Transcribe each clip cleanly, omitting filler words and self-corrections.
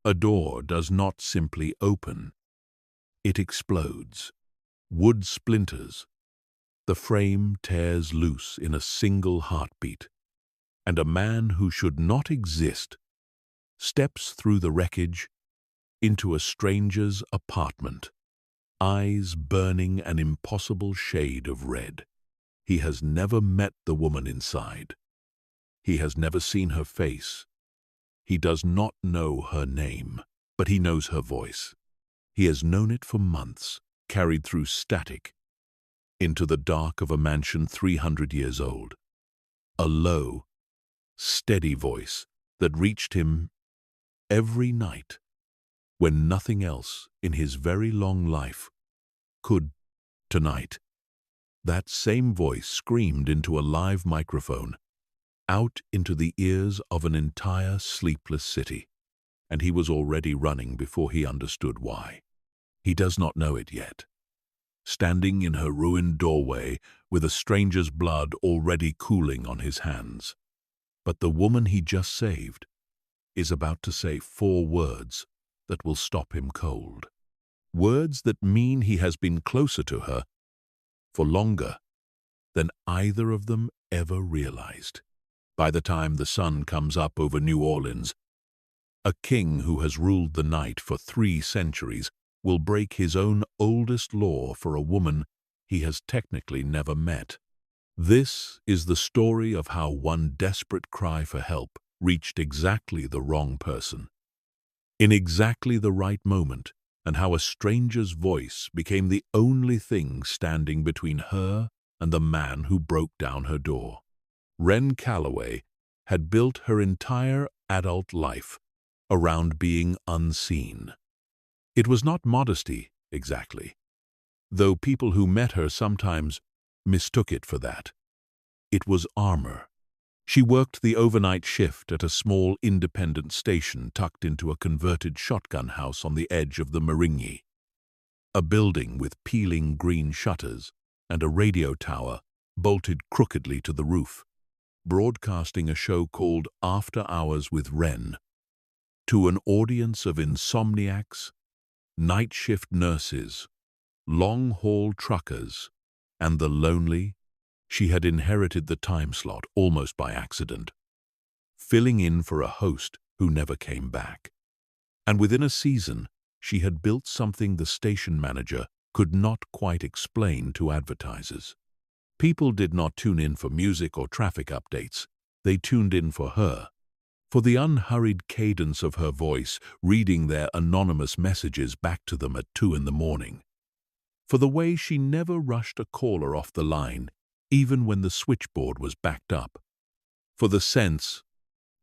A door does not simply open. It explodes. Wood splinters. The frame tears loose in a single heartbeat, and a man who should not exist steps through the wreckage into a stranger's apartment, eyes burning an impossible shade of red. He has never met the woman inside. He has never seen her face. He does not know her name, but he knows her voice. He has known it for months, carried through static, into the dark of a mansion 300 years old. A low, steady voice that reached him every night when nothing else in his very long life could. Tonight, that same voice screamed into a live microphone, out into the ears of an entire sleepless city, and he was already running before he understood why. He does not know it yet. Standing in her ruined doorway with a stranger's blood already cooling on his hands. But the woman he just saved is about to say 4 words that will stop him cold. Words that mean he has been closer to her for longer than either of them ever realized. By the time the sun comes up over New Orleans, a king who has ruled the night for 3 centuries will break his own oldest law for a woman he has technically never met. This is the story of how one desperate cry for help reached exactly the wrong person, in exactly the right moment, and how a stranger's voice became the only thing standing between her and the man who broke down her door. Wren Calloway had built her entire adult life around being unseen. It was not modesty, exactly, though people who met her sometimes mistook it for that. It was armor. She worked the overnight shift at a small independent station tucked into a converted shotgun house on the edge of the Marigny, a building with peeling green shutters and a radio tower bolted crookedly to the roof, broadcasting a show called After Hours with Wren to an audience of insomniacs, night shift nurses, long-haul truckers, and the lonely. She had inherited the time slot almost by accident, filling in for a host who never came back. And within a season, she had built something the station manager could not quite explain to advertisers. People did not tune in for music or traffic updates. They tuned in for her, for the unhurried cadence of her voice reading their anonymous messages back to them at 2 in the morning, for the way she never rushed a caller off the line even when the switchboard was backed up, for the sense,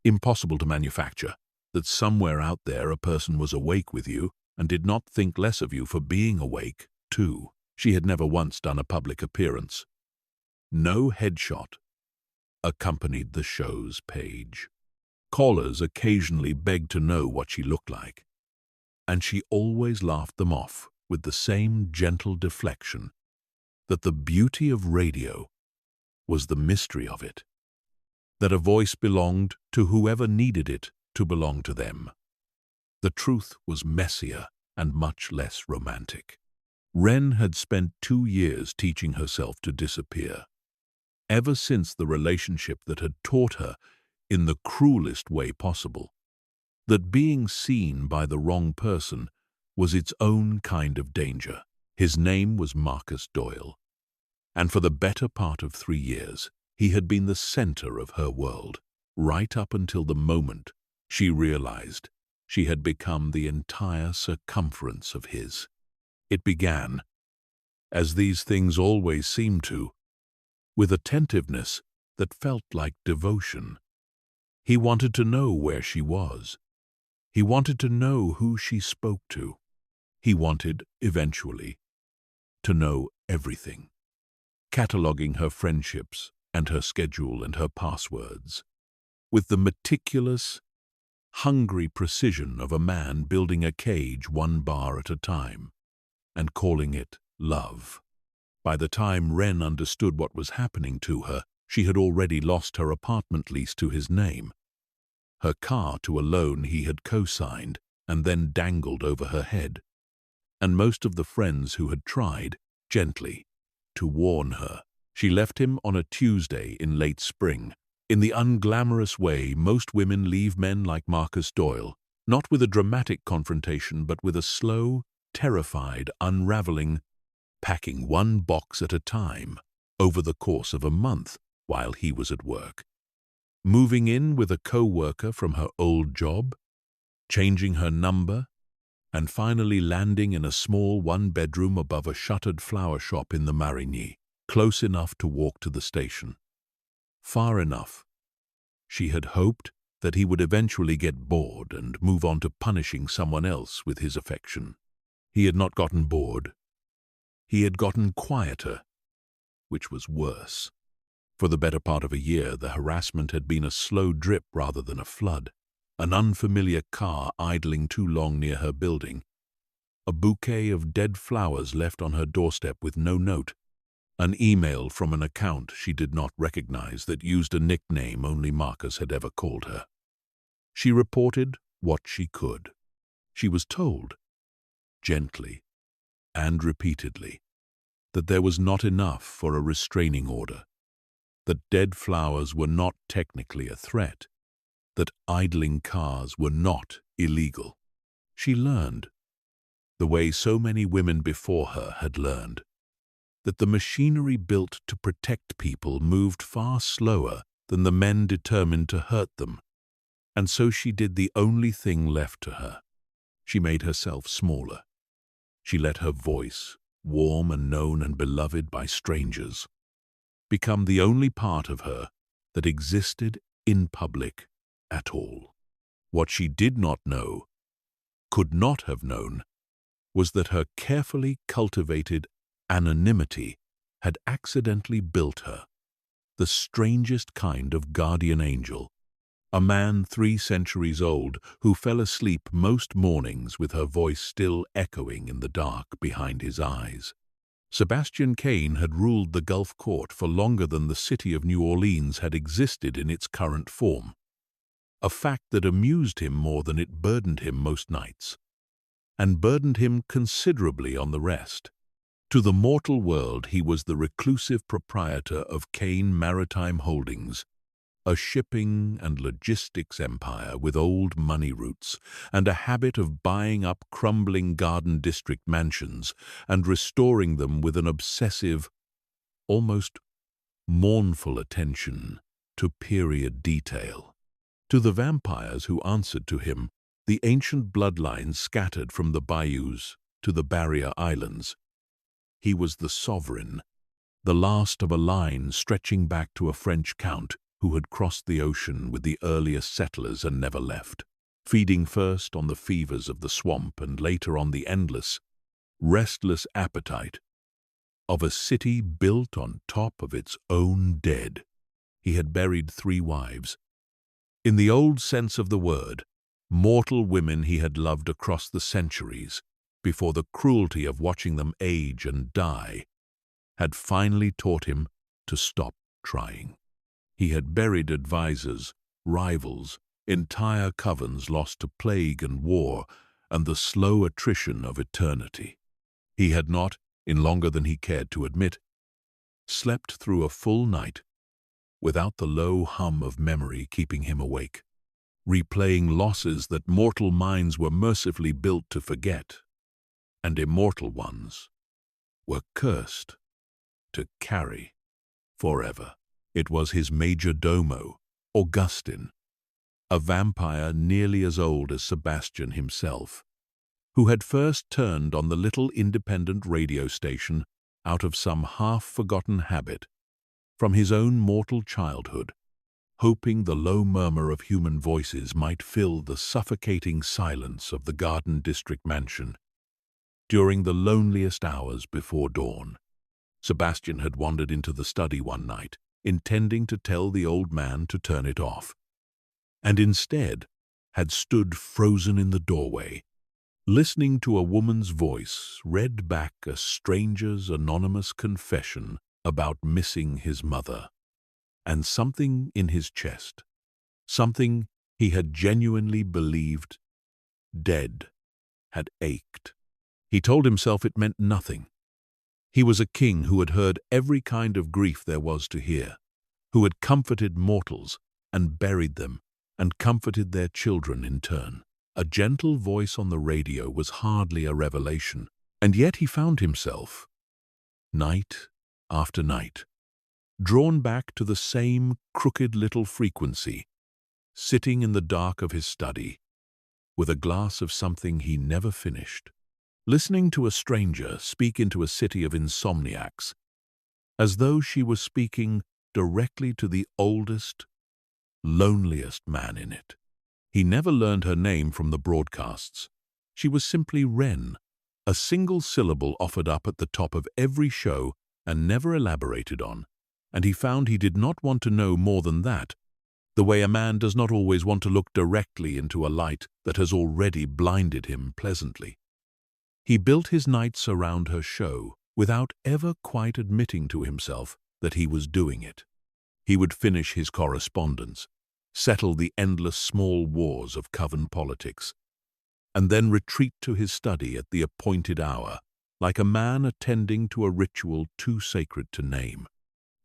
impossible to manufacture, that somewhere out there a person was awake with you and did not think less of you for being awake, too. She had never once done a public appearance. No headshot accompanied the show's page. Callers occasionally begged to know what she looked like, and she always laughed them off with the same gentle deflection that the beauty of radio was the mystery of it, that a voice belonged to whoever needed it to belong to them. The truth was messier and much less romantic. Wren had spent 2 years teaching herself to disappear, ever since the relationship that had taught her, in the cruelest way possible, that being seen by the wrong person was its own kind of danger. His name was Marcus Doyle, and for the better part of 3 years, he had been the center of her world, right up until the moment she realized she had become the entire circumference of his. It began, as these things always seem to, with attentiveness that felt like devotion. He wanted to know where she was. He wanted to know who she spoke to. He wanted, eventually, to know everything, cataloging her friendships and her schedule and her passwords, with the meticulous, hungry precision of a man building a cage 1 bar at a time, and calling it love. By the time Wren understood what was happening to her, she had already lost her apartment lease to his name, her car to a loan he had co-signed, and then dangled over her head, and most of the friends who had tried, gently, to warn her. She left him on a Tuesday in late spring. In the unglamorous way most women leave men like Marcus Doyle, not with a dramatic confrontation but with a slow, terrified unraveling, packing one box at a time over the course of a month while he was at work. Moving in with a co-worker from her old job, changing her number, and finally landing in a small one-bedroom above a shuttered flower shop in the Marigny, close enough to walk to the station. Far enough. She had hoped that he would eventually get bored and move on to punishing someone else with his affection. He had not gotten bored. He had gotten quieter, which was worse. For the better part of a year, the harassment had been a slow drip rather than a flood. An unfamiliar car idling too long near her building, a bouquet of dead flowers left on her doorstep with no note, an email from an account she did not recognize that used a nickname only Marcus had ever called her. She reported what she could. She was told, gently and repeatedly, that there was not enough for a restraining order, that dead flowers were not technically a threat, that idling cars were not illegal. She learned, the way so many women before her had learned, that the machinery built to protect people moved far slower than the men determined to hurt them, and so she did the only thing left to her. She made herself smaller. She let her voice, warm and known and beloved by strangers, become the only part of her that existed in public at all. What she did not know, could not have known, was that her carefully cultivated anonymity had accidentally built her, the strangest kind of guardian angel, a man 3 centuries old who fell asleep most mornings with her voice still echoing in the dark behind his eyes. Sebastian Cain had ruled the Gulf Court for longer than the city of New Orleans had existed in its current form, a fact that amused him more than it burdened him most nights, and burdened him considerably on the rest. To the mortal world he was the reclusive proprietor of Cain Maritime Holdings, a shipping and logistics empire with old money roots and a habit of buying up crumbling Garden District mansions and restoring them with an obsessive, almost mournful attention to period detail. To the vampires who answered to him, the ancient bloodlines scattered from the bayous to the barrier islands, he was the sovereign, the last of a line stretching back to a French count who had crossed the ocean with the earliest settlers and never left, feeding first on the fevers of the swamp and later on the endless, restless appetite of a city built on top of its own dead. He had buried 3 wives. In the old sense of the word, mortal women he had loved across the centuries, before the cruelty of watching them age and die had finally taught him to stop trying. He had buried advisors, rivals, entire covens lost to plague and war and the slow attrition of eternity. He had not, in longer than he cared to admit, slept through a full night without the low hum of memory keeping him awake, replaying losses that mortal minds were mercifully built to forget, and immortal ones were cursed to carry forever. It was his major domo, Augustin, a vampire nearly as old as Sebastian himself, who had first turned on the little independent radio station out of some half-forgotten habit from his own mortal childhood, hoping the low murmur of human voices might fill the suffocating silence of the Garden District mansion during the loneliest hours before dawn. Sebastian had wandered into the study one night, intending to tell the old man to turn it off, and instead had stood frozen in the doorway, listening to a woman's voice read back a stranger's anonymous confession about missing his mother, and something in his chest, something he had genuinely believed dead, had ached. He told himself it meant nothing. He was a king who had heard every kind of grief there was to hear, who had comforted mortals and buried them and comforted their children in turn. A gentle voice on the radio was hardly a revelation, and yet he found himself, night after night, drawn back to the same crooked little frequency, sitting in the dark of his study, with a glass of something he never finished, listening to a stranger speak into a city of insomniacs, as though she was speaking directly to the oldest, loneliest man in it. He never learned her name from the broadcasts. She was simply Wren, a single syllable offered up at the top of every show and never elaborated on, and he found he did not want to know more than that, the way a man does not always want to look directly into a light that has already blinded him pleasantly. He built his nights around her show without ever quite admitting to himself that he was doing it. He would finish his correspondence, settle the endless small wars of coven politics, and then retreat to his study at the appointed hour, like a man attending to a ritual too sacred to name.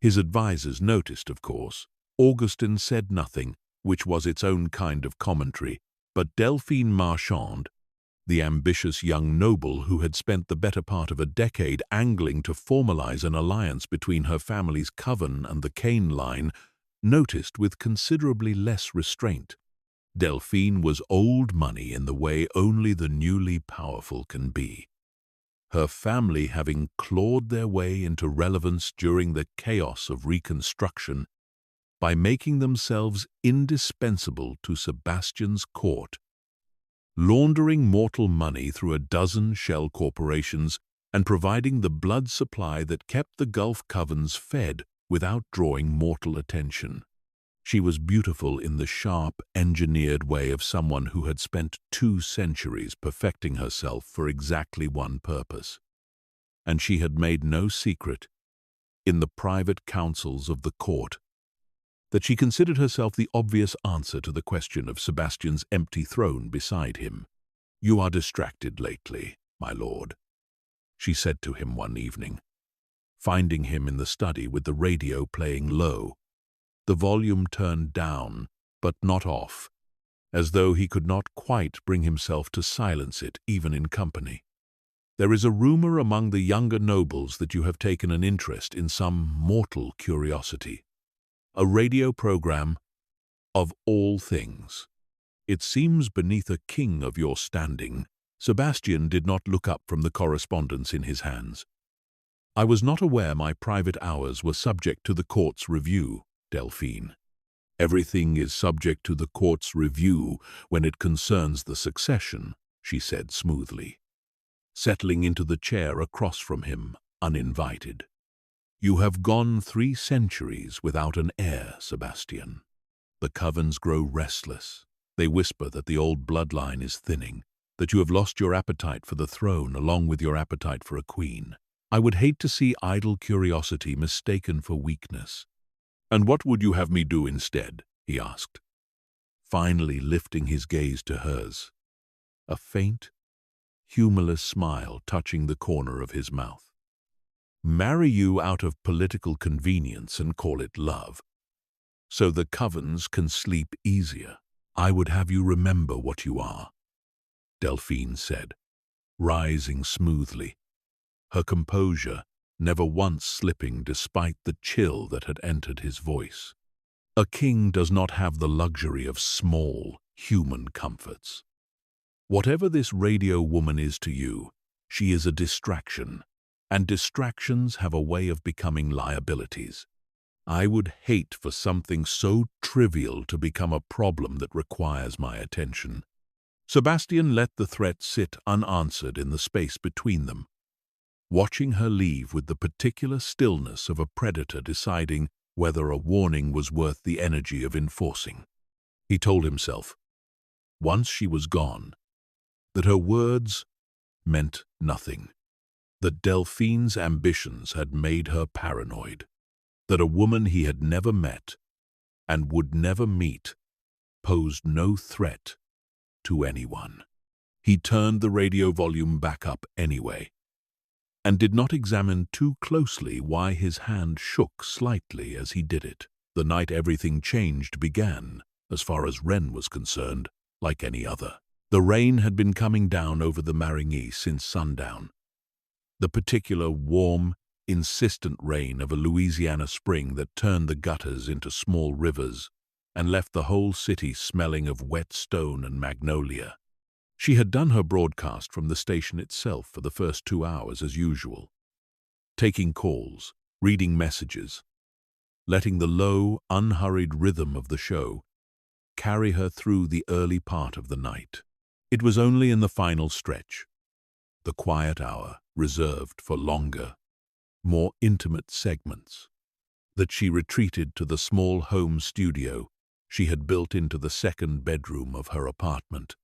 His advisers noticed, of course. Augustin said nothing, which was its own kind of commentary, but Delphine Marchand, the ambitious young noble who had spent the better part of a decade angling to formalize an alliance between her family's coven and the Kane line, noticed with considerably less restraint. Delphine was old money in the way only the newly powerful can be. Her family having clawed their way into relevance during the chaos of Reconstruction by making themselves indispensable to Sebastian's court, laundering mortal money through a dozen shell corporations and providing the blood supply that kept the Gulf covens fed without drawing mortal attention. She was beautiful in the sharp, engineered way of someone who had spent 2 centuries perfecting herself for exactly one purpose. And she had made no secret, in the private councils of the court, that she considered herself the obvious answer to the question of Sebastian's empty throne beside him. "You are distracted lately, my lord," she said to him one evening, finding him in the study with the radio playing low, the volume turned down, but not off, as though he could not quite bring himself to silence it even in company. "There is a rumor among the younger nobles that you have taken an interest in some mortal curiosity. A radio program of all things. It seems beneath a king of your standing." Sebastian did not look up from the correspondence in his hands. "I was not aware my private hours were subject to the court's review, Delphine." "Everything is subject to the court's review when it concerns the succession," she said smoothly, settling into the chair across from him, uninvited. "You have gone 3 centuries without an heir, Sebastian. The covens grow restless. They whisper that the old bloodline is thinning, that you have lost your appetite for the throne along with your appetite for a queen. I would hate to see idle curiosity mistaken for weakness." "And what would you have me do instead?" he asked, finally lifting his gaze to hers, a faint, humorless smile touching the corner of his mouth. "Marry you out of political convenience and call it love, so the covens can sleep easier. I would have you remember what you are," Delphine said, rising smoothly, her composure never once slipping despite the chill that had entered his voice. "A king does not have the luxury of small, human comforts. Whatever this radio woman is to you, she is a distraction, and distractions have a way of becoming liabilities. I would hate for something so trivial to become a problem that requires my attention." Sebastian let the threat sit unanswered in the space between them, watching her leave with the particular stillness of a predator deciding whether a warning was worth the energy of enforcing. He told himself, once she was gone, that her words meant nothing, that Delphine's ambitions had made her paranoid, that a woman he had never met and would never meet posed no threat to anyone. He turned the radio volume back up anyway, and did not examine too closely why his hand shook slightly as he did it. The night everything changed began, as far as Wren was concerned, like any other. The rain had been coming down over the Marigny since sundown. The particular warm, insistent rain of a Louisiana spring that turned the gutters into small rivers and left the whole city smelling of wet stone and magnolia. She had done her broadcast from the station itself for the first 2 hours as usual, taking calls, reading messages, letting the low, unhurried rhythm of the show carry her through the early part of the night. It was only in the final stretch, the quiet hour reserved for longer, more intimate segments, that she retreated to the small home studio she had built into the second bedroom of her apartment.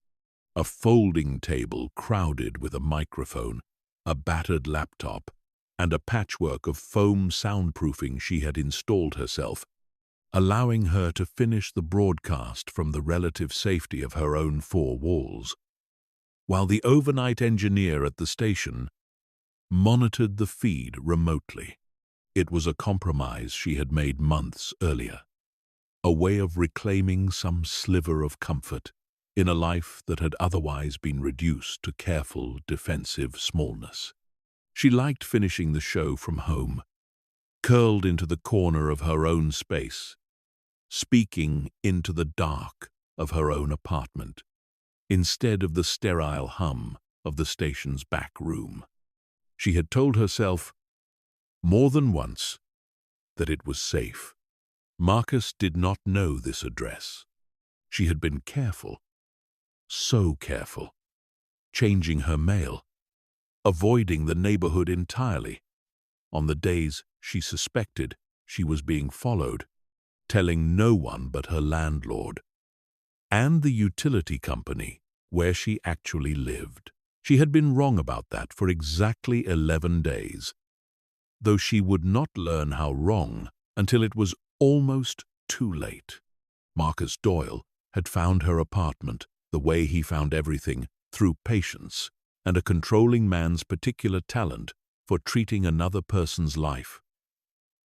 A folding table crowded with a microphone, a battered laptop, and a patchwork of foam soundproofing she had installed herself, allowing her to finish the broadcast from the relative safety of her own 4 walls, while the overnight engineer at the station monitored the feed remotely. It was a compromise she had made months earlier, a way of reclaiming some sliver of comfort in a life that had otherwise been reduced to careful, defensive smallness. She liked finishing the show from home, curled into the corner of her own space, speaking into the dark of her own apartment, instead of the sterile hum of the station's back room. She had told herself, more than once, that it was safe. Marcus did not know this address. She had been careful, so careful, changing her mail, avoiding the neighborhood entirely, on the days she suspected she was being followed, telling no one but her landlord and the utility company where she actually lived. She had been wrong about that for exactly 11 days, though she would not learn how wrong until it was almost too late. Marcus Doyle had found her apartment the way he found everything, through patience and a controlling man's particular talent for treating another person's life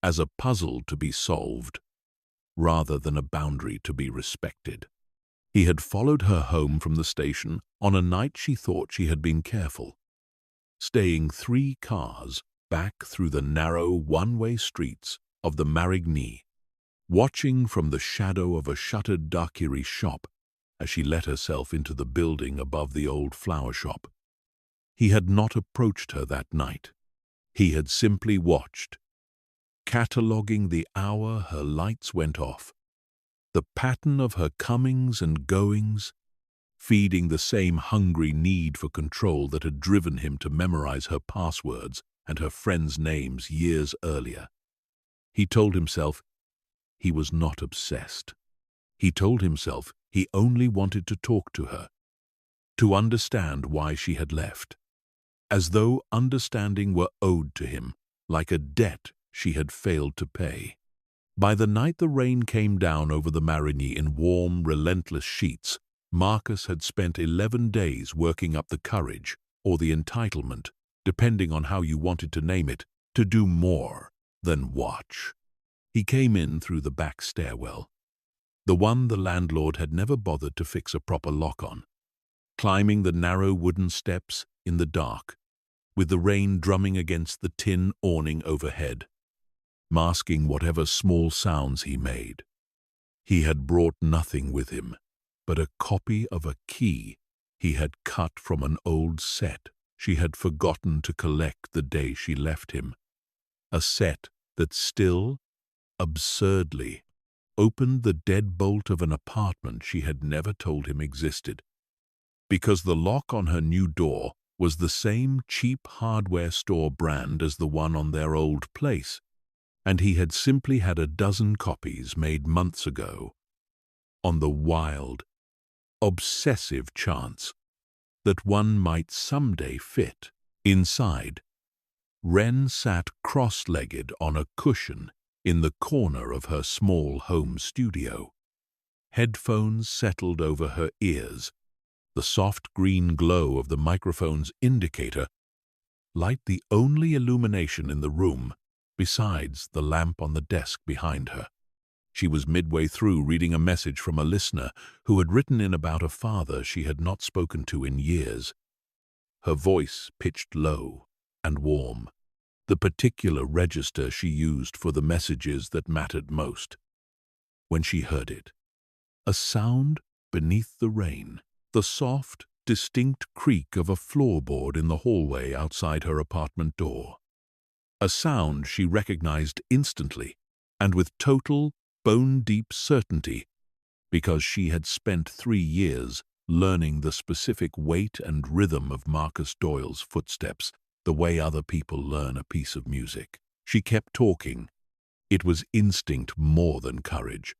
as a puzzle to be solved rather than a boundary to be respected. He had followed her home from the station on a night she thought she had been careful, staying 3 cars back through the narrow one-way streets of the Marigny, watching from the shadow of a shuttered daiquiri shop as she let herself into the building above the old flower shop. He had not approached her that night. He had simply watched, cataloguing the hour her lights went off, the pattern of her comings and goings, feeding the same hungry need for control that had driven him to memorize her passwords and her friends' names years earlier. He told himself he was not obsessed. He told himself he only wanted to talk to her, to understand why she had left, as though understanding were owed to him, like a debt she had failed to pay. By the night the rain came down over the Marigny in warm, relentless sheets, Marcus had spent 11 days working up the courage, or the entitlement, depending on how you wanted to name it, to do more than watch. He came in through the back stairwell, the one the landlord had never bothered to fix a proper lock on, climbing the narrow wooden steps in the dark, with the rain drumming against the tin awning overhead, masking whatever small sounds he made. He had brought nothing with him but a copy of a key he had cut from an old set she had forgotten to collect the day she left him, a set that still, absurdly, opened the deadbolt of an apartment she had never told him existed, because the lock on her new door was the same cheap hardware store brand as the one on their old place, and he had simply had a dozen copies made months ago, on the wild, obsessive chance that one might someday fit. Inside, Wren sat cross-legged on a cushion in the corner of her small home studio, headphones settled over her ears, the soft green glow of the microphone's indicator light the only illumination in the room besides the lamp on the desk behind her. She was midway through reading a message from a listener who had written in about a father she had not spoken to in years. Her voice pitched low and warm, the particular register she used for the messages that mattered most. When she heard it, a sound beneath the rain, the soft, distinct creak of a floorboard in the hallway outside her apartment door. A sound she recognized instantly and with total, bone-deep certainty, because she had spent 3 years learning the specific weight and rhythm of Marcus Doyle's footsteps, the way other people learn a piece of music. She kept talking. It was instinct more than courage.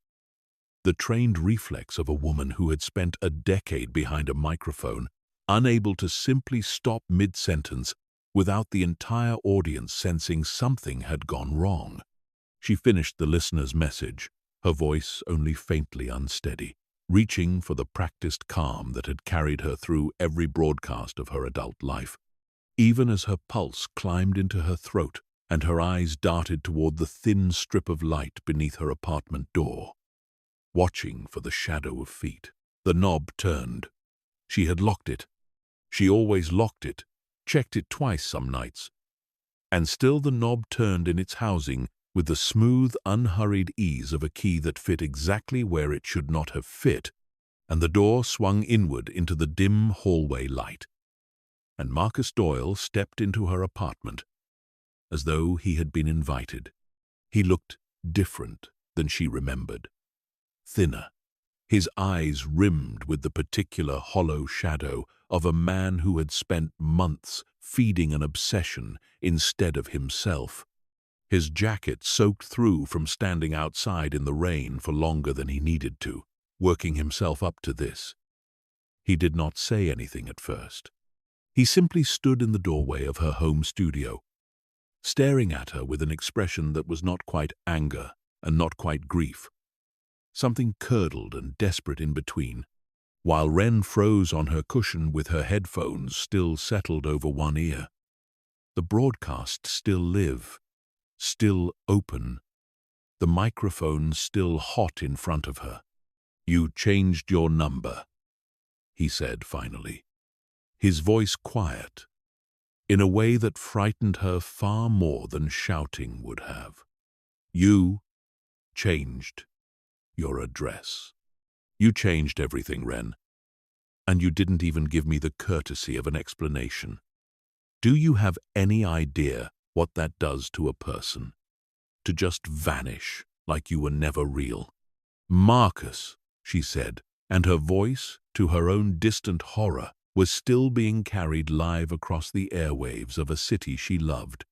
The trained reflex of a woman who had spent a decade behind a microphone, unable to simply stop mid-sentence without the entire audience sensing something had gone wrong. She finished the listener's message, her voice only faintly unsteady, reaching for the practiced calm that had carried her through every broadcast of her adult life. Even as her pulse climbed into her throat and her eyes darted toward the thin strip of light beneath her apartment door, watching for the shadow of feet, the knob turned. She had locked it. She always locked it, checked it twice some nights. And still the knob turned in its housing with the smooth, unhurried ease of a key that fit exactly where it should not have fit, and the door swung inward into the dim hallway light. And Marcus Doyle stepped into her apartment, as though he had been invited. He looked different than she remembered. Thinner, his eyes rimmed with the particular hollow shadow of a man who had spent months feeding an obsession instead of himself. His jacket soaked through from standing outside in the rain for longer than he needed to, working himself up to this. He did not say anything at first. He simply stood in the doorway of her home studio, staring at her with an expression that was not quite anger and not quite grief. Something curdled and desperate in between, while Wren froze on her cushion with her headphones still settled over one ear. The broadcast still live, still open, the microphone still hot in front of her. "You changed your number," he said finally, his voice quiet, in a way that frightened her far more than shouting would have. "You changed your address. You changed everything, Wren. And you didn't even give me the courtesy of an explanation. Do you have any idea what that does to a person? To just vanish like you were never real." "Marcus," she said, and her voice, to her own distant horror, was still being carried live across the airwaves of a city she loved,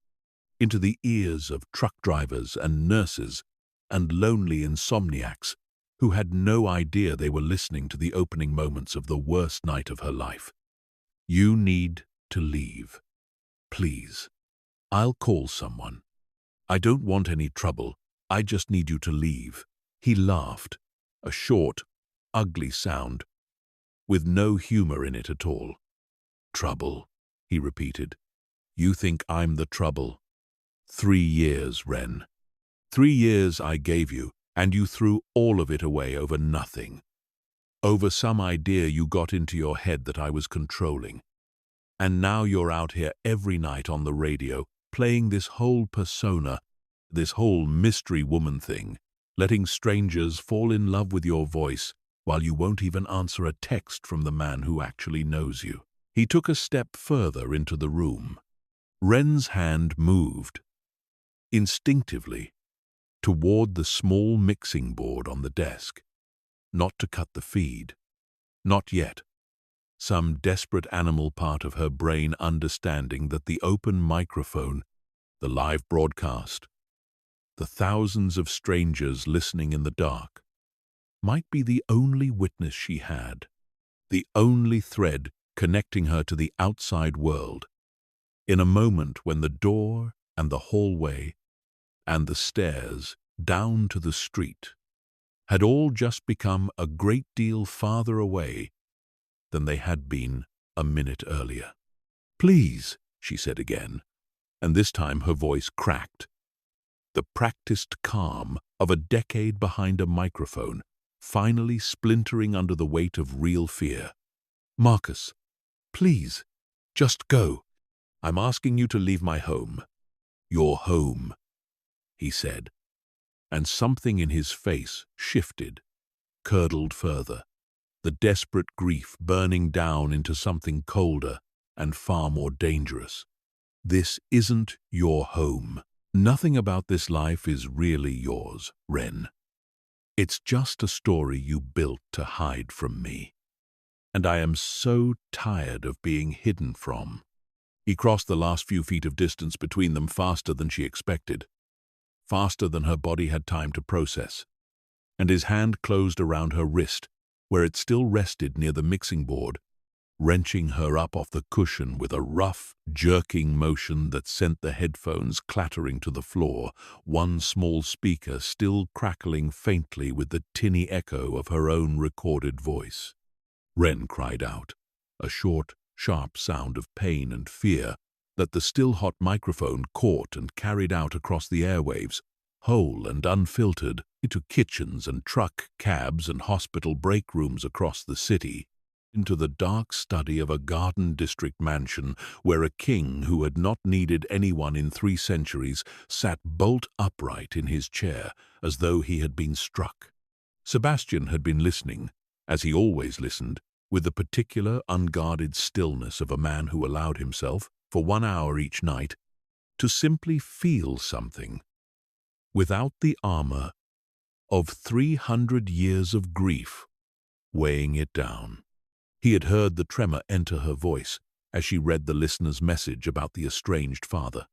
into the ears of truck drivers and nurses and lonely insomniacs who had no idea they were listening to the opening moments of the worst night of her life. "You need to leave. Please. I'll call someone. I don't want any trouble. I just need you to leave." He laughed, a short, ugly sound, with no humor in it at all. "Trouble," he repeated. "You think I'm the trouble? 3 years, Wren. 3 years I gave you, and you threw all of it away over nothing. Over some idea you got into your head that I was controlling. And now you're out here every night on the radio, playing this whole persona, this whole mystery woman thing, letting strangers fall in love with your voice while you won't even answer a text from the man who actually knows you." He took a step further into the room. Wren's hand moved, instinctively, toward the small mixing board on the desk, not to cut the feed. Not yet. Some desperate animal part of her brain understanding that the open microphone, the live broadcast, the thousands of strangers listening in the dark, might be the only witness she had, the only thread connecting her to the outside world, in a moment when the door and the hallway and the stairs down to the street had all just become a great deal farther away than they had been a minute earlier. "Please," she said again, and this time her voice cracked. The practiced calm of a decade behind a microphone, finally splintering under the weight of real fear. "Marcus, please, just go. I'm asking you to leave my home. Your home," he said, and something in his face shifted, curdled further, the desperate grief burning down into something colder and far more dangerous. "This isn't your home. Nothing about this life is really yours, Ren. It's just a story you built to hide from me. And I am so tired of being hidden from." He crossed the last few feet of distance between them faster than she expected, faster than her body had time to process, and his hand closed around her wrist, where it still rested near the mixing board, wrenching her up off the cushion with a rough, jerking motion that sent the headphones clattering to the floor, one small speaker still crackling faintly with the tinny echo of her own recorded voice. Ren cried out, a short, sharp sound of pain and fear that the still-hot microphone caught and carried out across the airwaves, whole and unfiltered, into kitchens and truck cabs and hospital break rooms across the city, into the dark study of a Garden District mansion where a king who had not needed anyone in 3 centuries sat bolt upright in his chair as though he had been struck. Sebastian had been listening, as he always listened, with the particular unguarded stillness of a man who allowed himself, for 1 hour each night, to simply feel something, without the armor of 300 years of grief weighing it down. He had heard the tremor enter her voice as she read the listener's message about the estranged father,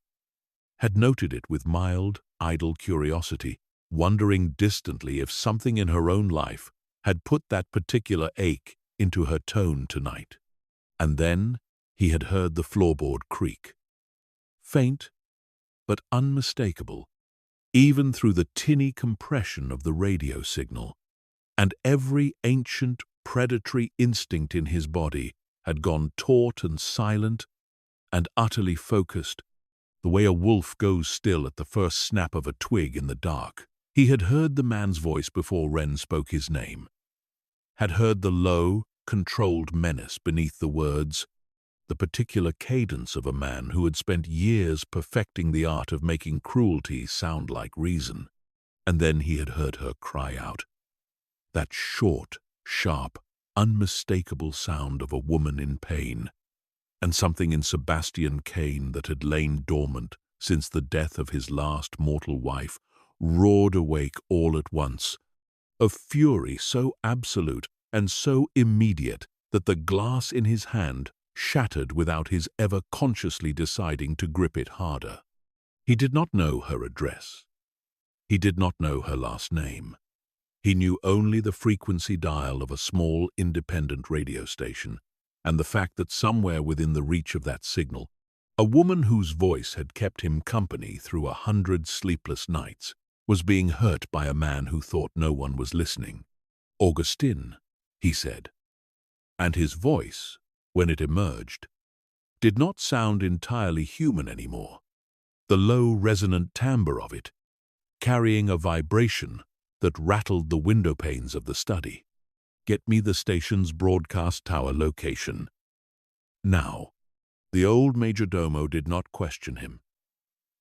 had noted it with mild, idle curiosity, wondering distantly if something in her own life had put that particular ache into her tone tonight. And then he had heard the floorboard creak. Faint, but unmistakable, even through the tinny compression of the radio signal, and every ancient predatory instinct in his body had gone taut and silent and utterly focused, the way a wolf goes still at the first snap of a twig in the dark. He had heard the man's voice before Ren spoke his name, had heard the low, controlled menace beneath the words, the particular cadence of a man who had spent years perfecting the art of making cruelty sound like reason. And then he had heard her cry out, that short, sharp, unmistakable sound of a woman in pain, and something in Sebastian Kane that had lain dormant since the death of his last mortal wife roared awake all at once, a fury so absolute and so immediate that the glass in his hand shattered without his ever consciously deciding to grip it harder. He did not know her address. He did not know her last name. He knew only the frequency dial of a small independent radio station, and the fact that somewhere within the reach of that signal, a woman whose voice had kept him company through 100 sleepless nights was being hurt by a man who thought no one was listening. "Augustine," he said, and his voice, when it emerged, did not sound entirely human anymore. The low, resonant timbre of it, carrying a vibration that rattled the window panes of the study. "Get me the station's broadcast tower location. Now." The old majordomo did not question him.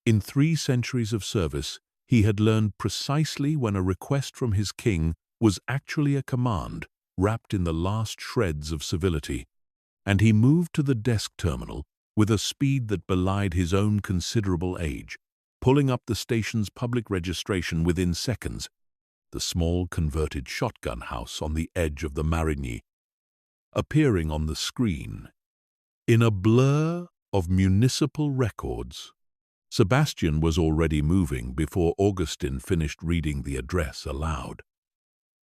In 3 centuries of service, he had learned precisely when a request from his king was actually a command wrapped in the last shreds of civility, and he moved to the desk terminal with a speed that belied his own considerable age, pulling up the station's public registration within seconds, the small converted shotgun house on the edge of the Marigny, appearing on the screen in a blur of municipal records. Sebastian was already moving before Augustine finished reading the address aloud.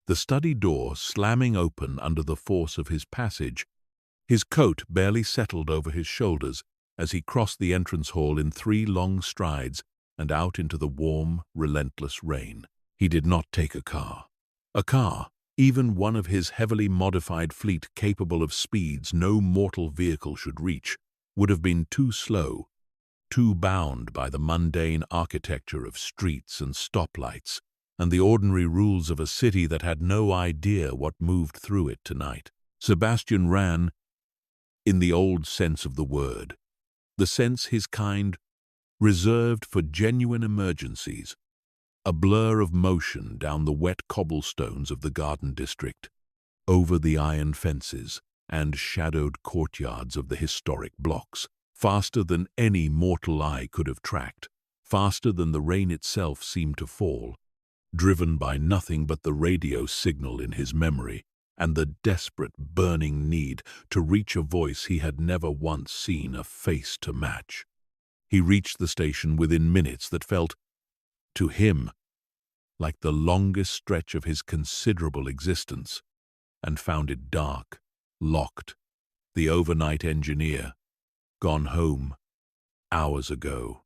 The study door slamming open under the force of his passage, his coat barely settled over his shoulders as he crossed the entrance hall in 3 long strides and out into the warm, relentless rain. He did not take a car. A car, Even one of his heavily modified fleet capable of speeds no mortal vehicle should reach would have been too slow, too bound by the mundane architecture of streets and stoplights and the ordinary rules of a city that had no idea what moved through it tonight. Sebastian ran in the old sense of the word, the sense his kind reserved for genuine emergencies, a blur of motion down the wet cobblestones of the Garden District, over the iron fences and shadowed courtyards of the historic blocks, faster than any mortal eye could have tracked, faster than the rain itself seemed to fall, driven by nothing but the radio signal in his memory and the desperate, burning need to reach a voice he had never once seen a face to match. He reached the station within minutes that felt, to him, like the longest stretch of his considerable existence, and found it dark, locked, the overnight engineer, gone home, hours ago.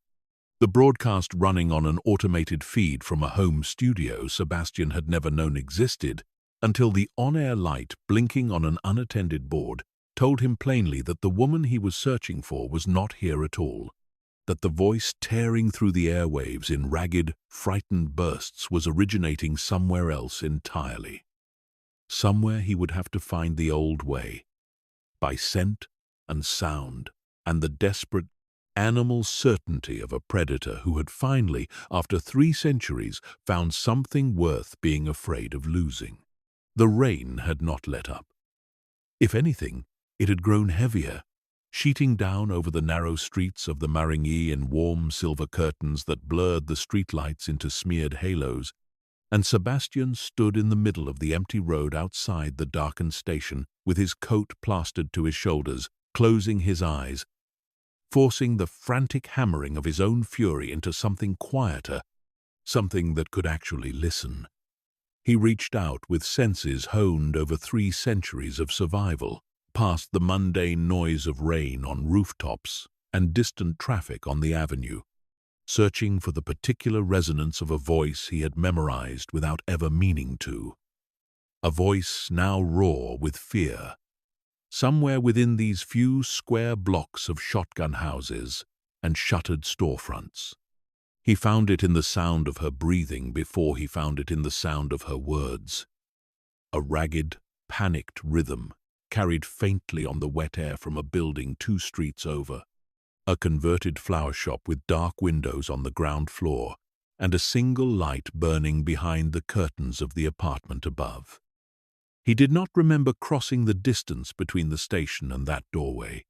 The broadcast running on an automated feed from a home studio Sebastian had never known existed until the on-air light blinking on an unattended board told him plainly that the woman he was searching for was not here at all, that the voice tearing through the airwaves in ragged, frightened bursts was originating somewhere else entirely. Somewhere he would have to find the old way, by scent and sound and the desperate animal certainty of a predator who had finally, after 3 centuries, found something worth being afraid of losing. The rain had not let up. If anything, it had grown heavier, sheeting down over the narrow streets of the Marigny in warm silver curtains that blurred the streetlights into smeared halos, and Sebastian stood in the middle of the empty road outside the darkened station with his coat plastered to his shoulders, closing his eyes, forcing the frantic hammering of his own fury into something quieter, something that could actually listen. He reached out with senses honed over 3 centuries of survival, past the mundane noise of rain on rooftops and distant traffic on the avenue, searching for the particular resonance of a voice he had memorized without ever meaning to. A voice now raw with fear, somewhere within these few square blocks of shotgun houses and shuttered storefronts. He found it in the sound of her breathing before he found it in the sound of her words. A ragged, panicked rhythm carried faintly on the wet air from a building 2 streets over, a converted flower shop with dark windows on the ground floor and a single light burning behind the curtains of the apartment above. He did not remember crossing the distance between the station and that doorway.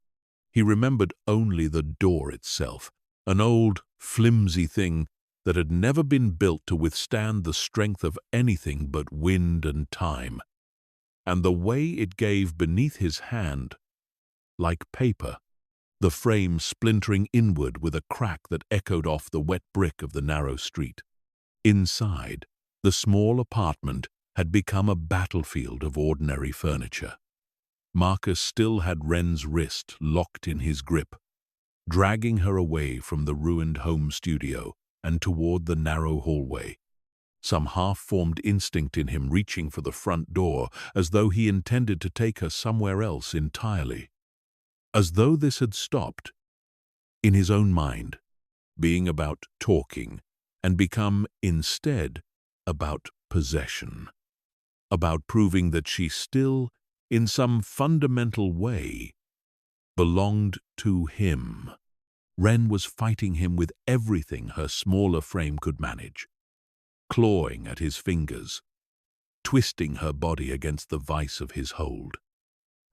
He remembered only the door itself, an old, flimsy thing that had never been built to withstand the strength of anything but wind and time, and the way it gave beneath his hand, like paper, the frame splintering inward with a crack that echoed off the wet brick of the narrow street. Inside, the small apartment had become a battlefield of ordinary furniture. Marcus still had Wren's wrist locked in his grip, dragging her away from the ruined home studio and toward the narrow hallway, some half-formed instinct in him reaching for the front door as though he intended to take her somewhere else entirely. As though this had stopped, in his own mind, being about talking and become, instead, about possession, about proving that she still, in some fundamental way, belonged to him. Wren was fighting him with everything her smaller frame could manage, clawing at his fingers, twisting her body against the vice of his hold.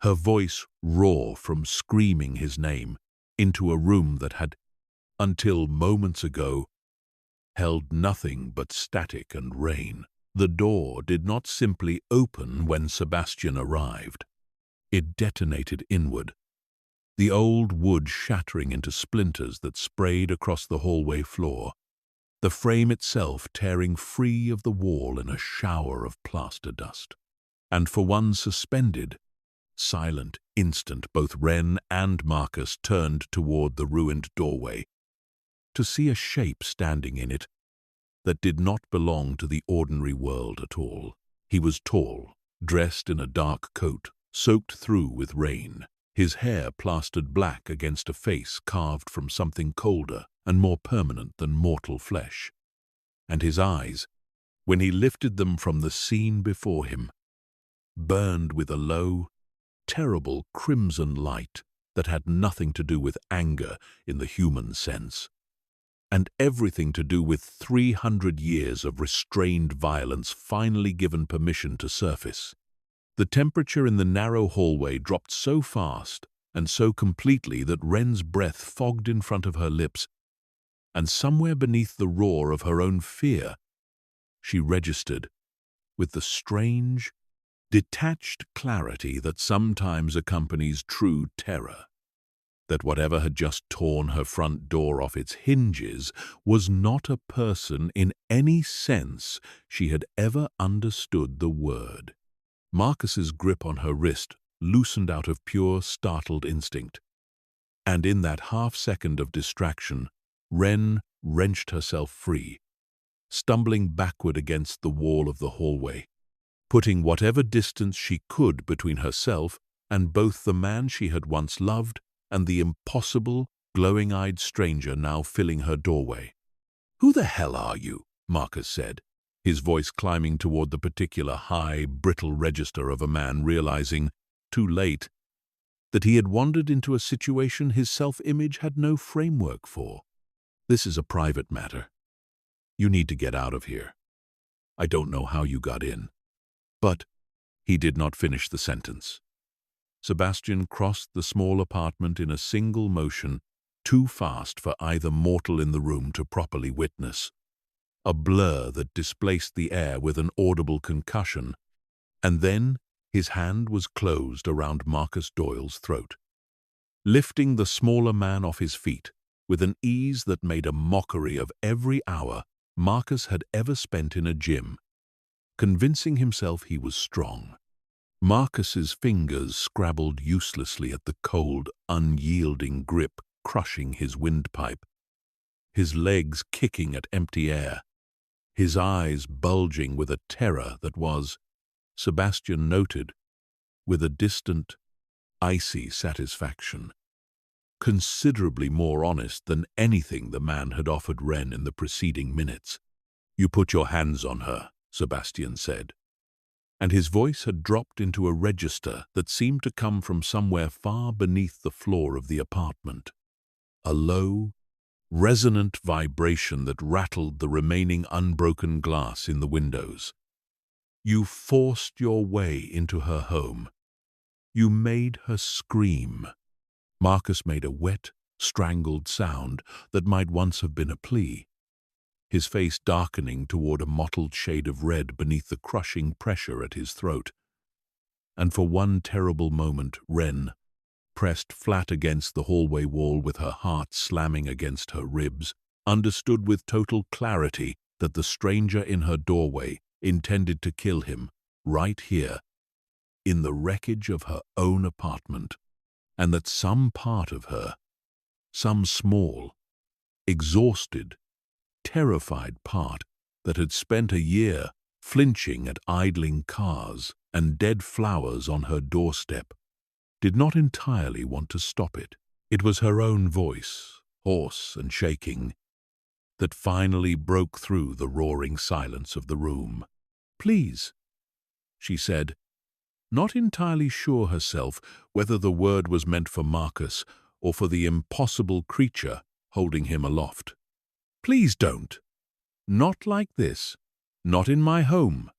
Her voice raw from screaming his name into a room that had, until moments ago, held nothing but static and rain. The door did not simply open when Sebastian arrived. It detonated inward, the old wood shattering into splinters that sprayed across the hallway floor, the frame itself tearing free of the wall in a shower of plaster dust. And for one suspended, silent instant, both Wren and Marcus turned toward the ruined doorway, to see a shape standing in it that did not belong to the ordinary world at all. He was tall, dressed in a dark coat, soaked through with rain, his hair plastered black against a face carved from something colder and more permanent than mortal flesh. And his eyes, when he lifted them from the scene before him, burned with a low, terrible crimson light that had nothing to do with anger in the human sense, and everything to do with 300 years of restrained violence finally given permission to surface. The temperature in the narrow hallway dropped so fast and so completely that Wren's breath fogged in front of her lips, and somewhere beneath the roar of her own fear, she registered, with the strange, detached clarity that sometimes accompanies true terror, that whatever had just torn her front door off its hinges was not a person in any sense she had ever understood the word. Marcus's grip on her wrist loosened out of pure, startled instinct, and in that half-second of distraction, Wren wrenched herself free, stumbling backward against the wall of the hallway, putting whatever distance she could between herself and both the man she had once loved and the impossible, glowing-eyed stranger now filling her doorway. "Who the hell are you?" Marcus said, his voice climbing toward the particular high, brittle register of a man realizing, too late, that he had wandered into a situation his self-image had no framework for. "This is a private matter. You need to get out of here. I don't know how you got in." But he did not finish the sentence. Sebastian crossed the small apartment in a single motion, too fast for either mortal in the room to properly witness. A blur that displaced the air with an audible concussion, and then his hand was closed around Marcus Doyle's throat, lifting the smaller man off his feet with an ease that made a mockery of every hour Marcus had ever spent in a gym, convincing himself he was strong. Marcus's fingers scrabbled uselessly at the cold, unyielding grip crushing his windpipe, his legs kicking at empty air, his eyes bulging with a terror that was, Sebastian noted, with a distant, icy satisfaction, considerably more honest than anything the man had offered Wren in the preceding minutes. "You put your hands on her," Sebastian said, and his voice had dropped into a register that seemed to come from somewhere far beneath the floor of the apartment. A low, resonant vibration that rattled the remaining unbroken glass in the windows. "You forced your way into her home. You made her scream." Marcus made a wet, strangled sound that might once have been a plea, his face darkening toward a mottled shade of red beneath the crushing pressure at his throat. And for one terrible moment, Wren, pressed flat against the hallway wall with her heart slamming against her ribs, understood with total clarity that the stranger in her doorway intended to kill him right here, in the wreckage of her own apartment, and that some part of her, some small, exhausted, terrified part that had spent a year flinching at idling cars and dead flowers on her doorstep, did not entirely want to stop it. It was her own voice, hoarse and shaking, that finally broke through the roaring silence of the room. "Please," she said, not entirely sure herself whether the word was meant for Marcus or for the impossible creature holding him aloft. "Please don't. Not like this. Not in my home."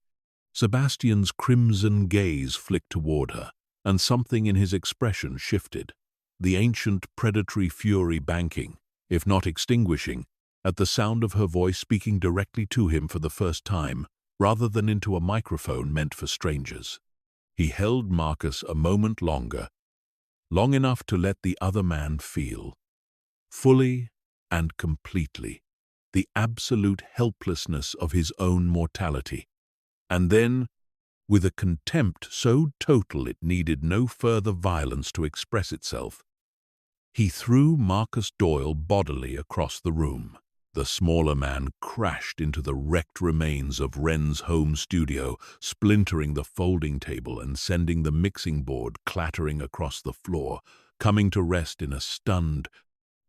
Sebastian's crimson gaze flicked toward her, and something in his expression shifted, the ancient predatory fury banking, if not extinguishing, at the sound of her voice speaking directly to him for the first time, rather than into a microphone meant for strangers. He held Marcus a moment longer, long enough to let the other man feel, fully and completely, the absolute helplessness of his own mortality. And then, with a contempt so total it needed no further violence to express itself, he threw Marcus Doyle bodily across the room. The smaller man crashed into the wrecked remains of Wren's home studio, splintering the folding table and sending the mixing board clattering across the floor, coming to rest in a stunned,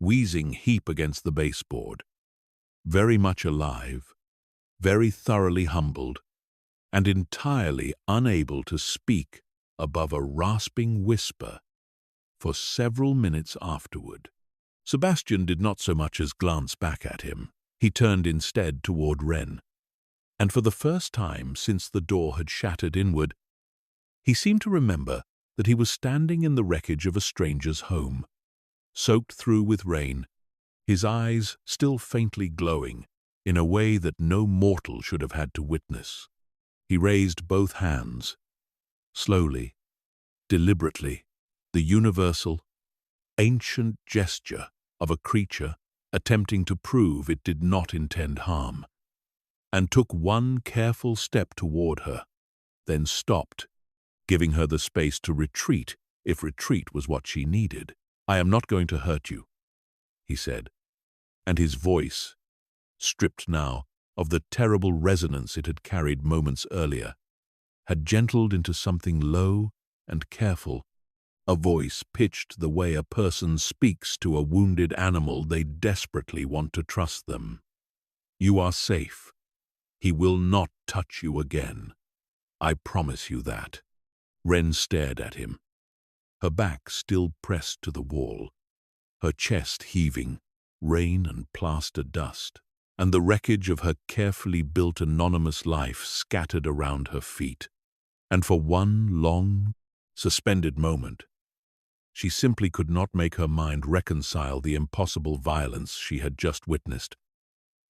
wheezing heap against the baseboard. Very much alive, very thoroughly humbled, and entirely unable to speak above a rasping whisper for several minutes afterward. Sebastian did not so much as glance back at him. He turned instead toward Wren, and for the first time since the door had shattered inward, he seemed to remember that he was standing in the wreckage of a stranger's home, soaked through with rain, his eyes still faintly glowing in a way that no mortal should have had to witness. He raised both hands, slowly, deliberately, the universal, ancient gesture of a creature attempting to prove it did not intend harm, and took one careful step toward her, then stopped, giving her the space to retreat if retreat was what she needed. "I am not going to hurt you," he said, and his voice, stripped now of the terrible resonance it had carried moments earlier, had gentled into something low and careful, a voice pitched the way a person speaks to a wounded animal they desperately want to trust them. "You are safe. He will not touch you again. I promise you that." Wren stared at him, her back still pressed to the wall, her chest heaving, rain and plaster dust, and the wreckage of her carefully built anonymous life scattered around her feet. And for one long, suspended moment, she simply could not make her mind reconcile the impossible violence she had just witnessed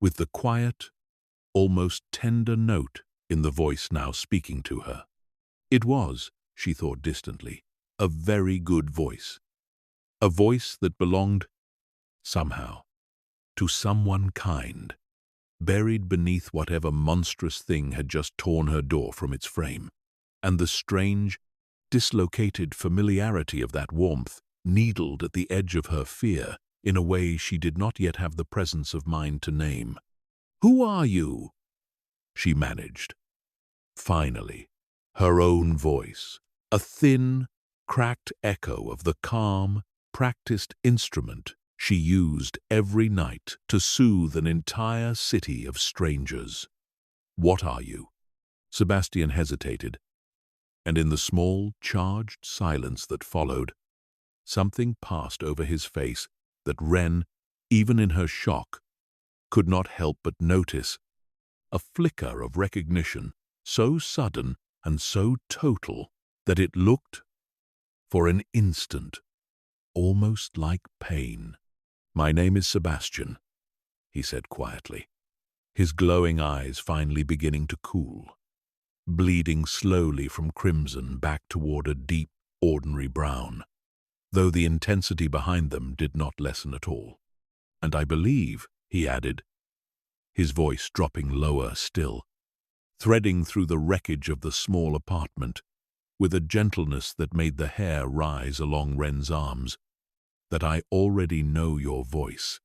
with the quiet, almost tender note in the voice now speaking to her. It was, she thought distantly, a very good voice, a voice that belonged, somehow, to someone kind, buried beneath whatever monstrous thing had just torn her door from its frame, and the strange, dislocated familiarity of that warmth needled at the edge of her fear in a way she did not yet have the presence of mind to name. "Who are you?" she managed. Finally, her own voice, a thin, cracked echo of the calm, practiced instrument she used every night to soothe an entire city of strangers. "What are you?" Sebastian hesitated, and in the small, charged silence that followed, something passed over his face that Wren, even in her shock, could not help but notice, a flicker of recognition so sudden and so total that it looked, for an instant, almost like pain. "My name is Sebastian," he said quietly, his glowing eyes finally beginning to cool, bleeding slowly from crimson back toward a deep, ordinary brown, though the intensity behind them did not lessen at all. "And I believe," he added, his voice dropping lower still, threading through the wreckage of the small apartment, with a gentleness that made the hair rise along Wren's arms, "that I already know your voice."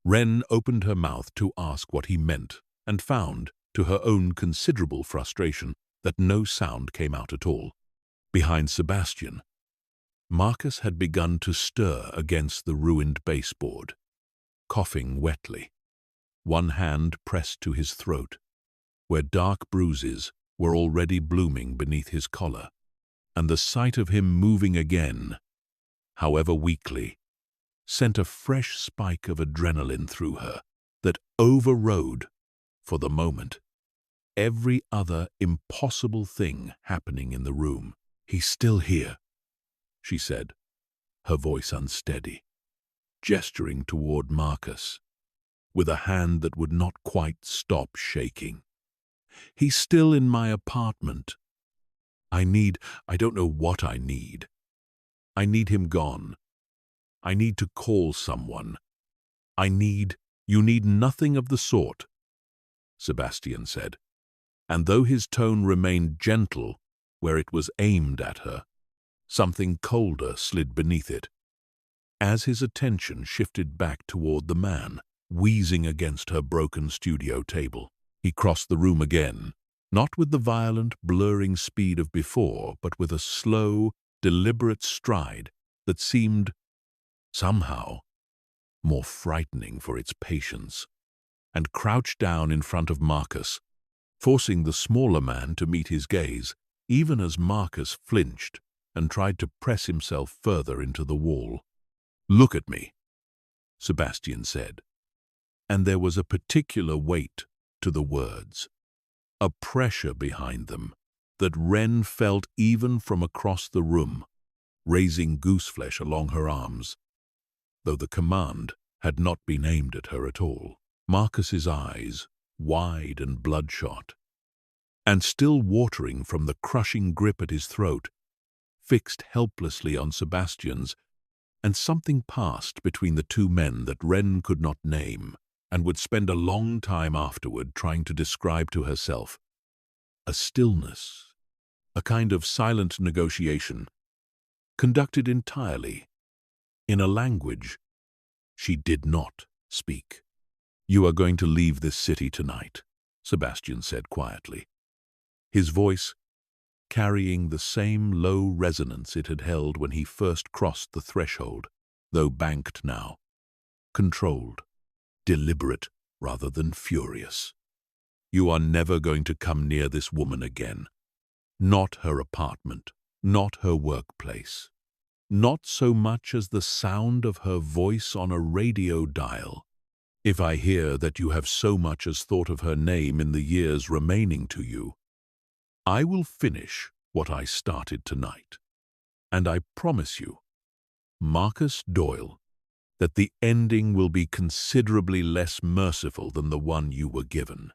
Wren opened her mouth to ask what he meant, and found, to her own considerable frustration, that no sound came out at all. Behind Sebastian, Marcus had begun to stir against the ruined baseboard, coughing wetly, one hand pressed to his throat, where dark bruises were already blooming beneath his collar, and the sight of him moving again, however weakly, sent a fresh spike of adrenaline through her that overrode, for the moment, every other impossible thing happening in the room. "He's still here," she said, her voice unsteady, gesturing toward Marcus, with a hand that would not quite stop shaking. "He's still in my apartment. I don't know what I need. I need him gone. I need to call someone. You need nothing of the sort," Sebastian said, and though his tone remained gentle where it was aimed at her, something colder slid beneath it, as his attention shifted back toward the man, wheezing against her broken studio table. He crossed the room again, not with the violent, blurring speed of before, but with a slow, deliberate stride that seemed, somehow, more frightening for its patience, and crouched down in front of Marcus, forcing the smaller man to meet his gaze, even as Marcus flinched and tried to press himself further into the wall. "Look at me," Sebastian said, and there was a particular weight to the words, a pressure behind them that Wren felt even from across the room, raising gooseflesh along her arms, though the command had not been aimed at her at all. Marcus's eyes, wide and bloodshot, and still watering from the crushing grip at his throat, fixed helplessly on Sebastian's, and something passed between the two men that Wren could not name, and would spend a long time afterward trying to describe to herself. A stillness, a kind of silent negotiation, conducted entirely in a language she did not speak. "You are going to leave this city tonight," Sebastian said quietly, his voice carrying the same low resonance it had held when he first crossed the threshold, though banked now, controlled, deliberate rather than furious. "You are never going to come near this woman again. Not her apartment, not her workplace, not so much as the sound of her voice on a radio dial. If I hear that you have so much as thought of her name in the years remaining to you, I will finish what I started tonight. And I promise you, Marcus Doyle, that the ending will be considerably less merciful than the one you were given.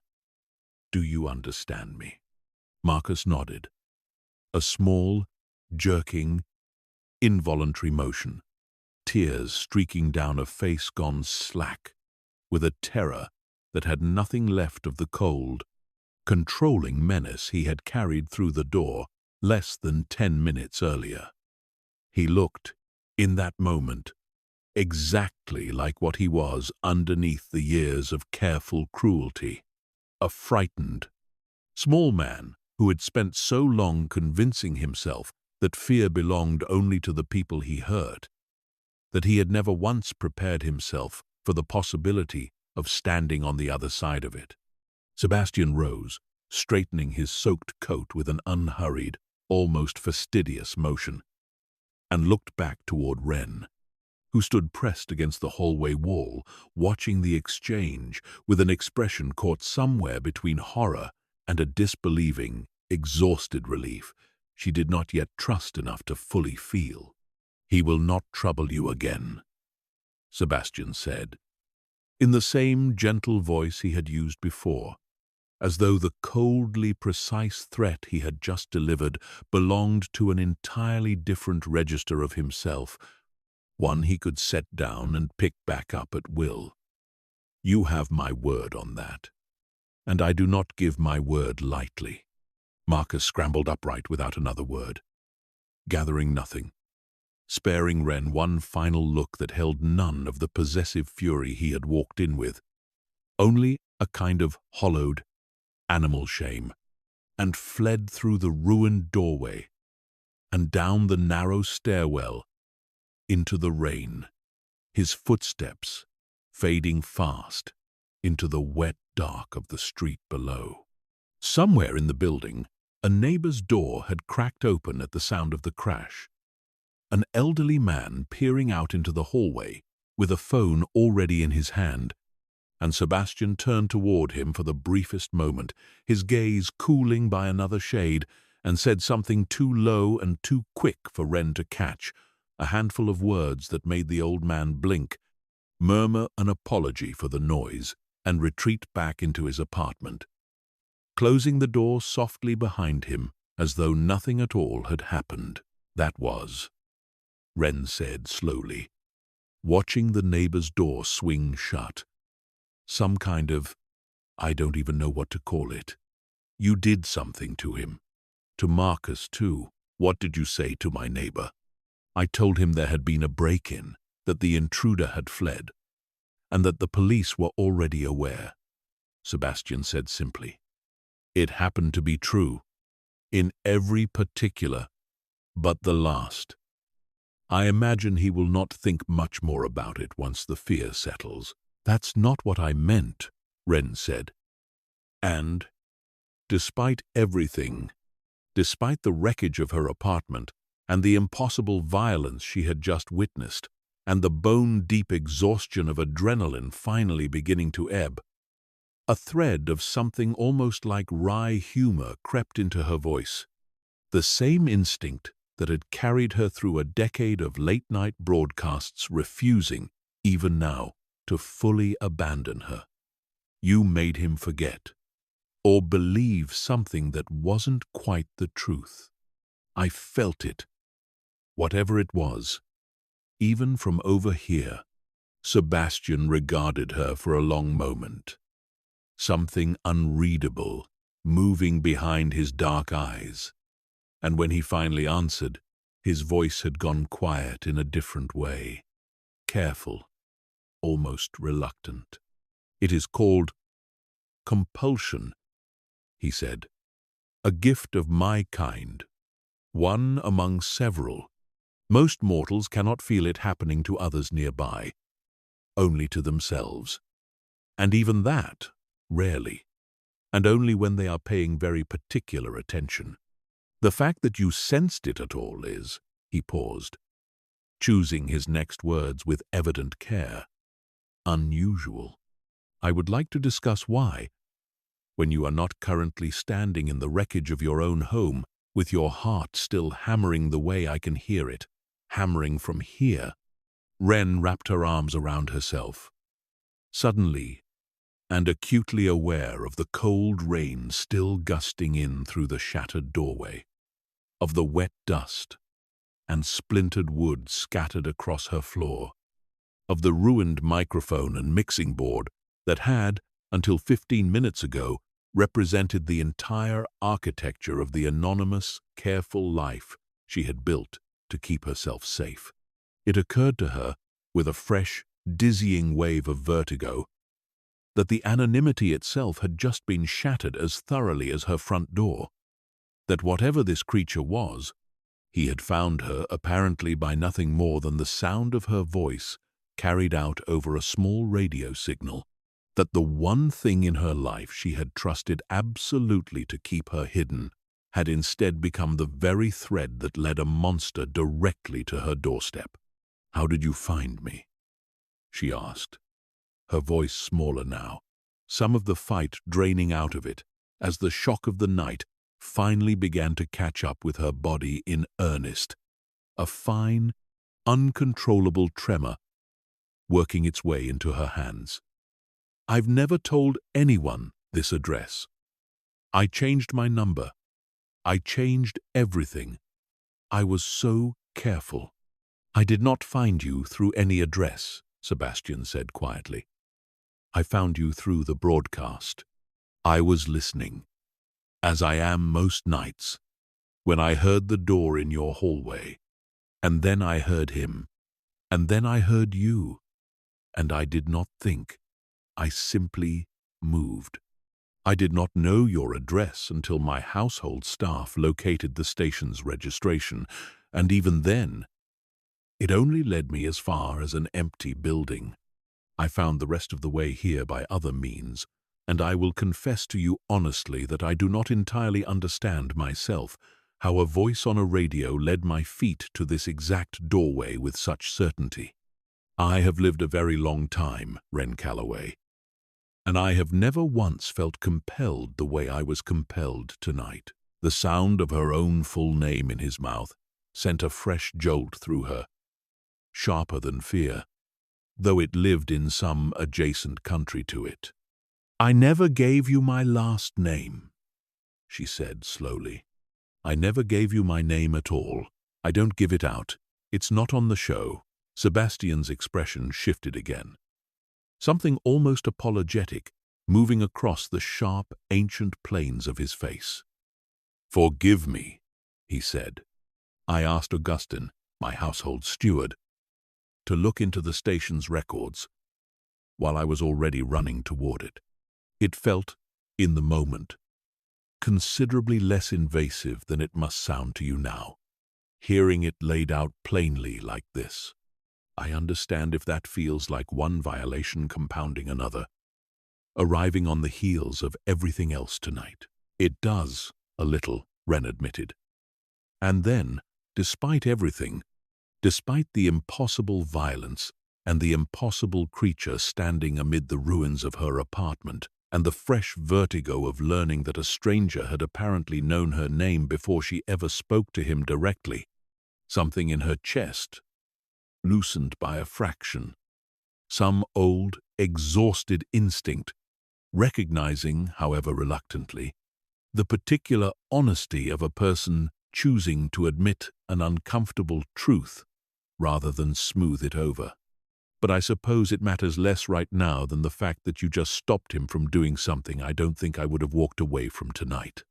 Do you understand me?" Marcus nodded, a small, jerking, involuntary motion, tears streaking down a face gone slack, with a terror that had nothing left of the cold, controlling menace he had carried through the door less than 10 minutes earlier. He looked, in that moment, exactly like what he was underneath the years of careful cruelty, a frightened, small man who had spent so long convincing himself that fear belonged only to the people he hurt, that he had never once prepared himself for the possibility of standing on the other side of it. Sebastian rose, straightening his soaked coat with an unhurried, almost fastidious motion, and looked back toward Wren, who stood pressed against the hallway wall, watching the exchange with an expression caught somewhere between horror and a disbelieving, exhausted relief she did not yet trust enough to fully feel. "He will not trouble you again," Sebastian said, in the same gentle voice he had used before, as though the coldly precise threat he had just delivered belonged to an entirely different register of himself, one he could set down and pick back up at will. "You have my word on that, and I do not give my word lightly." Marcus scrambled upright without another word, gathering nothing, sparing Wren one final look that held none of the possessive fury he had walked in with, only a kind of hollowed, animal shame, and fled through the ruined doorway and down the narrow stairwell into the rain, his footsteps fading fast into the wet dark of the street below. Somewhere in the building, a neighbor's door had cracked open at the sound of the crash. An elderly man peering out into the hallway with a phone already in his hand, and Sebastian turned toward him for the briefest moment, his gaze cooling by another shade, and said something too low and too quick for Wren to catch, a handful of words that made the old man blink, murmur an apology for the noise, and retreat back into his apartment, closing the door softly behind him as though nothing at all had happened. "That was," Wren said slowly, watching the neighbor's door swing shut, "some kind of, I don't even know what to call it. You did something to him. To Marcus, too." "What did you say to my neighbor?" "I told him there had been a break-in, that the intruder had fled, and that the police were already aware. Sebastian said simply. It happened to be true, in every particular, but the last. I imagine he will not think much more about it once the fear settles. That's not what I meant, Ren said. And, despite everything, despite the wreckage of her apartment and the impossible violence she had just witnessed, and the bone-deep exhaustion of adrenaline finally beginning to ebb, a thread of something almost like wry humor crept into her voice. The same instinct that had carried her through a decade of late-night broadcasts refusing, even now, to fully abandon her. You made him forget, or believe something that wasn't quite the truth. I felt it. Whatever it was, even from over here. Sebastian regarded her for a long moment. Something unreadable moving behind his dark eyes. And when he finally answered, his voice had gone quiet in a different way. Careful, almost reluctant. It is called compulsion, he said. A gift of my kind. One among several. Most mortals cannot feel it happening to others nearby, only to themselves. And even that, rarely, and only when they are paying very particular attention. The fact that you sensed it at all is, he paused, choosing his next words with evident care, unusual. I would like to discuss why, when you are not currently standing in the wreckage of your own home, with your heart still hammering the way I can hear it, hammering from here. Ren wrapped her arms around herself. Suddenly, and acutely aware of the cold rain still gusting in through the shattered doorway, of the wet dust and splintered wood scattered across her floor, of the ruined microphone and mixing board that had, until 15 minutes ago, represented the entire architecture of the anonymous, careful life she had built to keep herself safe. It occurred to her, with a fresh, dizzying wave of vertigo, that the anonymity itself had just been shattered as thoroughly as her front door, that whatever this creature was, he had found her apparently by nothing more than the sound of her voice carried out over a small radio signal, that the one thing in her life she had trusted absolutely to keep her hidden had instead become the very thread that led a monster directly to her doorstep. "How did you find me?" she asked, her voice smaller now, some of the fight draining out of it, as the shock of the night finally began to catch up with her body in earnest, a fine, uncontrollable tremor working its way into her hands. "I've never told anyone this address. I changed my number. I changed everything. I was so careful." "I did not find you through any address," Sebastian said quietly. "I found you through the broadcast. I was listening, as I am most nights, when I heard the door in your hallway, and then I heard him, and then I heard you, and I did not think. I simply moved. I did not know your address until my household staff located the station's registration, and even then, it only led me as far as an empty building. I found the rest of the way here by other means, and I will confess to you honestly that I do not entirely understand myself how a voice on a radio led my feet to this exact doorway with such certainty. I have lived a very long time, Ren Calloway, and I have never once felt compelled the way I was compelled tonight." The sound of her own full name in his mouth sent a fresh jolt through her, sharper than fear, though it lived in some adjacent country to it. "I never gave you my last name," she said slowly. "I never gave you my name at all. I don't give it out. It's not on the show." Sebastian's expression shifted again. Something almost apologetic moving across the sharp, ancient planes of his face. "Forgive me," he said. "I asked Augustin, my household steward, to look into the station's records. while I was already running toward it. It felt, in the moment, considerably less invasive than it must sound to you now, hearing it laid out plainly like this. I understand if that feels like one violation compounding another, arriving on the heels of everything else tonight. It does, a little, Ren admitted. And then, despite everything, despite the impossible violence and the impossible creature standing amid the ruins of her apartment, and the fresh vertigo of learning that a stranger had apparently known her name before she ever spoke to him directly, something in her chest loosened by a fraction, some old, exhausted instinct, recognizing, however reluctantly, the particular honesty of a person choosing to admit an uncomfortable truth rather than smooth it over. But I suppose it matters less right now than the fact that you just stopped him from doing something I don't think I would have walked away from tonight.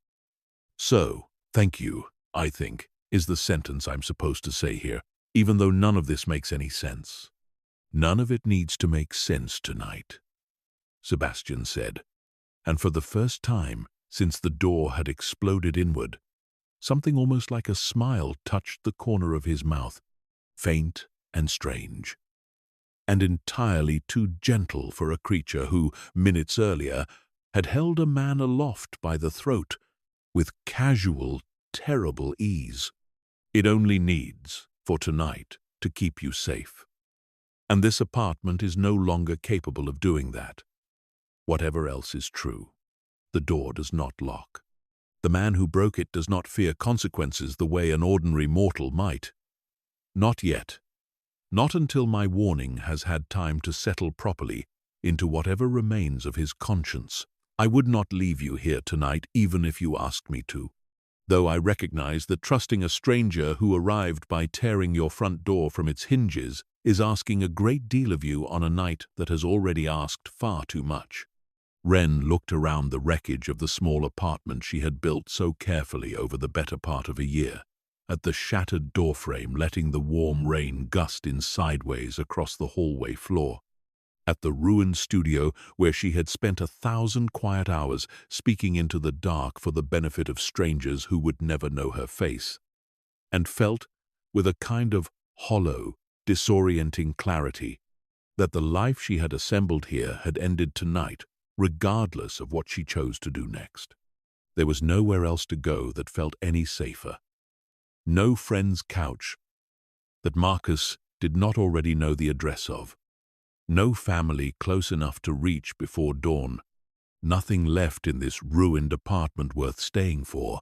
So, thank you, I think, is the sentence I'm supposed to say here, even though none of this makes any sense. None of it needs to make sense tonight, Sebastian said, and for the first time since the door had exploded inward, something almost like a smile touched the corner of his mouth, faint and strange, and entirely too gentle for a creature who, minutes earlier, had held a man aloft by the throat with casual, terrible ease. It only needs, for tonight, to keep you safe. And this apartment is no longer capable of doing that. Whatever else is true, the door does not lock. The man who broke it does not fear consequences the way an ordinary mortal might. Not yet. Not until my warning has had time to settle properly into whatever remains of his conscience. I would not leave you here tonight even if you asked me to, though I recognize that trusting a stranger who arrived by tearing your front door from its hinges is asking a great deal of you on a night that has already asked far too much. Ren looked around the wreckage of the small apartment she had built so carefully over the better part of a year, at the shattered doorframe letting the warm rain gust in sideways across the hallway floor, at the ruined studio where she had spent 1,000 quiet hours speaking into the dark for the benefit of strangers who would never know her face, and felt, with a kind of hollow, disorienting clarity, that the life she had assembled here had ended tonight, regardless of what she chose to do next. There was nowhere else to go that felt any safer. No friend's couch that Marcus did not already know the address of. No family close enough to reach before dawn. Nothing left in this ruined apartment worth staying for,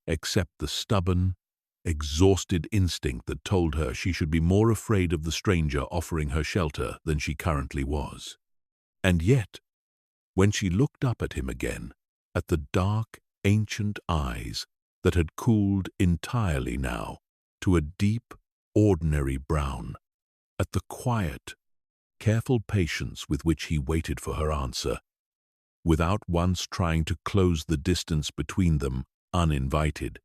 except the stubborn, exhausted instinct that told her she should be more afraid of the stranger offering her shelter than she currently was. And yet, when she looked up at him again, at the dark, ancient eyes that had cooled entirely now to a deep, ordinary brown, at the quiet, careful patience with which he waited for her answer, without once trying to close the distance between them uninvited,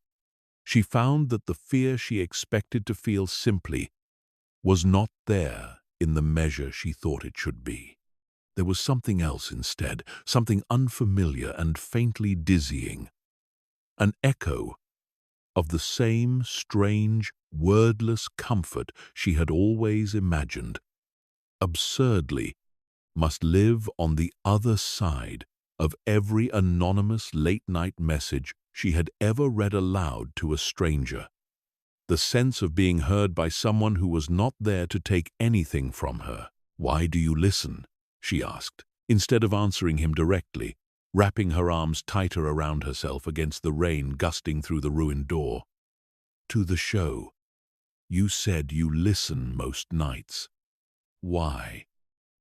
she found that the fear she expected to feel simply was not there in the measure she thought it should be. There was something else instead, something unfamiliar and faintly dizzying, an echo of the same strange, wordless comfort she had always imagined, absurdly, must live on the other side of every anonymous late-night message she had ever read aloud to a stranger. The sense of being heard by someone who was not there to take anything from her. "Why do you listen?" she asked, instead of answering him directly, wrapping her arms tighter around herself against the rain gusting through the ruined door. "To the show. You said you listen most nights. Why?"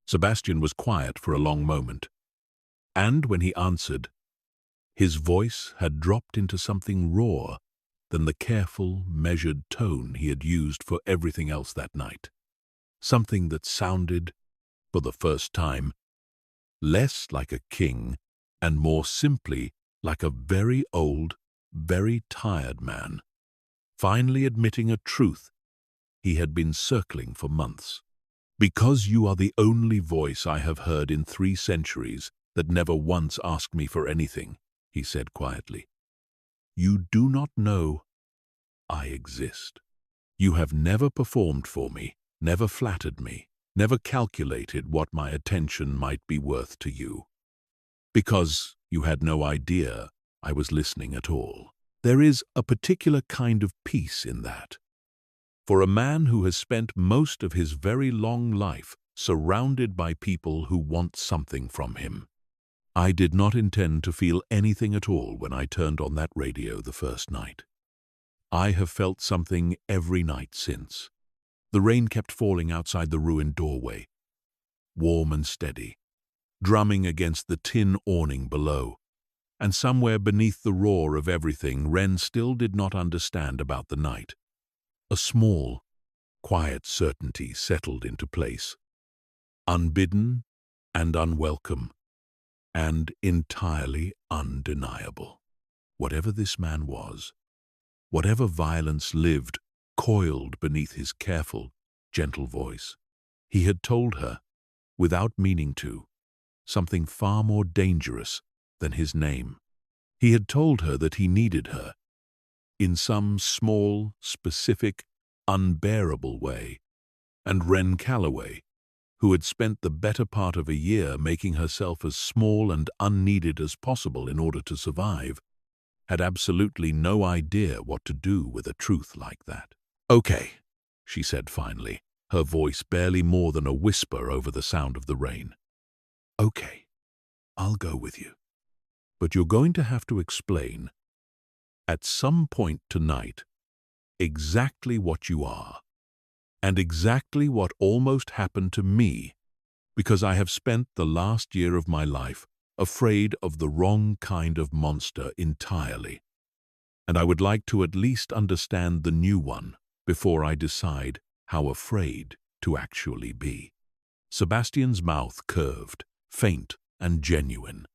Sebastian was quiet for a long moment, and when he answered, his voice had dropped into something rawer than the careful, measured tone he had used for everything else that night. Something that sounded, for the first time, less like a king and more simply like a very old, very tired man, finally admitting a truth he had been circling for months. Because you are the only voice I have heard in 3 centuries that never once asked me for anything, he said quietly. You do not know I exist. You have never performed for me, never flattered me, never calculated what my attention might be worth to you. Because you had no idea I was listening at all. There is a particular kind of peace in that. For a man who has spent most of his very long life surrounded by people who want something from him. I did not intend to feel anything at all when I turned on that radio the first night. I have felt something every night since. The rain kept falling outside the ruined doorway, warm and steady, drumming against the tin awning below. And somewhere beneath the roar of everything, Ren still did not understand about the night. A small, quiet certainty settled into place, unbidden and unwelcome, and entirely undeniable. Whatever this man was, whatever violence lived coiled beneath his careful, gentle voice, he had told her, without meaning to, something far more dangerous than his name. He had told her that he needed her, in some small, specific, unbearable way, and Ren Calloway, who had spent the better part of a year making herself as small and unneeded as possible in order to survive, had absolutely no idea what to do with a truth like that. "Okay," she said finally, her voice barely more than a whisper over the sound of the rain. "Okay, I'll go with you. But you're going to have to explain, at some point tonight, exactly what you are, and exactly what almost happened to me, because I have spent the last year of my life afraid of the wrong kind of monster entirely, and I would like to at least understand the new one before I decide how afraid to actually be." Sebastian's mouth curved, faint and genuine,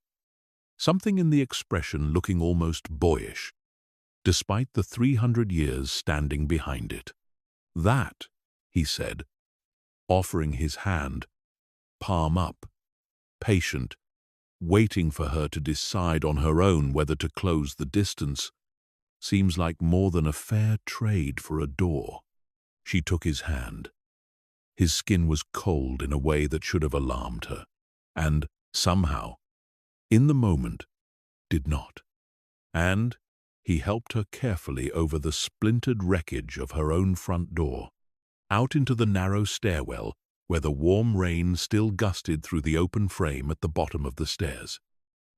something in the expression looking almost boyish, despite the 300 years standing behind it. "That," he said, offering his hand, palm up, patient, waiting for her to decide on her own whether to close the distance, "seems like more than a fair trade for a door." She took his hand. His skin was cold in a way that should have alarmed her, and, somehow, in the moment, did not. And he helped her carefully over the splintered wreckage of her own front door, out into the narrow stairwell where the warm rain still gusted through the open frame at the bottom of the stairs.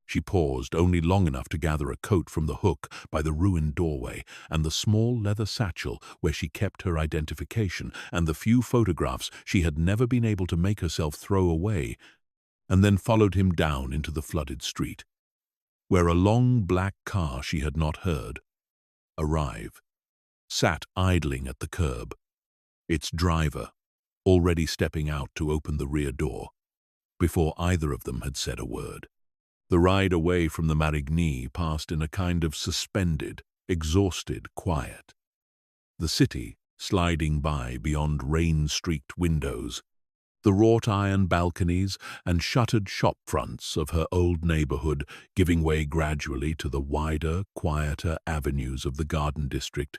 She paused only long enough to gather a coat from the hook by the ruined doorway and the small leather satchel where she kept her identification and the few photographs she had never been able to make herself throw away, and then followed him down into the flooded street, where a long black car she had not heard arrive sat idling at the curb, its driver already stepping out to open the rear door, before either of them had said a word. The ride away from the Marigny passed in a kind of suspended, exhausted quiet. The city sliding by beyond rain-streaked windows, the wrought-iron balconies and shuttered shop fronts of her old neighborhood giving way gradually to the wider, quieter avenues of the Garden District,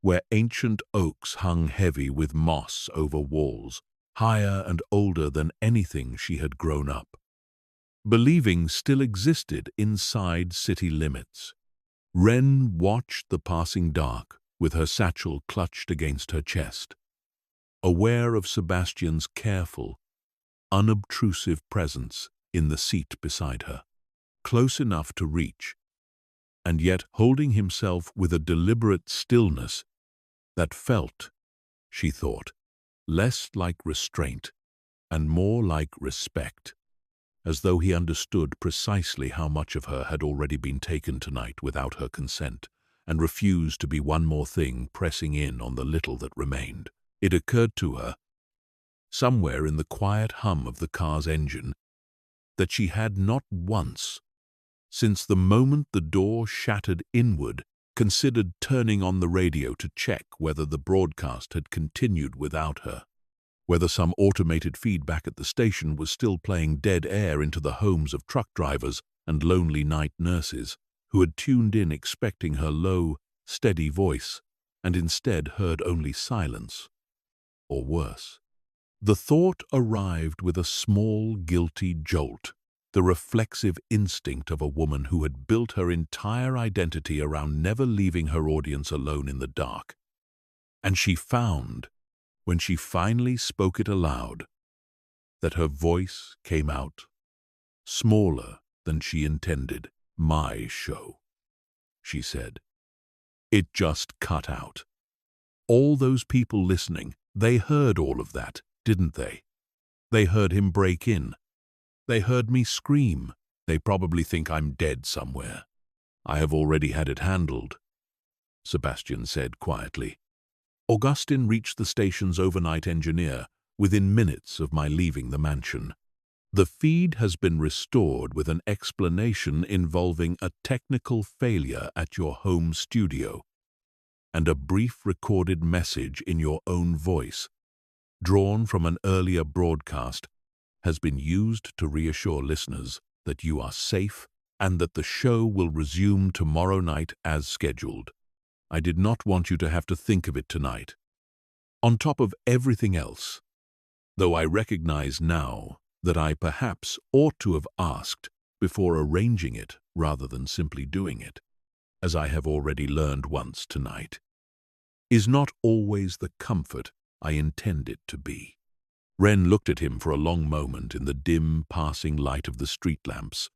where ancient oaks hung heavy with moss over walls, higher and older than anything she had grown up, believing still existed inside city limits. Ren watched the passing dark with her satchel clutched against her chest, aware of Sebastian's careful, unobtrusive presence in the seat beside her, close enough to reach, and yet holding himself with a deliberate stillness that felt, she thought, less like restraint and more like respect, as though he understood precisely how much of her had already been taken tonight without her consent, and refused to be one more thing pressing in on the little that remained. It occurred to her, somewhere in the quiet hum of the car's engine, that she had not once, since the moment the door shattered inward, considered turning on the radio to check whether the broadcast had continued without her. whether some automated feedback at the station was still playing dead air into the homes of truck drivers and lonely night nurses who had tuned in expecting her low, steady voice and instead heard only silence, or worse. The thought arrived with a small, guilty jolt, the reflexive instinct of a woman who had built her entire identity around never leaving her audience alone in the dark. And she found, when she finally spoke it aloud, that her voice came out smaller than she intended. "My show," she said. It just cut out. All those people listening, they heard all of that, didn't they? They heard him break in. They heard me scream. They probably think I'm dead somewhere. "I have already had it handled," Sebastian said quietly. Augustin reached the station's overnight engineer within minutes of my leaving the mansion. "The feed has been restored with an explanation involving a technical failure at your home studio and a brief recorded message in your own voice, drawn from an earlier broadcast, has been used to reassure listeners that you are safe and that the show will resume tomorrow night as scheduled. I did not want you to have to think of it tonight. On top of everything else, though I recognize now that I perhaps ought to have asked before arranging it rather than simply doing it, as I have already learned once tonight, is not always the comfort I intend it to be." Ren looked at him for a long moment in the dim, passing light of the street lamps.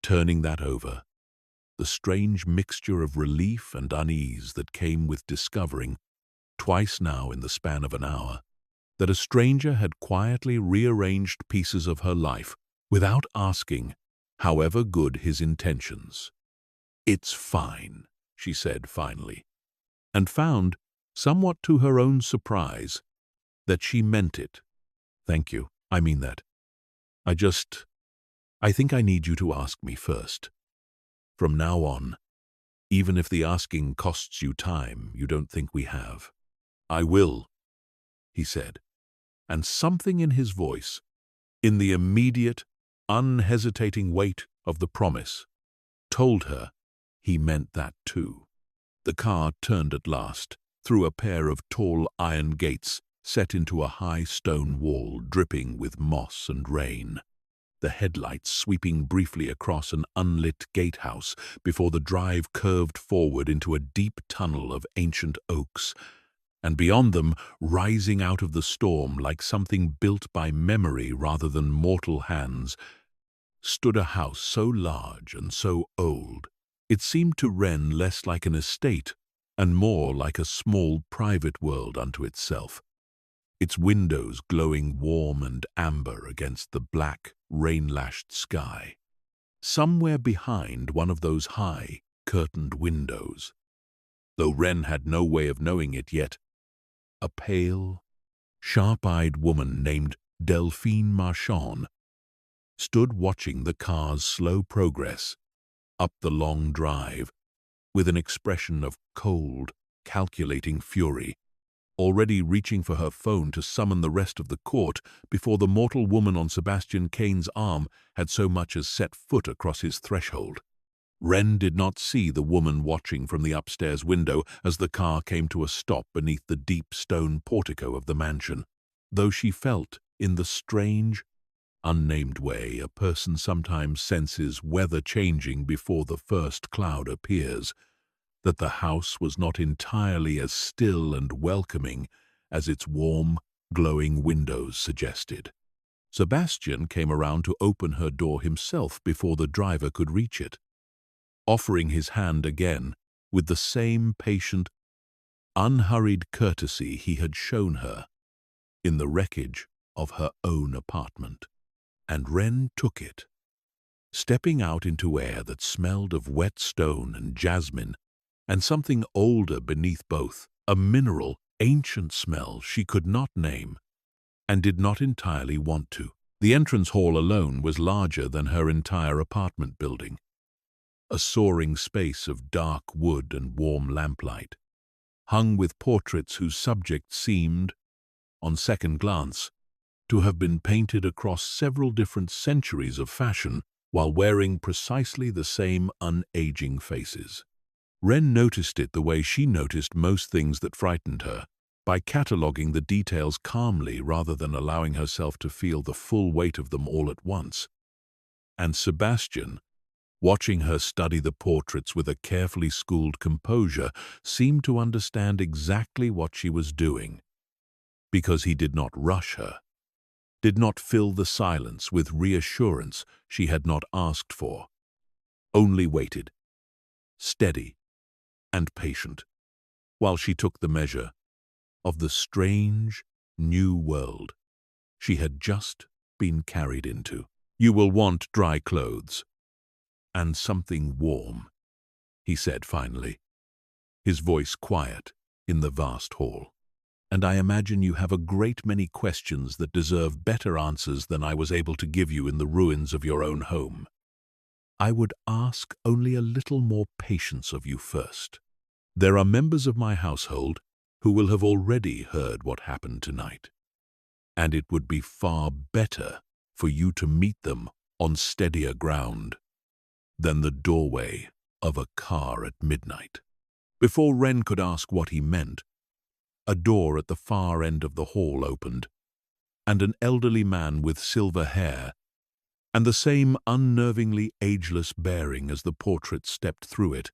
Turning that over, the strange mixture of relief and unease that came with discovering, twice now in the span of an hour, that a stranger had quietly rearranged pieces of her life without asking, however good his intentions. "It's fine," she said finally, and found, somewhat to her own surprise, that she meant it. "Thank you, I mean that. I think I need you to ask me first. From now on, even if the asking costs you time you don't think we have." "I will," he said, and something in his voice, in the immediate, unhesitating weight of the promise, told her he meant that too. The car turned at last, through a pair of tall iron gates set into a high stone wall dripping with moss and rain, the headlights sweeping briefly across an unlit gatehouse before the drive curved forward into a deep tunnel of ancient oaks, and beyond them, rising out of the storm like something built by memory rather than mortal hands, stood a house so large and so old, it seemed to Ren less like an estate and more like a small private world unto itself, its windows glowing warm and amber against the black, rain-lashed sky. Somewhere behind one of those high, curtained windows, though Ren had no way of knowing it yet, a pale, sharp-eyed woman named Delphine Marchand stood watching the car's slow progress up the long drive with an expression of cold, calculating fury, already reaching for her phone to summon the rest of the court before the mortal woman on Sebastian Kane's arm had so much as set foot across his threshold. Ren did not see the woman watching from the upstairs window as the car came to a stop beneath the deep stone portico of the mansion, though she felt, in the strange, unnamed way a person sometimes senses weather changing before the first cloud appears, that the house was not entirely as still and welcoming as its warm, glowing windows suggested. Sebastian came around to open her door himself before the driver could reach it, offering his hand again with the same patient, unhurried courtesy he had shown her in the wreckage of her own apartment. And Ren took it, stepping out into air that smelled of wet stone and jasmine and something older beneath both, a mineral, ancient smell she could not name and did not entirely want to. The entrance hall alone was larger than her entire apartment building, a soaring space of dark wood and warm lamplight, hung with portraits whose subjects seemed, on second glance, to have been painted across several different centuries of fashion while wearing precisely the same unaging faces. Wren noticed it the way she noticed most things that frightened her, by cataloguing the details calmly rather than allowing herself to feel the full weight of them all at once. And Sebastian, watching her study the portraits with a carefully schooled composure, seemed to understand exactly what she was doing, because he did not rush her, did not fill the silence with reassurance she had not asked for, only waited, steady and patient, while she took the measure of the strange, new world she had just been carried into. "You will want dry clothes and something warm," he said finally, his voice quiet in the vast hall. "And I imagine you have a great many questions that deserve better answers than I was able to give you in the ruins of your own home. I would ask only a little more patience of you first. There are members of my household who will have already heard what happened tonight, and it would be far better for you to meet them on steadier ground than the doorway of a car at midnight." Before Wren could ask what he meant, a door at the far end of the hall opened, and an elderly man with silver hair and the same unnervingly ageless bearing as the portrait stepped through it,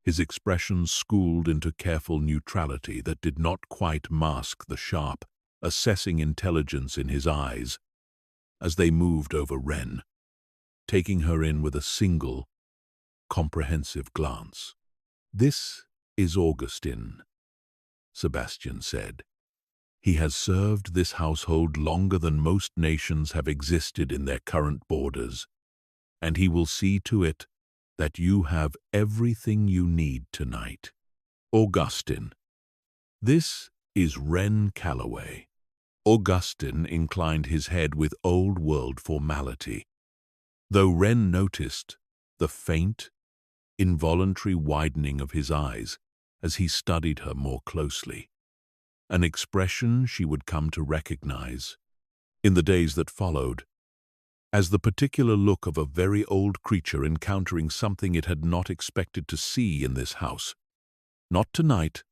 his expression schooled into careful neutrality that did not quite mask the sharp, assessing intelligence in his eyes as they moved over Wren, taking her in with a single, comprehensive glance. "This is Augustin," Sebastian said. "He has served this household longer than most nations have existed in their current borders, and he will see to it that you have everything you need tonight. Augustin. This is Wren Calloway." Augustin inclined his head with old-world formality, though Wren noticed the faint, involuntary widening of his eyes as he studied her more closely, an expression she would come to recognize, in the days that followed, as the particular look of a very old creature encountering something it had not expected to see in this house. Not tonight,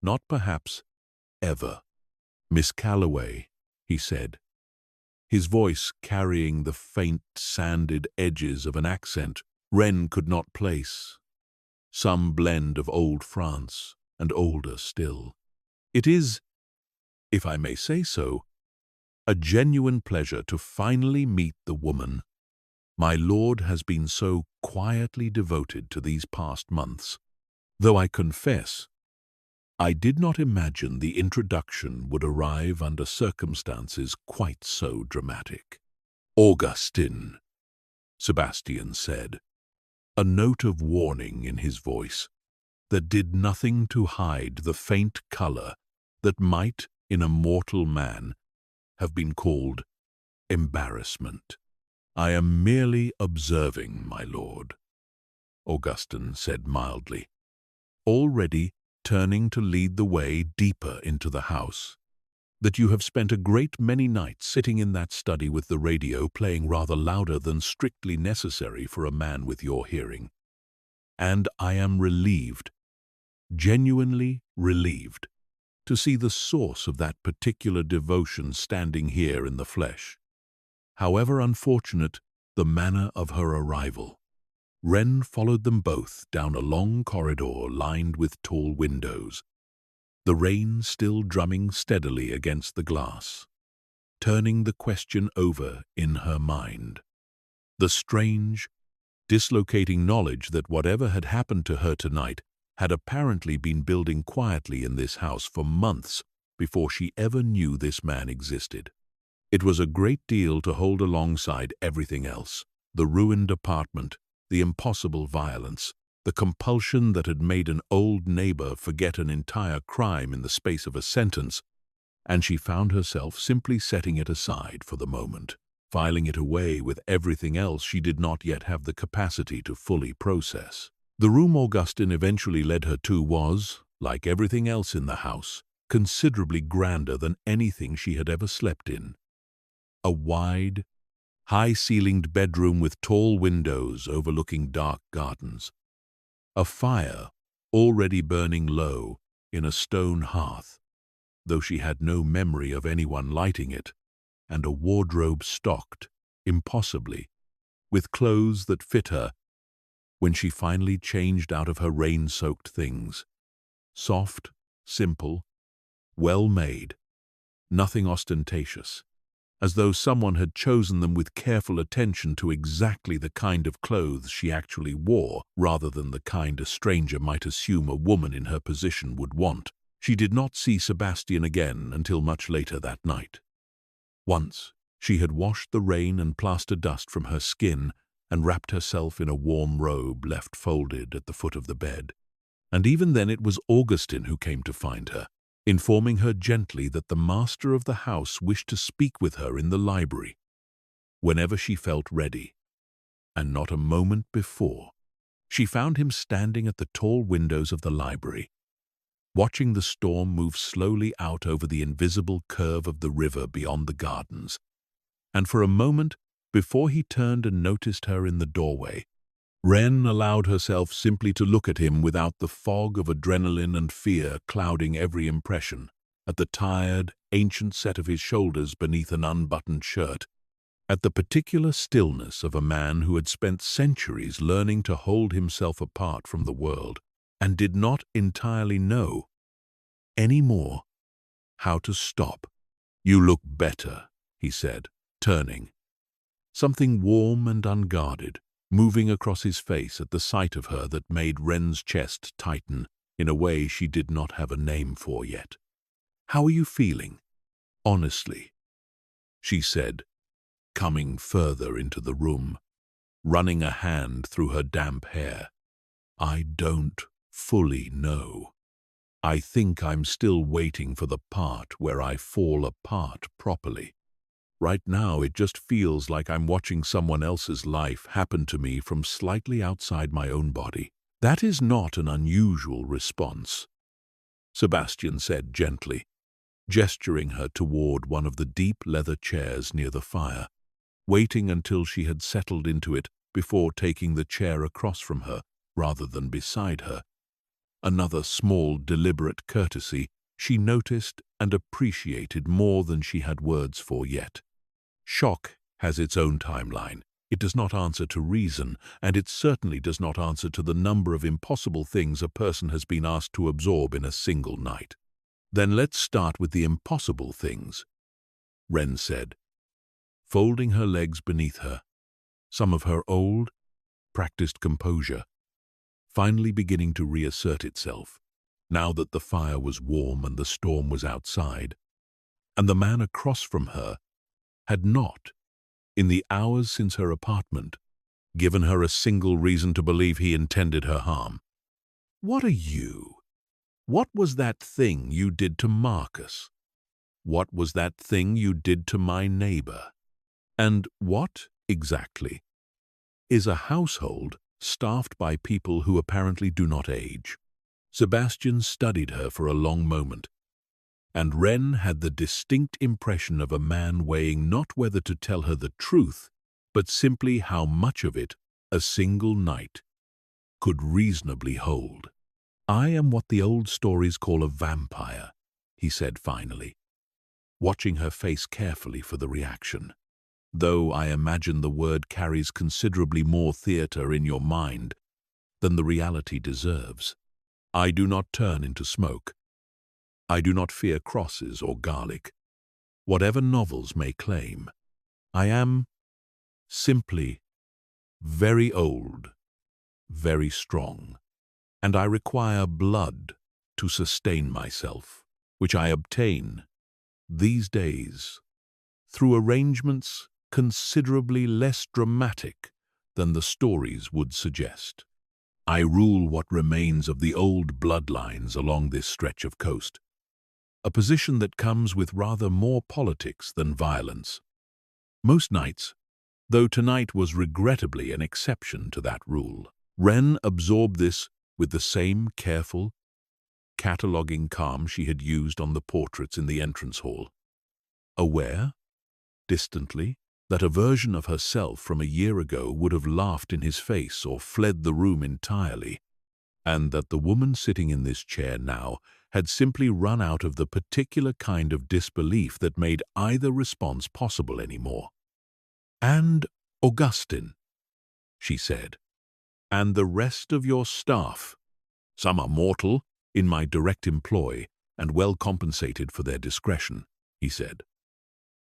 not perhaps ever. "Miss Calloway," he said, his voice carrying the faint, sanded edges of an accent Wren could not place, some blend of old France and older still. "It is, if I may say so, a genuine pleasure to finally meet the woman my lord has been so quietly devoted to these past months, though I confess I did not imagine the introduction would arrive under circumstances quite so dramatic." "Augustin," Sebastian said, a note of warning in his voice that did nothing to hide the faint color that might, in a mortal man, have been called embarrassment. "I am merely observing, my lord," Augustin said mildly, already turning to lead the way deeper into the house, "that you have spent a great many nights sitting in that study with the radio playing rather louder than strictly necessary for a man with your hearing. And I am relieved, genuinely relieved, to see the source of that particular devotion standing here in the flesh. However unfortunate the manner of her arrival, Wren followed them both down a long corridor lined with tall windows, the rain still drumming steadily against the glass, turning the question over in her mind. The strange, dislocating knowledge that whatever had happened to her tonight had apparently been building quietly in this house for months before she ever knew this man existed. It was a great deal to hold alongside everything else, the ruined apartment, the impossible violence, the compulsion that had made an old neighbor forget an entire crime in the space of a sentence, and she found herself simply setting it aside for the moment, filing it away with everything else she did not yet have the capacity to fully process. The room Augustin eventually led her to was, like everything else in the house, considerably grander than anything she had ever slept in. A wide, high-ceilinged bedroom with tall windows overlooking dark gardens. A fire already burning low in a stone hearth, though she had no memory of anyone lighting it, and a wardrobe stocked, impossibly, with clothes that fit her when she finally changed out of her rain-soaked things. Soft, simple, well-made, nothing ostentatious, as though someone had chosen them with careful attention to exactly the kind of clothes she actually wore, rather than the kind a stranger might assume a woman in her position would want. She did not see Sebastian again until much later that night. Once, she had washed the rain and plaster dust from her skin and wrapped herself in a warm robe left folded at the foot of the bed. And even then it was Augustin who came to find her, informing her gently that the master of the house wished to speak with her in the library, whenever she felt ready. And not a moment before, she found him standing at the tall windows of the library, watching the storm move slowly out over the invisible curve of the river beyond the gardens. And for a moment, before he turned and noticed her in the doorway, Wren allowed herself simply to look at him without the fog of adrenaline and fear clouding every impression, at the tired, ancient set of his shoulders beneath an unbuttoned shirt, at the particular stillness of a man who had spent centuries learning to hold himself apart from the world and did not entirely know any more how to stop. "You look better," he said, turning. Something warm and unguarded moving across his face at the sight of her that made Wren's chest tighten in a way she did not have a name for yet. "How are you feeling?" "Honestly," she said, coming further into the room, running a hand through her damp hair. "I don't fully know. I think I'm still waiting for the part where I fall apart properly. Right now, it just feels like I'm watching someone else's life happen to me from slightly outside my own body." "That is not an unusual response," Sebastian said gently, gesturing her toward one of the deep leather chairs near the fire, waiting until she had settled into it before taking the chair across from her rather than beside her. Another small, deliberate courtesy she noticed and appreciated more than she had words for yet. Shock has its own timeline. It does not answer to reason, and it certainly does not answer to the number of impossible things a person has been asked to absorb in a single night. "Then let's start with the impossible things," Wren said, folding her legs beneath her, some of her old, practiced composure finally beginning to reassert itself, now that the fire was warm and the storm was outside, and the man across from her had not, in the hours since her apartment, given her a single reason to believe he intended her harm. "What are you? What was that thing you did to Marcus? What was that thing you did to my neighbor? And what, exactly, is a household staffed by people who apparently do not age?" Sebastian studied her for a long moment, and Wren had the distinct impression of a man weighing not whether to tell her the truth, but simply how much of it a single night could reasonably hold. "I am what the old stories call a vampire," he said finally, watching her face carefully for the reaction. "Though I imagine the word carries considerably more theater in your mind than the reality deserves. I do not turn into smoke. I do not fear crosses or garlic, whatever novels may claim. I am simply very old, very strong, and I require blood to sustain myself, which I obtain these days through arrangements considerably less dramatic than the stories would suggest. I rule what remains of the old bloodlines along this stretch of coast, a position that comes with rather more politics than violence. Most nights, though tonight was regrettably an exception to that rule, Wren absorbed this with the same careful, cataloguing calm she had used on the portraits in the entrance hall. Aware, distantly, that a version of herself from a year ago would have laughed in his face or fled the room entirely, and that the woman sitting in this chair now had simply run out of the particular kind of disbelief that made either response possible anymore. "And Augustin," she said, "and the rest of your staff. Some are mortal, in my direct employ, and well compensated for their discretion," he said.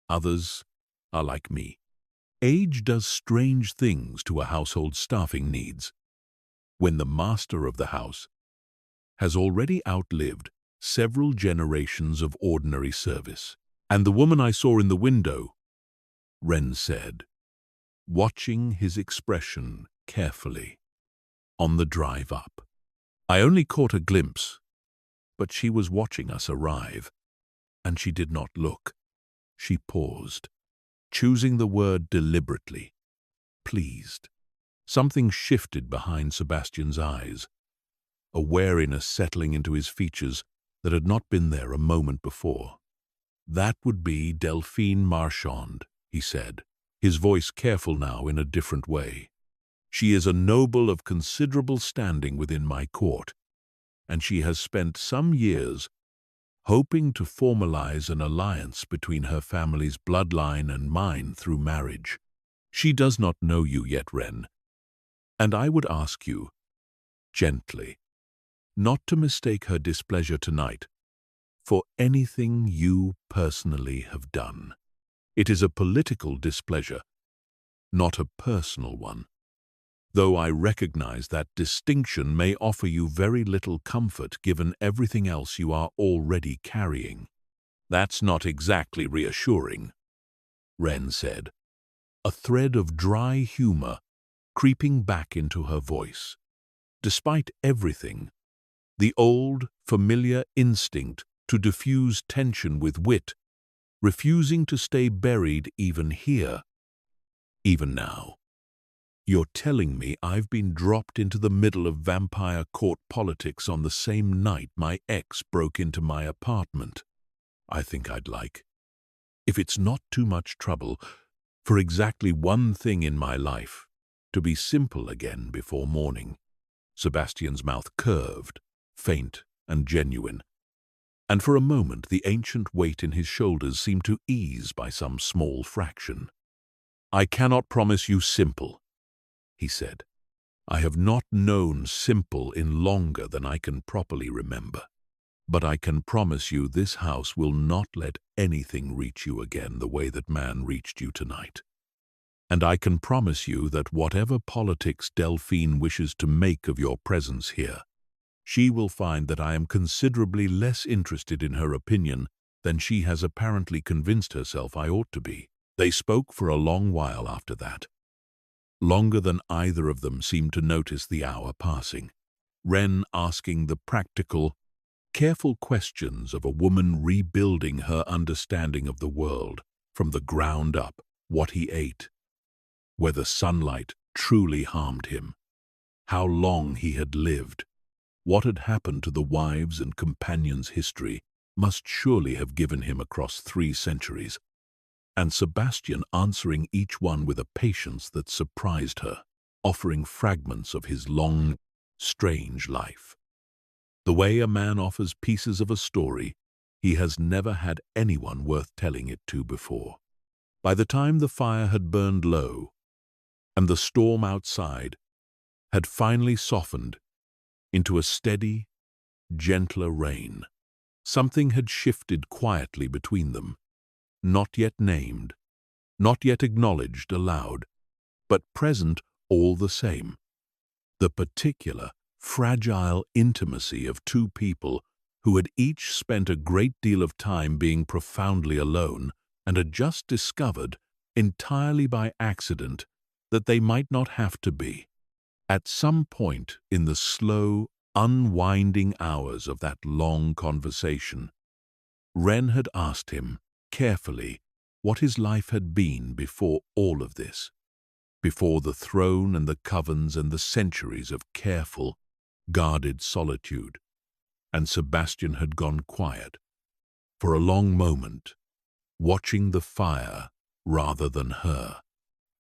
"Others are like me. Age does strange things to a household's staffing needs. When the master of the house has already outlived several generations of ordinary service. And the woman I saw in the window," Wren said, watching his expression carefully, "on the drive up. I only caught a glimpse, but she was watching us arrive, and she did not look." She paused, choosing the word deliberately. Pleased. Something shifted behind Sebastian's eyes, a wariness settling into his features that had not been there a moment before. "That would be Delphine Marchand," he said, his voice careful now in a different way. "She is a noble of considerable standing within my court, and she has spent some years hoping to formalize an alliance between her family's bloodline and mine through marriage. She does not know you yet, Wren, and I would ask you, gently, not to mistake her displeasure tonight for anything you personally have done. It is a political displeasure, not a personal one, though I recognize that distinction may offer you very little comfort given everything else you are already carrying." "That's not exactly reassuring," Wren said, a thread of dry humor creeping back into her voice. Despite everything, the old, familiar instinct to diffuse tension with wit, refusing to stay buried even here, even now. "You're telling me I've been dropped into the middle of vampire court politics on the same night my ex broke into my apartment. I think I'd like, if it's not too much trouble, for exactly one thing in my life, to be simple again before morning." Sebastian's mouth curved, faint and genuine, and for a moment the ancient weight in his shoulders seemed to ease by some small fraction. "I cannot promise you simple," he said. "I have not known simple in longer than I can properly remember. But I can promise you this house will not let anything reach you again the way that man reached you tonight. And I can promise you that whatever politics Delphine wishes to make of your presence here, she will find that I am considerably less interested in her opinion than she has apparently convinced herself I ought to be." They spoke for a long while after that, longer than either of them seemed to notice the hour passing, Wren asking the practical, careful questions of a woman rebuilding her understanding of the world from the ground up: what he ate, whether sunlight truly harmed him, how long he had lived. What had happened to the wives and companions' history must surely have given him across 3 centuries, and Sebastian answering each one with a patience that surprised her, offering fragments of his long, strange life. The way a man offers pieces of a story he has never had anyone worth telling it to before. By the time the fire had burned low, and the storm outside had finally softened into a steady, gentler rain, something had shifted quietly between them, not yet named, not yet acknowledged aloud, but present all the same. The particular, fragile intimacy of 2 people who had each spent a great deal of time being profoundly alone and had just discovered, entirely by accident, that they might not have to be. At some point in the slow, unwinding hours of that long conversation, Wren had asked him, carefully, what his life had been before all of this, before the throne and the covens and the centuries of careful, guarded solitude. and Sebastian had gone quiet for a long moment, watching the fire rather than her,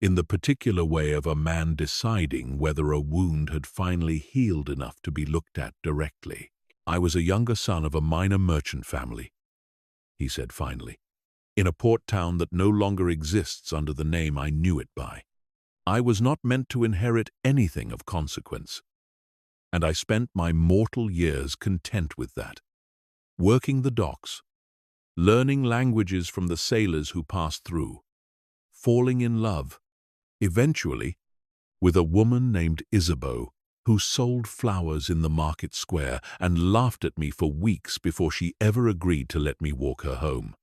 in the particular way of a man deciding whether a wound had finally healed enough to be looked at directly. "I was a younger son of a minor merchant family," he said finally, "in a port town that no longer exists under the name I knew it by. I was not meant to inherit anything of consequence, and I spent my mortal years content with that, working the docks, learning languages from the sailors who passed through, falling in love, eventually, with a woman named Isabeau, who sold flowers in the market square and laughed at me for weeks before she ever agreed to let me walk her home.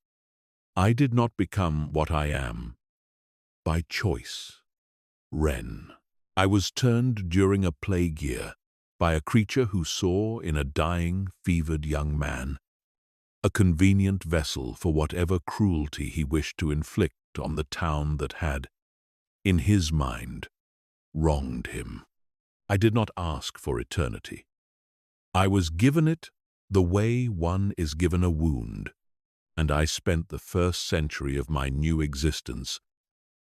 I did not become what I am by choice, Ren. I was turned during a plague year by a creature who saw in a dying, fevered young man a convenient vessel for whatever cruelty he wished to inflict on the town that had, in his mind, wronged him. I did not ask for eternity. I was given it the way one is given a wound, and I spent the first century of my new existence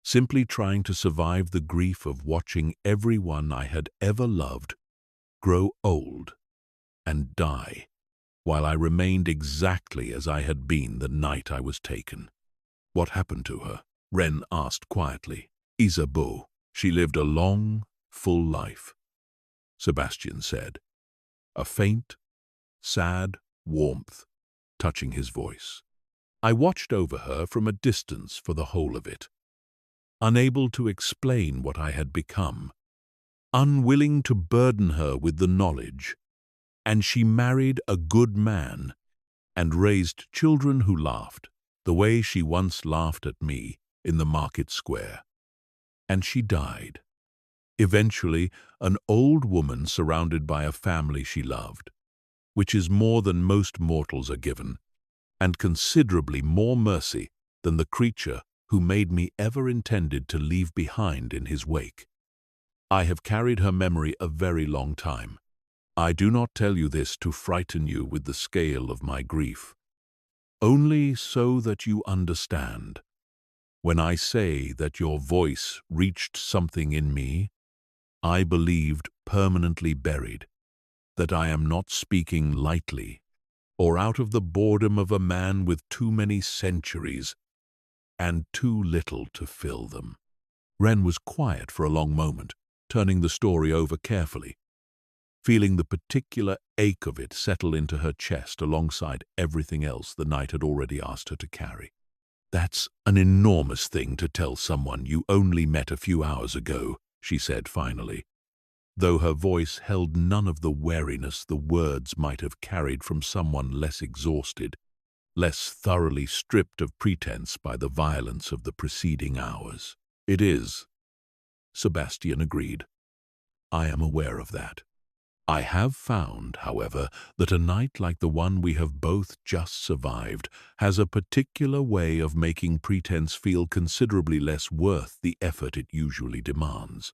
simply trying to survive the grief of watching everyone I had ever loved grow old and die, while I remained exactly as I had been the night I was taken. "What happened to her?" Ren asked quietly. "Isabeau. She lived a long, full life," Sebastian said, a faint, sad warmth touching his voice. I watched over her from a distance for the whole of it, unable to explain what I had become, unwilling to burden her with the knowledge, and she married a good man and raised children who laughed the way she once laughed at me in the market square. And she died, eventually an old woman surrounded by a family she loved, which is more than most mortals are given, and considerably more mercy than the creature who made me ever intended to leave behind in his wake. I have carried her memory a very long time. I do not tell you this to frighten you with the scale of my grief, only so that you understand. When I say that your voice reached something in me I believed permanently buried, that I am not speaking lightly or out of the boredom of a man with too many centuries and too little to fill them." Ren was quiet for a long moment, turning the story over carefully, feeling the particular ache of it settle into her chest alongside everything else the night had already asked her to carry. "That's an enormous thing to tell someone you only met a few hours ago," she said finally, though her voice held none of the wariness the words might have carried from someone less exhausted, less thoroughly stripped of pretense by the violence of the preceding hours. "It is," Sebastian agreed. "I am aware of that. I have found, however, that a night like the one we have both just survived has a particular way of making pretense feel considerably less worth the effort it usually demands."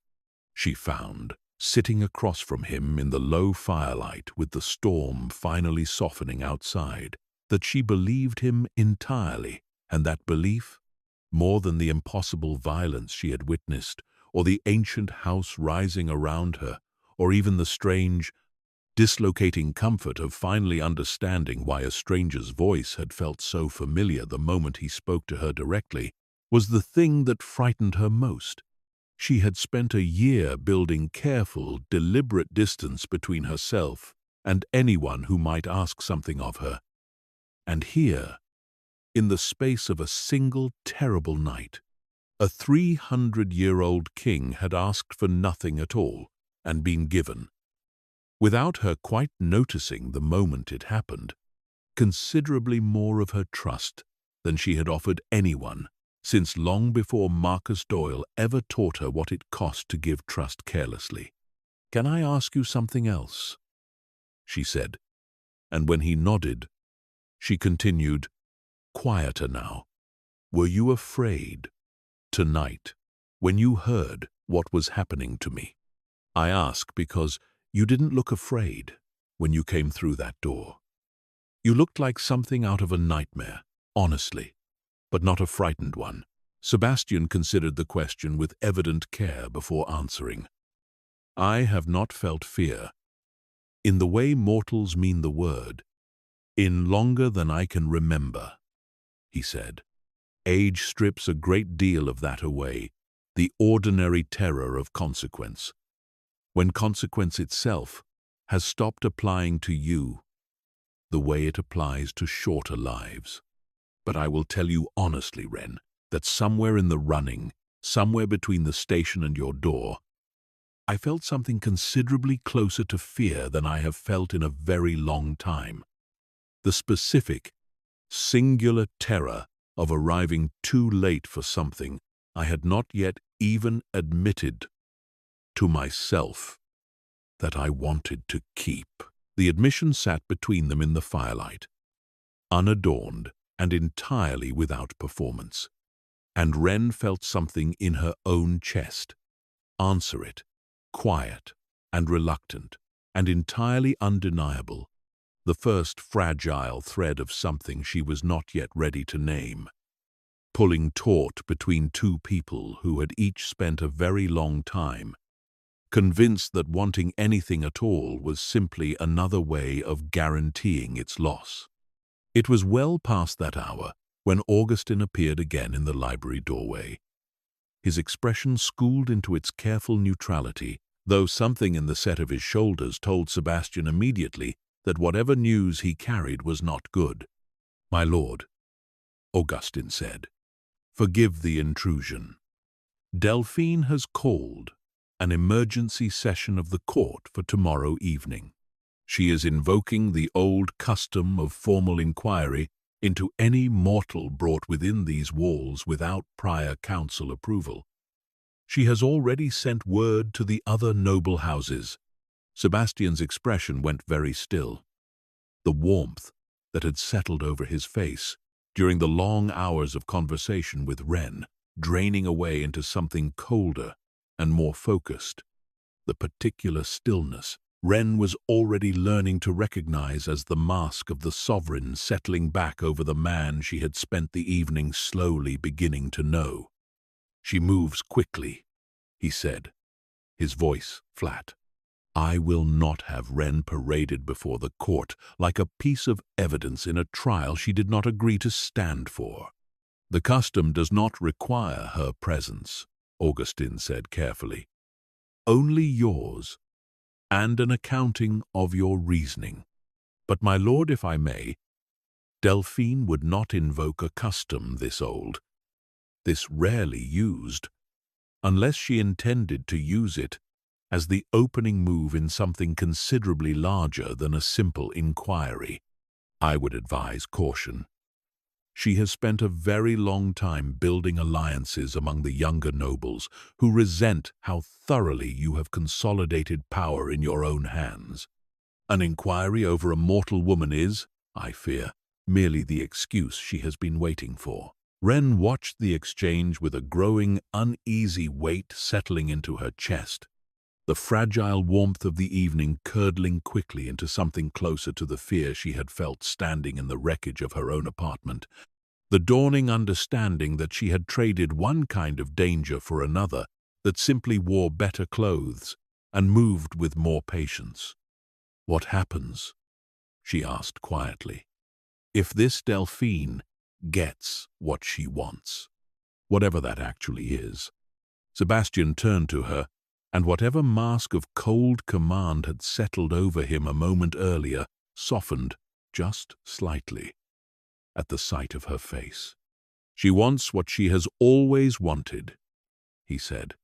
She found, sitting across from him in the low firelight with the storm finally softening outside, that she believed him entirely, and that belief, more than the impossible violence she had witnessed, or the ancient house rising around her, or even the strange, dislocating comfort of finally understanding why a stranger's voice had felt so familiar the moment he spoke to her directly, was the thing that frightened her most. She had spent a year building careful, deliberate distance between herself and anyone who might ask something of her. And here, in the space of a single terrible night, a 300-year-old king had asked for nothing at all and been given, without her quite noticing the moment it happened, considerably more of her trust than she had offered anyone since long before Marcus Doyle ever taught her what it cost to give trust carelessly. "Can I ask you something else?" she said, and when he nodded, she continued, quieter now. "Were you afraid tonight when you heard what was happening to me? I ask because you didn't look afraid. when you came through that door. You looked like something out of a nightmare, honestly, but not a frightened one. Sebastian considered the question with evident care before answering. I have not felt fear, in the way mortals mean the word, in longer than I can remember, he said. Age strips a great deal of that away, the ordinary terror of consequence. When consequence itself has stopped applying to you the way it applies to shorter lives. But I will tell you honestly, Ren, that somewhere in the running, somewhere between the station and your door, I felt something considerably closer to fear than I have felt in a very long time. The specific, singular terror of arriving too late for something I had not yet even admitted to myself that I wanted to keep. The admission sat between them in the firelight, unadorned and entirely without performance. And Ren felt something in her own chest answer it, quiet and reluctant and entirely undeniable, the first fragile thread of something she was not yet ready to name, pulling taut between two people who had each spent a very long time, convinced that wanting anything at all was simply another way of guaranteeing its loss. It was well past that hour when Augustin appeared again in the library doorway. His expression schooled into its careful neutrality, though something in the set of his shoulders told Sebastian immediately that whatever news he carried was not good. "My lord," Augustin said, "forgive the intrusion. Delphine has called an emergency session of the court for tomorrow evening. She is invoking the old custom of formal inquiry into any mortal brought within these walls without prior council approval. She has already sent word to the other noble houses." Sebastian's expression went very still. The warmth that had settled over his face during the long hours of conversation with Ren draining away into something colder and more focused. The particular stillness Ren was already learning to recognize as the mask of the sovereign settling back over the man she had spent the evening slowly beginning to know. "She moves quickly," he said, his voice flat. "I will not have Ren paraded before the court like a piece of evidence in a trial she did not agree to stand for." "The custom does not require her presence," Augustin said carefully. "Only yours, and an accounting of your reasoning. But, my lord, if I may, Delphine would not invoke a custom this old, this rarely used, unless she intended to use it as the opening move in something considerably larger than a simple inquiry. I would advise caution. She has spent a very long time building alliances among the younger nobles who resent how thoroughly you have consolidated power in your own hands. An inquiry over a mortal woman is, I fear, merely the excuse she has been waiting for." Ren watched the exchange with a growing, uneasy weight settling into her chest, the fragile warmth of the evening curdling quickly into something closer to the fear she had felt standing in the wreckage of her own apartment, the dawning understanding that she had traded one kind of danger for another that simply wore better clothes and moved with more patience. "What happens?" she asked quietly, "if this Delphine gets what she wants, whatever that actually is?" Sebastian turned to her, and whatever mask of cold command had settled over him a moment earlier softened just slightly at the sight of her face. "She wants what she has always wanted," he said.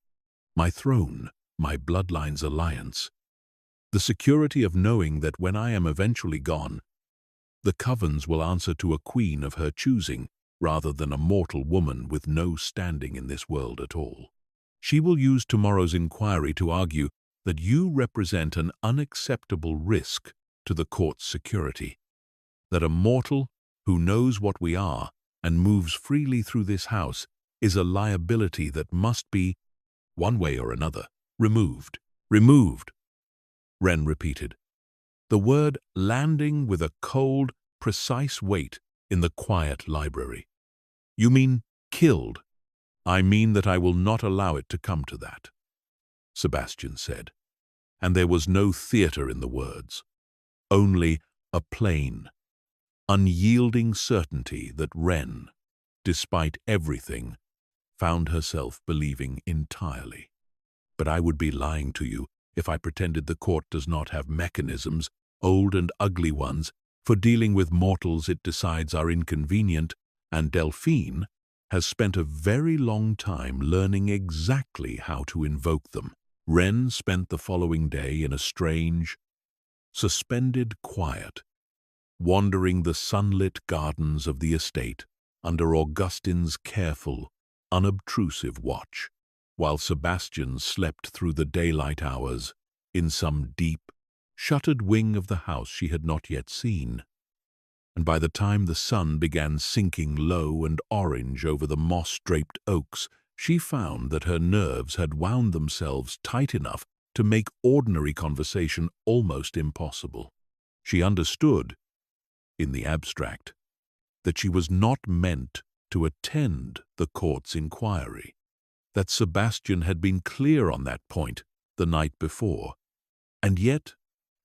"My throne, my bloodline's alliance, the security of knowing that when I am eventually gone, the Covens will answer to a queen of her choosing rather than a mortal woman with no standing in this world at all. She will use tomorrow's inquiry to argue that you represent an unacceptable risk to the court's security, that a mortal who knows what we are and moves freely through this house is a liability that must be, one way or another, removed." "Removed," Ren repeated. the word landing with a cold, precise weight in the quiet library. "You mean killed?" "I mean that I will not allow it to come to that," Sebastian said, and there was no theater in the words, only a plain, unyielding certainty that Wren, despite everything, found herself believing entirely. "But I would be lying to you if I pretended the court does not have mechanisms, old and ugly ones, for dealing with mortals it decides are inconvenient, and Delphine has spent a very long time learning exactly how to invoke them." Wren spent the following day in a strange, suspended quiet, wandering the sunlit gardens of the estate under Augustine's careful, unobtrusive watch, while Sebastian slept through the daylight hours in some deep, shuttered wing of the house she had not yet seen. And by the time the sun began sinking low and orange over the moss-draped oaks, she found that her nerves had wound themselves tight enough to make ordinary conversation almost impossible. She understood, in the abstract, that she was not meant to attend the court's inquiry, that Sebastian had been clear on that point the night before, and yet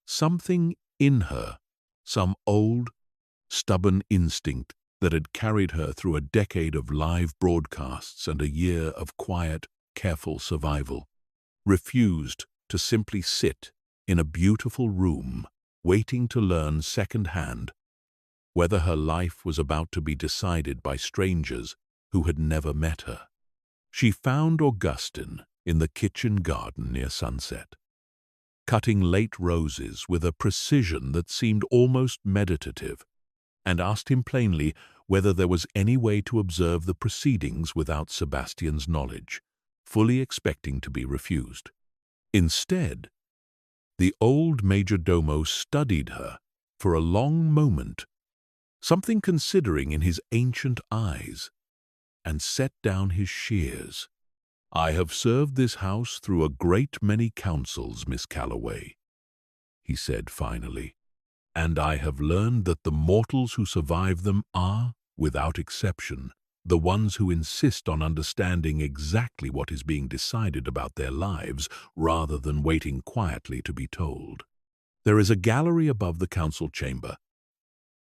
something in her, some old, stubborn instinct that had carried her through a decade of live broadcasts and a year of quiet, careful survival, refused to simply sit in a beautiful room waiting to learn second-hand whether her life was about to be decided by strangers who had never met her. She found Augustine in the kitchen garden near sunset, cutting late roses with a precision that seemed almost meditative, and asked him plainly whether there was any way to observe the proceedings without Sebastian's knowledge, fully expecting to be refused. Instead, the old majordomo studied her for a long moment, something considering in his ancient eyes, and set down his shears. "I have served this house through a great many councils, Miss Calloway," he said finally, "and I have learned that the mortals who survive them are, without exception, the ones who insist on understanding exactly what is being decided about their lives rather than waiting quietly to be told. There is a gallery above the council chamber,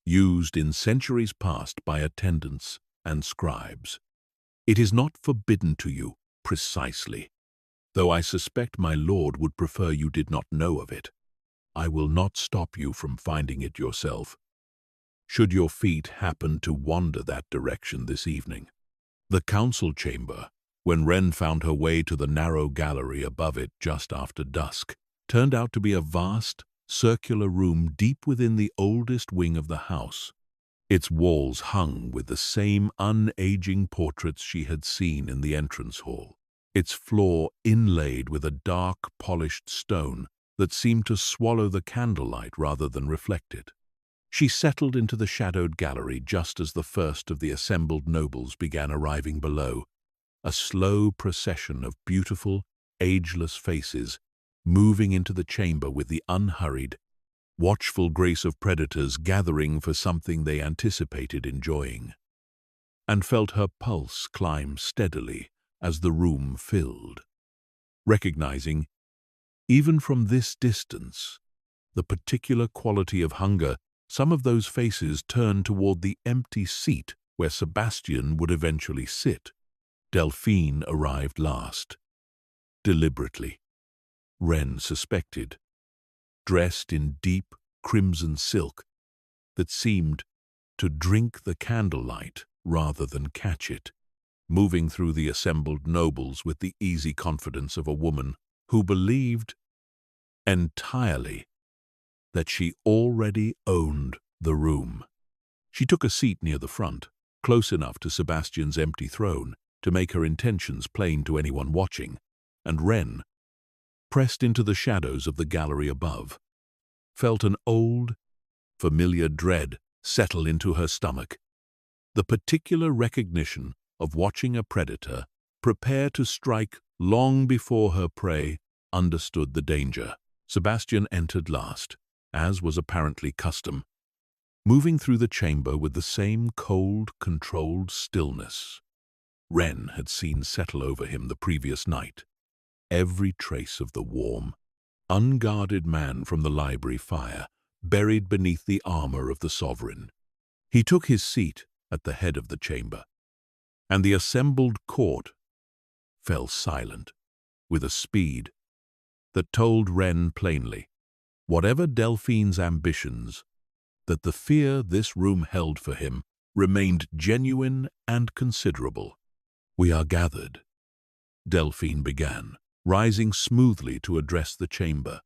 used in centuries past by attendants and scribes. It is not forbidden to you, precisely, though I suspect my lord would prefer you did not know of it. I will not stop you from finding it yourself, should your feet happen to wander that direction this evening." The council chamber, when Wren found her way to the narrow gallery above it just after dusk, turned out to be a vast, circular room deep within the oldest wing of the house. Its walls hung with the same unaging portraits she had seen in the entrance hall, its floor inlaid with a dark, polished stone that seemed to swallow the candlelight rather than reflect it. She settled into the shadowed gallery just as the first of the assembled nobles began arriving below, a slow procession of beautiful, ageless faces moving into the chamber with the unhurried, watchful grace of predators gathering for something they anticipated enjoying, and felt her pulse climb steadily as the room filled, recognizing, even from this distance, the particular quality of hunger some of those faces turned toward the empty seat where Sebastian would eventually sit. Delphine arrived last, deliberately, Wren suspected, dressed in deep crimson silk that seemed to drink the candlelight rather than catch it, moving through the assembled nobles with the easy confidence of a woman who believed entirely that she already owned the room. She took a seat near the front, close enough to Sebastian's empty throne to make her intentions plain to anyone watching, and Wren, pressed into the shadows of the gallery above, felt an old, familiar dread settle into her stomach, the particular recognition of watching a predator prepare to strike long before her prey understood the danger. Sebastian entered last, as was apparently custom, moving through the chamber with the same cold, controlled stillness Wren had seen settle over him the previous night. Every trace of the warm, unguarded man from the library fire buried beneath the armor of the sovereign. He took his seat at the head of the chamber, and the assembled court fell silent with a speed that told Wren plainly, whatever Delphine's ambitions, that the fear this room held for him remained genuine and considerable. "We are gathered," Delphine began, rising smoothly to address the chamber,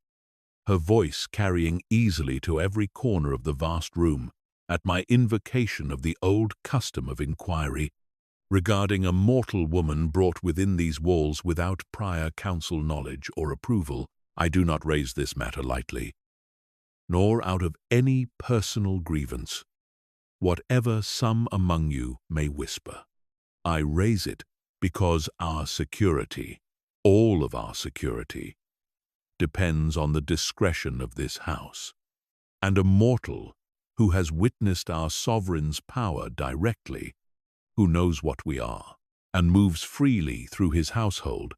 her voice carrying easily to every corner of the vast room, "at my invocation of the old custom of inquiry regarding a mortal woman brought within these walls without prior council knowledge or approval. I do not raise this matter lightly, nor out of any personal grievance, whatever some among you may whisper. I raise it because our security, all of our security, depends on the discretion of this house, and a mortal who has witnessed our sovereign's power directly, who knows what we are, and moves freely through his household,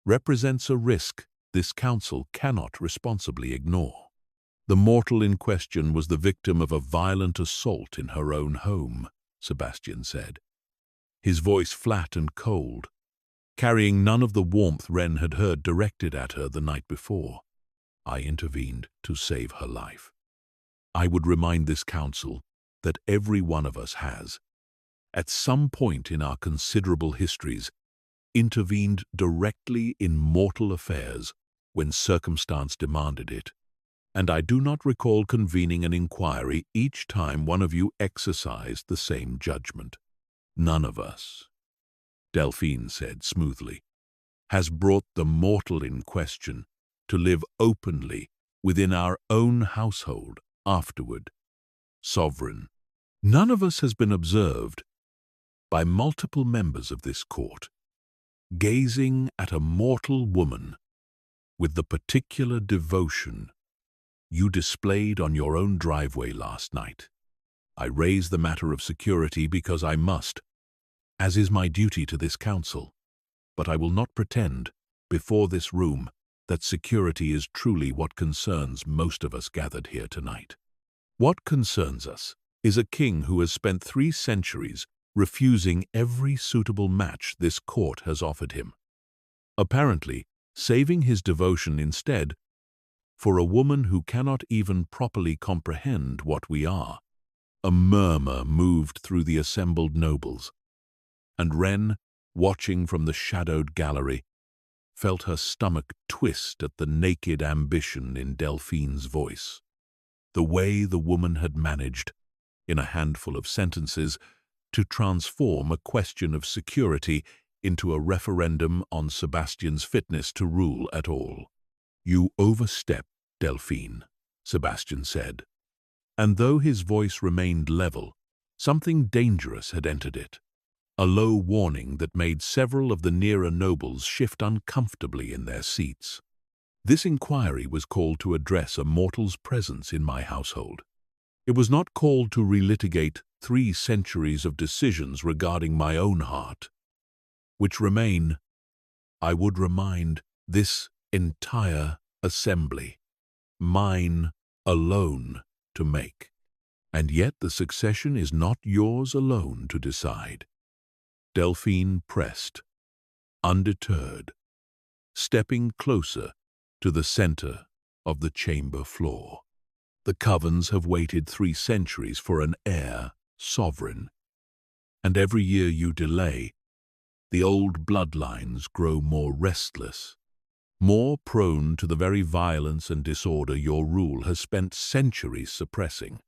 represents a risk this council cannot responsibly ignore. The mortal in question was the victim of a violent assault in her own home," Sebastian said, his voice flat and cold, carrying none of the warmth Wren had heard directed at her the night before. "I intervened to save her life. I would remind this council that every one of us has, at some point in our considerable histories, intervened directly in mortal affairs when circumstance demanded it, and I do not recall convening an inquiry each time one of you exercised the same judgment. None of us," Delphine said smoothly, "has brought the mortal in question to live openly within our own household afterward. Sovereign, none of us has been observed by multiple members of this court gazing at a mortal woman with the particular devotion you displayed on your own driveway last night. I raise the matter of security because I must, as is my duty to this council, but I will not pretend before this room that security is truly what concerns most of us gathered here tonight. What concerns us is a king who has spent 3 centuries refusing every suitable match this court has offered him, apparently saving his devotion instead for a woman who cannot even properly comprehend what we are." A murmur moved through the assembled nobles, and Wren, watching from the shadowed gallery, felt her stomach twist at the naked ambition in Delphine's voice. The way the woman had managed, in a handful of sentences, to transform a question of security into a referendum on Sebastian's fitness to rule at all. "You overstep, Delphine," Sebastian said, and though his voice remained level, something dangerous had entered it, a low warning that made several of the nearer nobles shift uncomfortably in their seats. "This inquiry was called to address a mortal's presence in my household. It was not called to relitigate 3 centuries of decisions regarding my own heart, which remain, I would remind this entire assembly, mine alone to make. And yet the succession is not yours alone to decide." Delphine pressed, undeterred, stepping closer to the center of the chamber floor. "The Covens have waited 3 centuries for an heir, sovereign, and every year you delay, the old bloodlines grow more restless, more prone to the very violence and disorder your rule has spent centuries suppressing.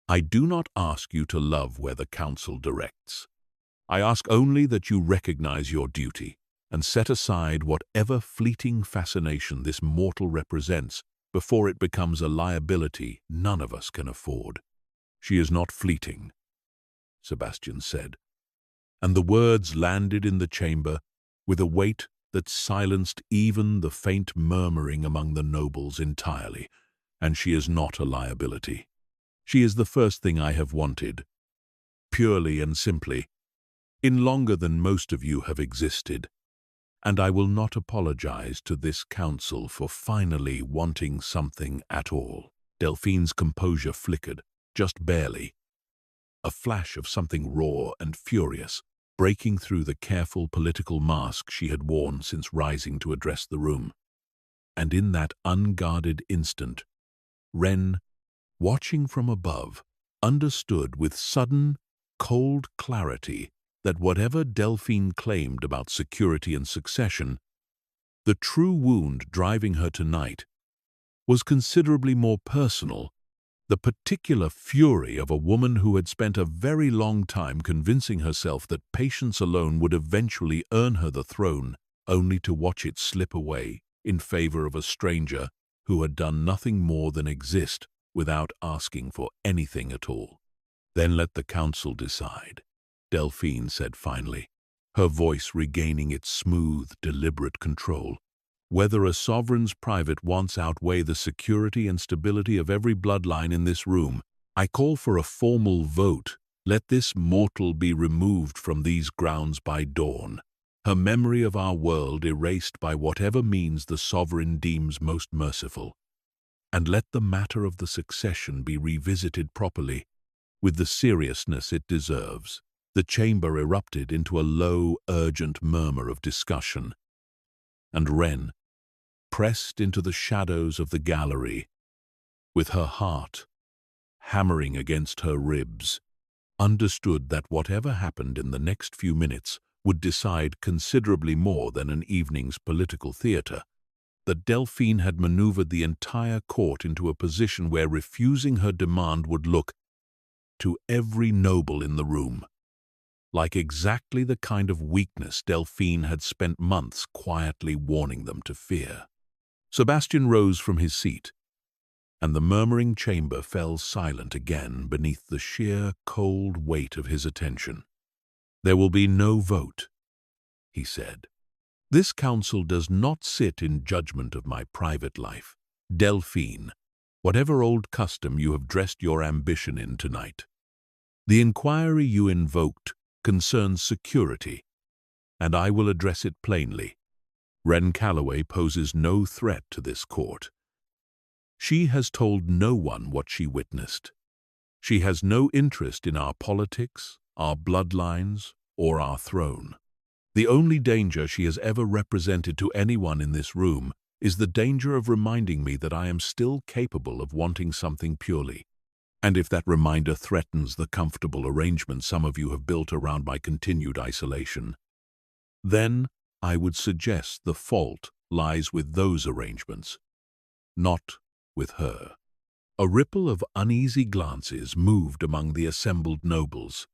I do not ask you to love where the council directs. I ask only that you recognize your duty and set aside whatever fleeting fascination this mortal represents before it becomes a liability none of us can afford." "She is not fleeting," Sebastian said, and the words landed in the chamber with a weight that silenced even the faint murmuring among the nobles entirely, and she is not a liability. She is the first thing I have wanted, purely and simply, in longer than most of you have existed, and I will not apologize to this council for finally wanting something at all." Delphine's composure flickered, just barely, a flash of something raw and furious, breaking through the careful political mask she had worn since rising to address the room. And in that unguarded instant, Ren, watching from above, understood with sudden, cold clarity that whatever Delphine claimed about security and succession, the true wound driving her tonight was considerably more personal, the particular fury of a woman who had spent a very long time convincing herself that patience alone would eventually earn her the throne, only to watch it slip away in favor of a stranger who had done nothing more than exist without asking for anything at all. "Then let the council decide," Delphine said finally, her voice regaining its smooth, deliberate control. "Whether a sovereign's private wants outweigh the security and stability of every bloodline in this room, I call for a formal vote. Let this mortal be removed from these grounds by dawn, her memory of our world erased by whatever means the sovereign deems most merciful. And let the matter of the succession be revisited properly, with the seriousness it deserves." The chamber erupted into a low, urgent murmur of discussion, and Ren, pressed into the shadows of the gallery, with her heart hammering against her ribs, understood that whatever happened in the next few minutes would decide considerably more than an evening's political theater. That Delphine had maneuvered the entire court into a position where refusing her demand would look, to every noble in the room, like exactly the kind of weakness Delphine had spent months quietly warning them to fear. Sebastian rose from his seat, and the murmuring chamber fell silent again beneath the sheer, cold weight of his attention. "There will be no vote," he said. "This council does not sit in judgment of my private life. Delphine, whatever old custom you have dressed your ambition in tonight, the inquiry you invoked concerns security, and I will address it plainly. Ren Calloway poses no threat to this court. She has told no one what she witnessed. She has no interest in our politics, our bloodlines, or our throne. The only danger she has ever represented to anyone in this room is the danger of reminding me that I am still capable of wanting something purely. And if that reminder threatens the comfortable arrangement some of you have built around my continued isolation, then I would suggest the fault lies with those arrangements, not with her." A ripple of uneasy glances moved among the assembled nobles,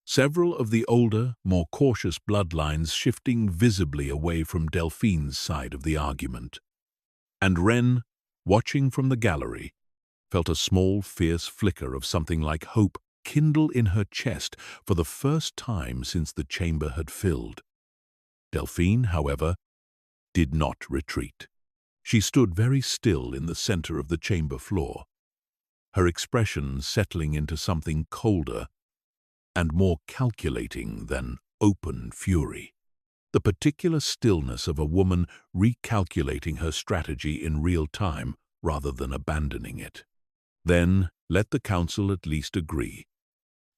several of the older, more cautious bloodlines shifting visibly away from Delphine's side of the argument. And Ren, watching from the gallery, felt a small, fierce flicker of something like hope kindle in her chest for the first time since the chamber had filled. Delphine, however, did not retreat. She stood very still in the center of the chamber floor, her expression settling into something colder and more calculating than open fury. The particular stillness of a woman recalculating her strategy in real time rather than abandoning it. "Then let the council at least agree,"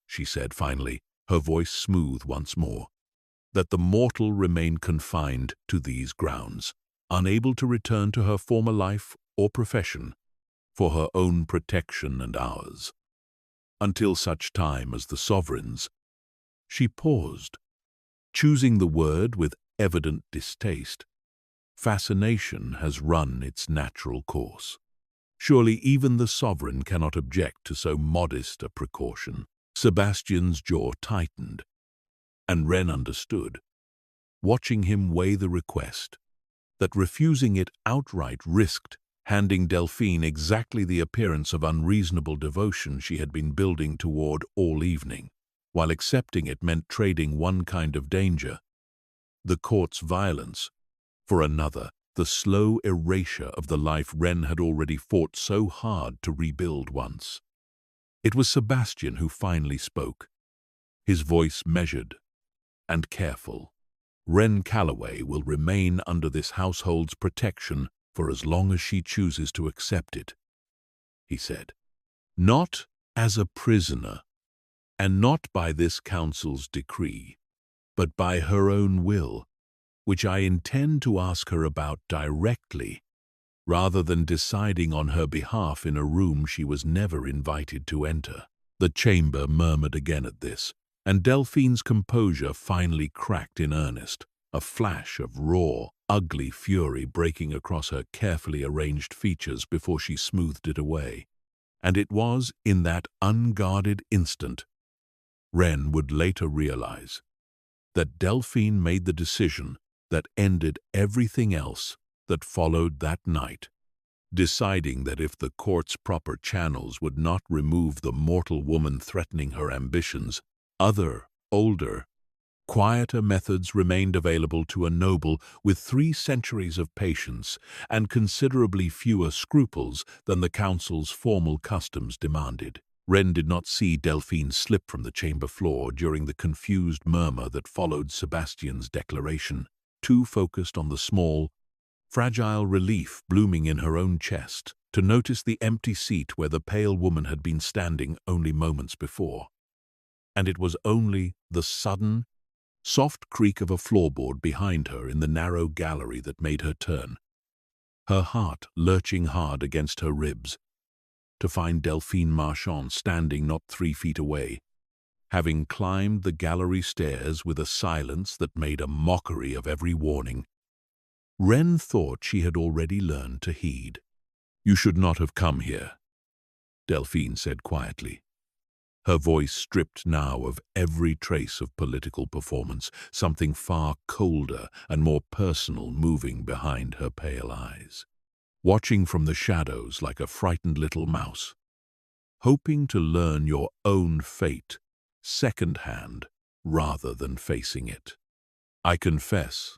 she said finally, her voice smooth once more, "that the mortal remain confined to these grounds, unable to return to her former life or profession, for her own protection and ours, until such time as the sovereigns." She paused, choosing the word with evident distaste. "Fascination has run its natural course. Surely even the sovereign cannot object to so modest a precaution." Sebastian's jaw tightened, and Ren understood, watching him weigh the request, that refusing it outright risked handing Delphine exactly the appearance of unreasonable devotion she had been building toward all evening, while accepting it meant trading one kind of danger, the court's violence, for another the slow erasure of the life Ren had already fought so hard to rebuild once. It was Sebastian who finally spoke, his voice measured and careful. Ren Calloway will remain under this household's protection for as long as she chooses to accept it, he said. Not as a prisoner, and not by this council's decree, but by her own will, which I intend to ask her about directly, rather than deciding on her behalf in a room she was never invited to enter. The chamber murmured again at this, and Delphine's composure finally cracked in earnest, a flash of raw, ugly fury breaking across her carefully arranged features before she smoothed it away. And it was in that unguarded instant Ren would later realize that Delphine made the decision that ended everything else that followed that night, deciding that if the court's proper channels would not remove the mortal woman threatening her ambitions, other, older, quieter methods remained available to a noble with 3 centuries of patience and considerably fewer scruples than the council's formal customs demanded. Ren did not see Delphine slip from the chamber floor during the confused murmur that followed Sebastian's declaration, too focused on the small, fragile relief blooming in her own chest to notice the empty seat where the pale woman had been standing only moments before. And it was only the sudden, soft creak of a floorboard behind her in the narrow gallery that made her turn, her heart lurching hard against her ribs, to find Delphine Marchand standing not 3 feet away, having climbed the gallery stairs with a silence that made a mockery of every warning. Ren thought she had already learned to heed. "You should not have come here," Delphine said quietly, her voice stripped now of every trace of political performance, something far colder and more personal moving behind her pale eyes, watching from the shadows like a frightened little mouse, hoping to learn your own fate secondhand rather than facing it. "I confess,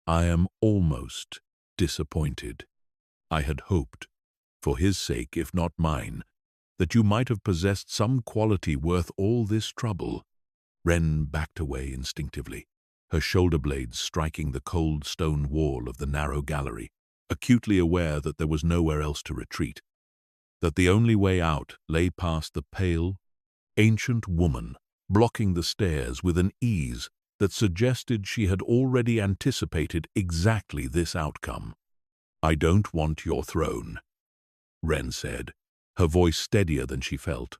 I am almost disappointed. I had hoped, for his sake if not mine, that you might have possessed some quality worth all this trouble." Ren backed away instinctively, her shoulder blades striking the cold stone wall of the narrow gallery, acutely aware that there was nowhere else to retreat, that the only way out lay past the pale, ancient woman blocking the stairs with an ease that suggested she had already anticipated exactly this outcome. "I don't want your throne," Ren said, her voice steadier than she felt.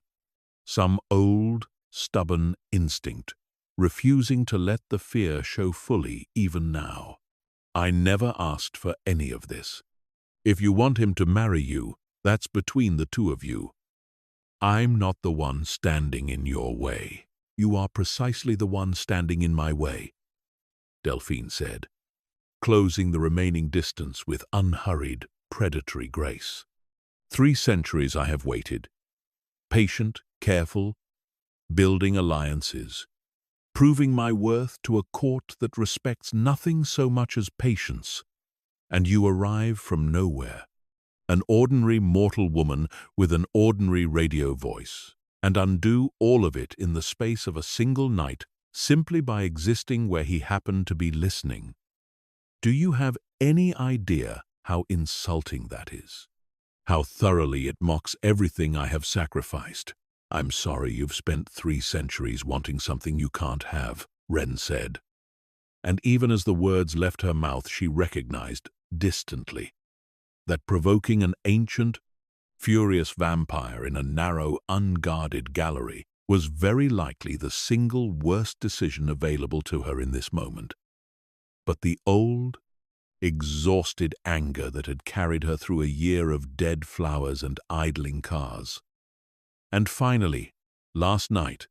Some old, stubborn instinct, refusing to let the fear show fully even now. "I never asked for any of this. If you want him to marry you, that's between the 2 of you. I'm not the one standing in your way. You are precisely the one standing in my way," Delphine said, closing the remaining distance with unhurried, predatory grace. 3 centuries I have waited, patient, careful, building alliances, proving my worth to a court that respects nothing so much as patience, and you arrive from nowhere, an ordinary mortal woman with an ordinary radio voice, and undo all of it in the space of a single night simply by existing where he happened to be listening. Do you have any idea how insulting that is? How thoroughly it mocks everything I have sacrificed? "I'm sorry you've spent 3 centuries wanting something you can't have," Ren said. And even as the words left her mouth, she recognized, distantly, that provoking an ancient, furious vampire in a narrow, unguarded gallery was very likely the single worst decision available to her in this moment. But the old, exhausted anger that had carried her through a year of dead flowers and idling cars. And finally, last night,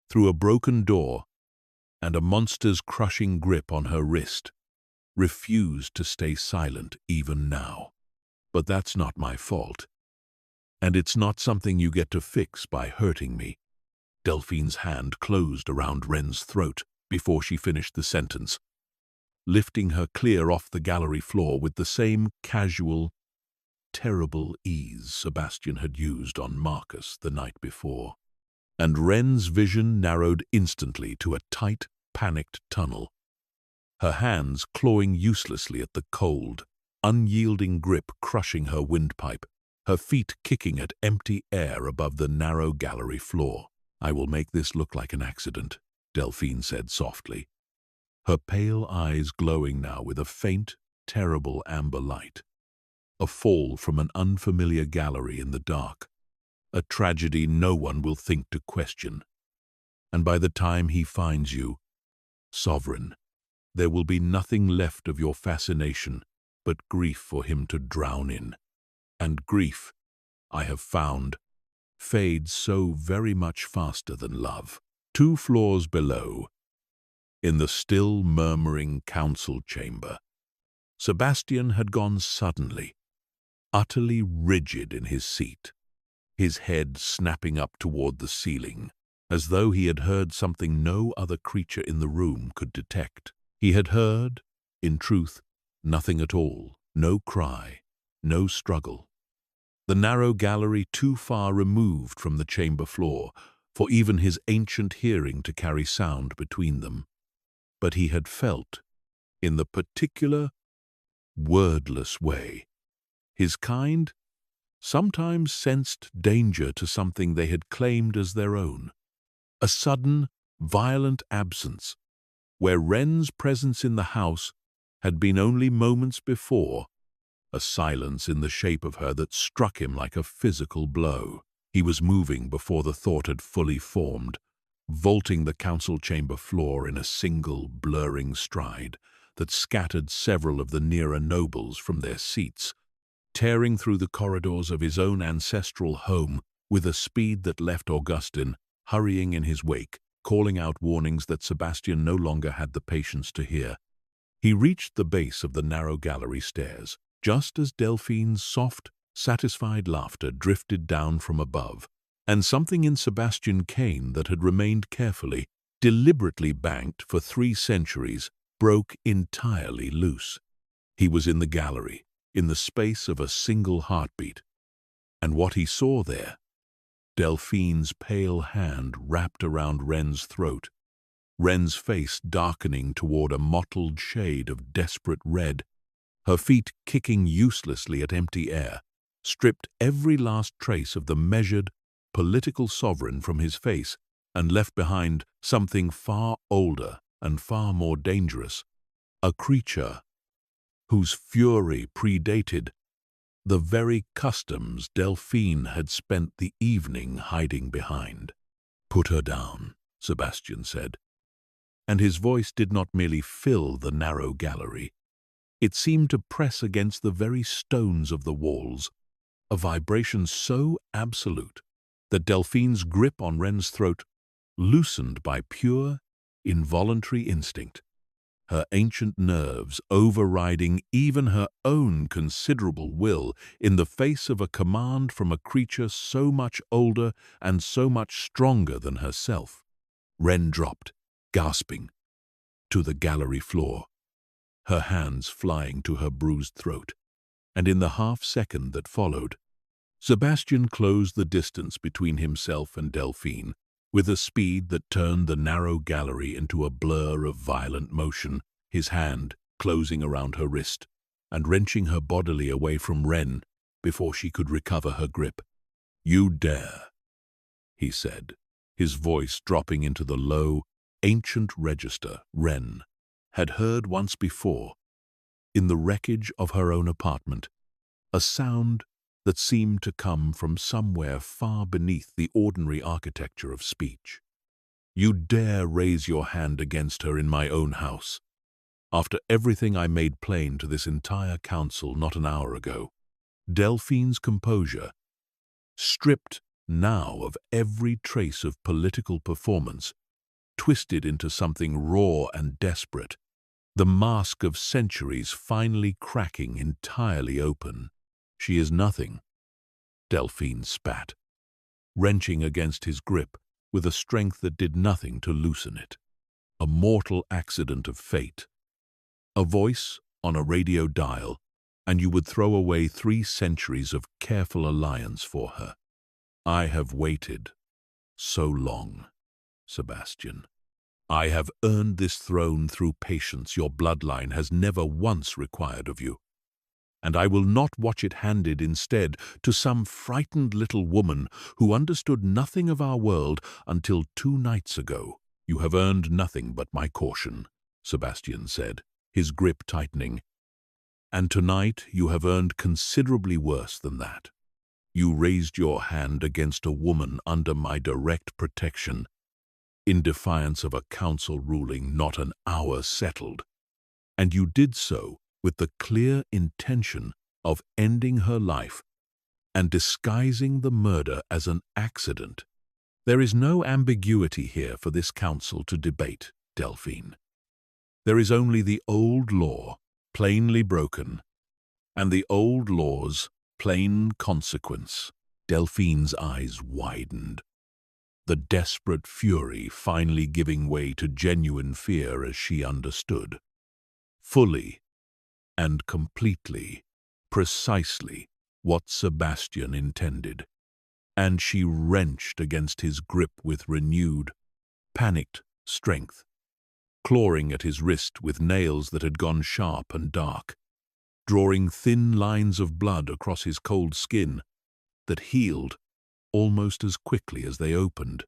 through a broken door and a monster's crushing grip on her wrist, refused to stay silent even now. "But that's not my fault. And it's not something you get to fix by hurting me." Delphine's hand closed around Ren's throat before she finished the sentence. lifting her clear off the gallery floor with the same casual, terrible ease Sebastian had used on Marcus the night before. And Wren's vision narrowed instantly to a tight, panicked tunnel, her hands clawing uselessly at the cold, unyielding grip crushing her windpipe, her feet kicking at empty air above the narrow gallery floor. "I will make this look like an accident," Delphine said softly, her pale eyes glowing now with a faint, terrible amber light. "A fall from an unfamiliar gallery in the dark. A tragedy no one will think to question. And by the time he finds you, sovereign, there will be nothing left of your fascination but grief for him to drown in. And grief, I have found, fades so very much faster than love." 2 floors below, in the still murmuring council chamber, Sebastian had gone suddenly, utterly rigid in his seat, his head snapping up toward the ceiling, as though he had heard something no other creature in the room could detect. He had heard, in truth, nothing at all, no cry, no struggle. The narrow gallery too far removed from the chamber floor for even his ancient hearing to carry sound between them. But he had felt, in the particular, wordless way, his kind sometimes sensed danger to something they had claimed as their own. A sudden, violent absence, where Wren's presence in the house had been only moments before, a silence in the shape of her that struck him like a physical blow. He was moving before the thought had fully formed, vaulting the council chamber floor in a single, blurring stride that scattered several of the nearer nobles from their seats, tearing through the corridors of his own ancestral home with a speed that left Augustin hurrying in his wake, calling out warnings that Sebastian no longer had the patience to hear. He reached the base of the narrow gallery stairs, just as Delphine's soft, satisfied laughter drifted down from above, and something in Sebastian Kane that had remained carefully, deliberately banked for 3 centuries, broke entirely loose. He was in the gallery, in the space of a single heartbeat. And what he saw there, Delphine's pale hand wrapped around Wren's throat, Wren's face darkening toward a mottled shade of desperate red, her feet kicking uselessly at empty air, stripped every last trace of the measured, political sovereign from his face and left behind something far older and far more dangerous, a creature whose fury predated the very customs Delphine had spent the evening hiding behind. "Put her down," Sebastian said, and his voice did not merely fill the narrow gallery. It seemed to press against the very stones of the walls, a vibration so absolute that Delphine's grip on Wren's throat loosened by pure, involuntary instinct, her ancient nerves overriding even her own considerable will in the face of a command from a creature so much older and so much stronger than herself. Wren dropped, gasping, to the gallery floor, her hands flying to her bruised throat, and in the half-second that followed, Sebastian closed the distance between himself and Delphine with a speed that turned the narrow gallery into a blur of violent motion, his hand closing around her wrist and wrenching her bodily away from Wren before she could recover her grip. "You dare," he said, his voice dropping into the low, ancient register Wren had heard once before, in the wreckage of her own apartment, a sound that seemed to come from somewhere far beneath the ordinary architecture of speech. "You dare raise your hand against her in my own house, after everything I made plain to this entire council not an hour ago." Delphine's composure, stripped now of every trace of political performance, twisted into something raw and desperate, the mask of centuries finally cracking entirely open. "She is nothing," Delphine spat, wrenching against his grip with a strength that did nothing to loosen it. "A mortal accident of fate. A voice on a radio dial, and you would throw away 3 centuries of careful alliance for her. I have waited so long, Sebastian. I have earned this throne through patience your bloodline has never once required of you. And I will not watch it handed instead to some frightened little woman who understood nothing of our world until 2 nights ago. You have earned nothing but my caution, Sebastian said, his grip tightening. And tonight you have earned considerably worse than that. You raised your hand against a woman under my direct protection, in defiance of a council ruling not an hour settled. And you did so with the clear intention of ending her life and disguising the murder as an accident. There is no ambiguity here for this council to debate, Delphine. There is only the old law, plainly broken, and the old law's plain consequence. Delphine's eyes widened, the desperate fury finally giving way to genuine fear as she understood. Fully and completely, precisely what Sebastian intended, and she wrenched against his grip with renewed, panicked strength, clawing at his wrist with nails that had gone sharp and dark, drawing thin lines of blood across his cold skin that healed almost as quickly as they opened.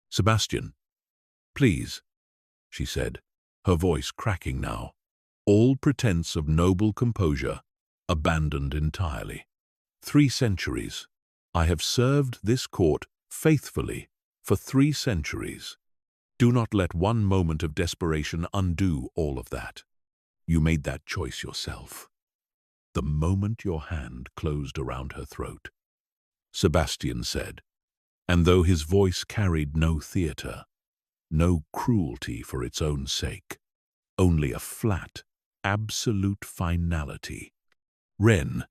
"Sebastian, please," she said, her voice cracking now, all pretense of noble composure abandoned entirely. 3 centuries. I have served this court faithfully for 3 centuries. Do not let one moment of desperation undo all of that. You made that choice yourself. The moment your hand closed around her throat, Sebastian said, and though his voice carried no theater, no cruelty for its own sake, only a flat, absolute finality, Ren,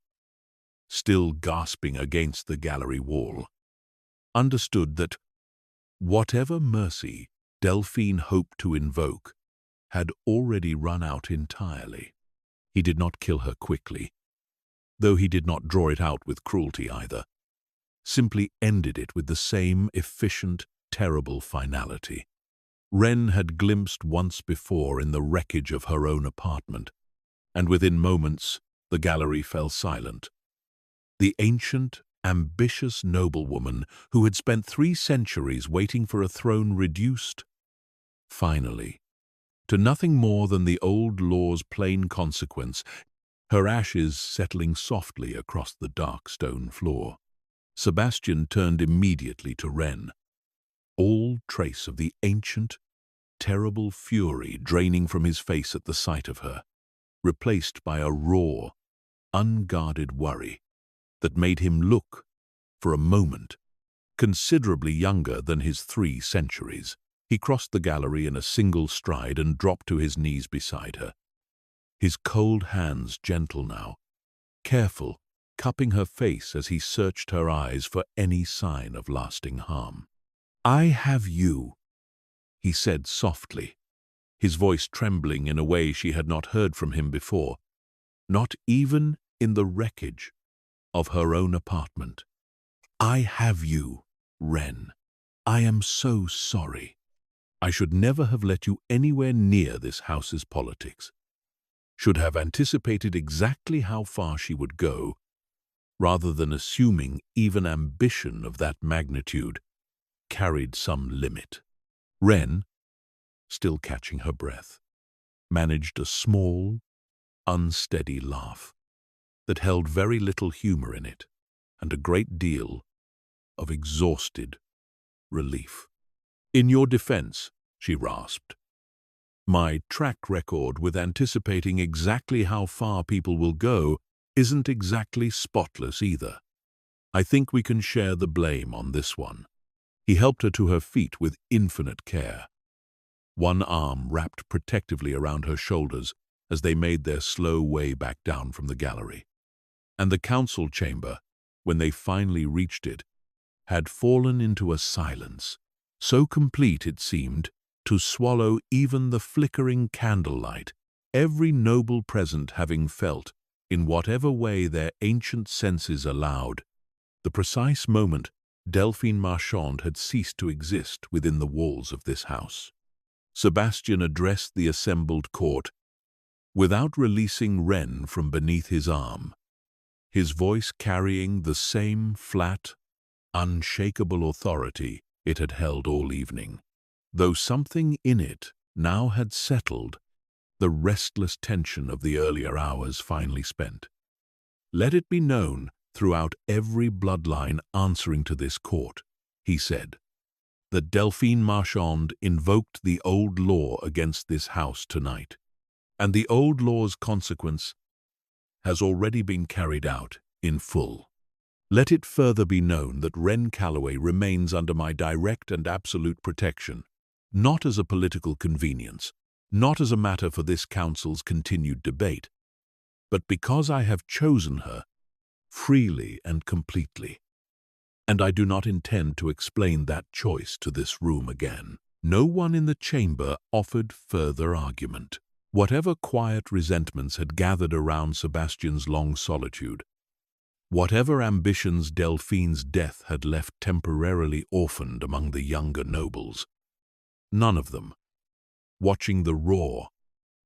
still gasping against the gallery wall, understood that whatever mercy Delphine hoped to invoke had already run out entirely. He did not kill her quickly, though he did not draw it out with cruelty either, simply ended it with the same efficient, terrible finality Ren had glimpsed once before in the wreckage of her own apartment, and within moments the gallery fell silent. The ancient, ambitious noblewoman who had spent 3 centuries waiting for a throne reduced, finally, to nothing more than the old law's plain consequence, her ashes settling softly across the dark stone floor. Sebastian turned immediately to Ren, all trace of the ancient, terrible fury draining from his face at the sight of her, replaced by a raw, unguarded worry that made him look, for a moment, considerably younger than his 3 centuries. He crossed the gallery in a single stride and dropped to his knees beside her, his cold hands gentle now, careful, cupping her face as he searched her eyes for any sign of lasting harm. "I have you," he said softly, his voice trembling in a way she had not heard from him before, not even in the wreckage of her own apartment. "I have you, Ren. I am so sorry. I should never have let you anywhere near this house's politics. Should have anticipated exactly how far she would go, rather than assuming even ambition of that magnitude carried some limit." Ren, still catching her breath, managed a small, unsteady laugh that held very little humor in it and a great deal of exhausted relief. "In your defense," she rasped, "my track record with anticipating exactly how far people will go isn't exactly spotless either. I think we can share the blame on this one." He helped her to her feet with infinite care, one arm wrapped protectively around her shoulders as they made their slow way back down from the gallery. And the council chamber, when they finally reached it, had fallen into a silence, so complete it seemed to swallow even the flickering candlelight every noble present having felt, in whatever way their ancient senses allowed, the precise moment Delphine Marchand had ceased to exist within the walls of this house. Sebastian addressed the assembled court without releasing Wren from beneath his arm, his voice carrying the same flat, unshakable authority it had held all evening, though something in it now had settled, the restless tension of the earlier hours finally spent. "Let it be known throughout every bloodline answering to this court," he said, "that Delphine Marchand invoked the old law against this house tonight, and the old law's consequence has already been carried out in full. Let it further be known that Wren Calloway remains under my direct and absolute protection, not as a political convenience, not as a matter for this council's continued debate, but because I have chosen her freely and completely. And I do not intend to explain that choice to this room again." No one in the chamber offered further argument. Whatever quiet resentments had gathered around Sebastian's long solitude, whatever ambitions Delphine's death had left temporarily orphaned among the younger nobles, none of them, watching the raw,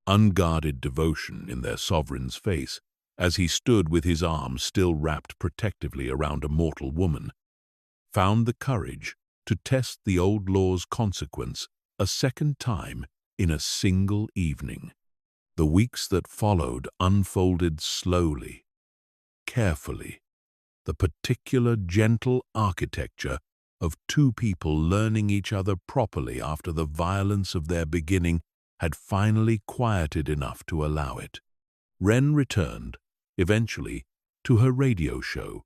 unguarded devotion in their sovereign's face as he stood with his arms still wrapped protectively around a mortal woman, found the courage to test the old law's consequence a second time in a single evening. The weeks that followed unfolded slowly, carefully, the particular gentle architecture of two people learning each other properly after the violence of their beginning had finally quieted enough to allow it. Wren returned, eventually, to her radio show,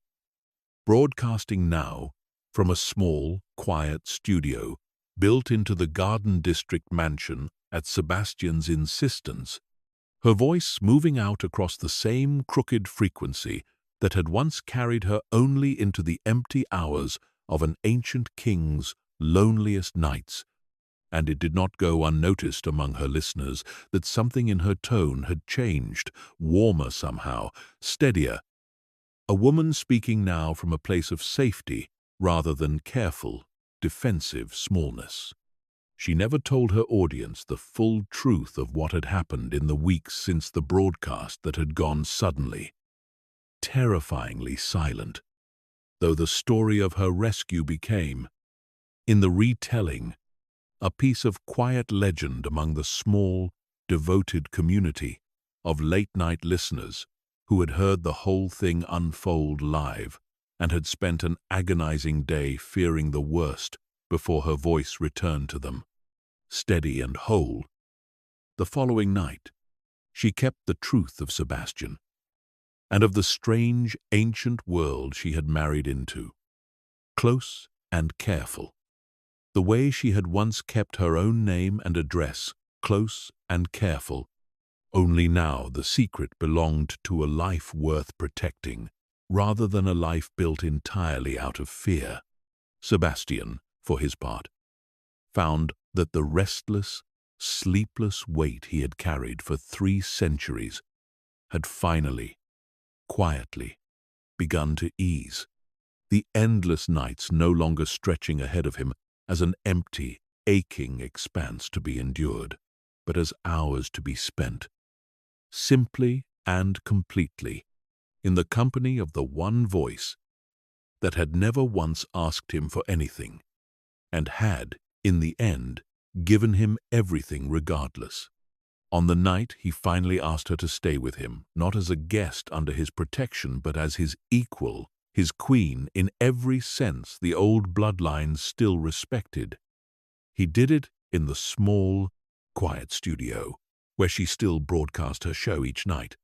broadcasting now from a small, quiet studio built into the Garden District mansion at Sebastian's insistence, her voice moving out across the same crooked frequency that had once carried her only into the empty hours of an ancient king's loneliest nights. And it did not go unnoticed among her listeners that something in her tone had changed, warmer somehow, steadier. A woman speaking now from a place of safety rather than careful, defensive smallness. She never told her audience the full truth of what had happened in the weeks since the broadcast that had gone suddenly, terrifyingly silent, though the story of her rescue became, in the retelling, a piece of quiet legend among the small, devoted community of late-night listeners who had heard the whole thing unfold live and had spent an agonizing day fearing the worst before her voice returned to them, steady and whole. The following night, she kept the truth of Sebastian and of the strange, ancient world she had married into, close and careful, the way she had once kept her own name and address, close and careful. Only now the secret belonged to a life worth protecting, rather than a life built entirely out of fear. Sebastian, for his part, found that the restless, sleepless weight he had carried for 3 centuries had finally, quietly, begun to ease, the endless nights no longer stretching ahead of him as an empty, aching expanse to be endured, but as hours to be spent, simply and completely, in the company of the one voice that had never once asked him for anything, and had, in the end, given him everything regardless. On the night he finally asked her to stay with him, not as a guest under his protection, but as his equal, his queen in every sense the old bloodlines still respected. He did it in the small, quiet studio, where she still broadcast her show each night,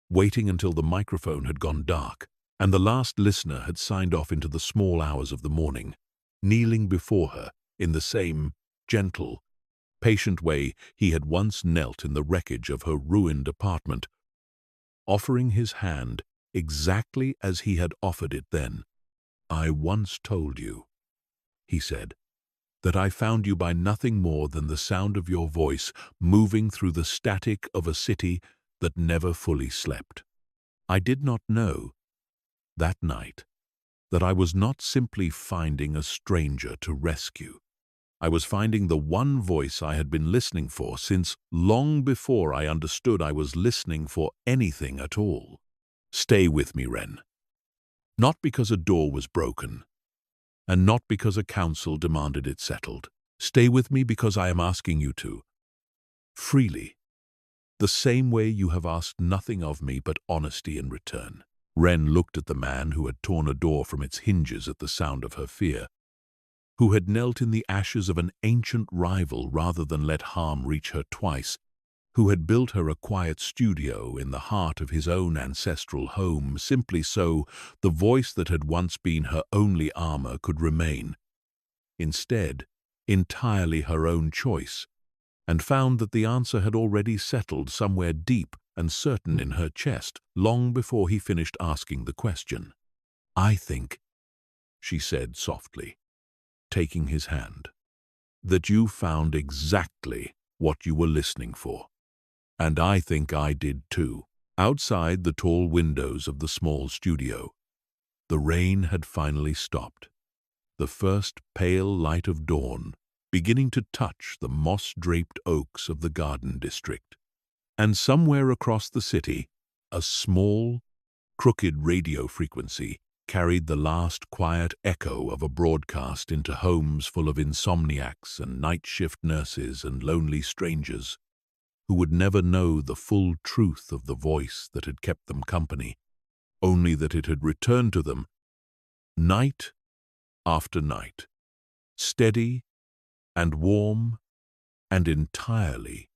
waiting until the microphone had gone dark and the last listener had signed off into the small hours of the morning, kneeling before her in the same gentle, patient way he had once knelt in the wreckage of her ruined apartment, offering his hand exactly as he had offered it then. "I once told you," he said, that I found you by nothing more than the sound of your voice moving through the static of a city that never fully slept. I did not know, that night, that I was not simply finding a stranger to rescue. I was finding the one voice I had been listening for since long before I understood I was listening for anything at all. Stay with me, Ren. Not because a door was broken, and not because a council demanded it settled. Stay with me because I am asking you to. Freely. The same way you have asked nothing of me but honesty in return. Ren looked at the man who had torn a door from its hinges at the sound of her fear, who had knelt in the ashes of an ancient rival rather than let harm reach her twice, who had built her a quiet studio in the heart of his own ancestral home simply so the voice that had once been her only armor could remain. Instead, entirely her own choice, and found that the answer had already settled somewhere deep and certain in her chest long before he finished asking the question. I think, she said softly, taking his hand, that you found exactly what you were listening for. And I think I did too. Outside the tall windows of the small studio, the rain had finally stopped, the first pale light of dawn beginning to touch the moss-draped oaks of the garden district. And somewhere across the city, a small, crooked radio frequency carried the last quiet echo of a broadcast into homes full of insomniacs and night shift nurses and lonely strangers who would never know the full truth of the voice that had kept them company, only that it had returned to them night after night, steady and warm and entirely,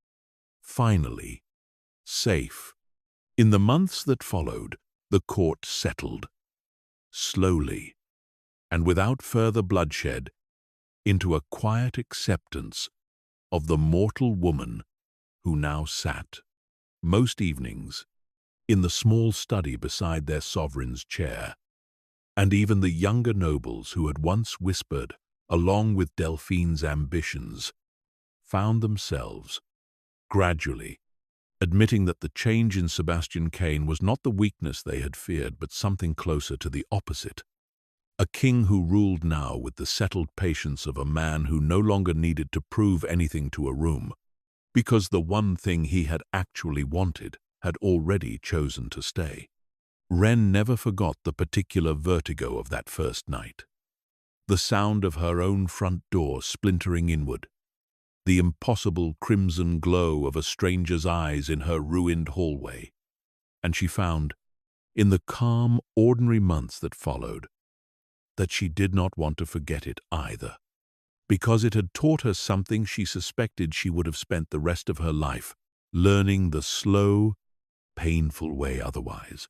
finally, safe. In the months that followed, the court settled, slowly, and without further bloodshed, into a quiet acceptance of the mortal woman who now sat, most evenings, in the small study beside their sovereign's chair, and even the younger nobles who had once whispered, along with Delphine's ambitions, found themselves, gradually, admitting that the change in Sebastian Kane was not the weakness they had feared, but something closer to the opposite. A king who ruled now with the settled patience of a man who no longer needed to prove anything to a room, because the one thing he had actually wanted had already chosen to stay. Ren never forgot the particular vertigo of that first night. The sound of her own front door splintering inward, the impossible crimson glow of a stranger's eyes in her ruined hallway, and she found, in the calm, ordinary months that followed, that she did not want to forget it either, because it had taught her something she suspected she would have spent the rest of her life learning the slow, painful way otherwise,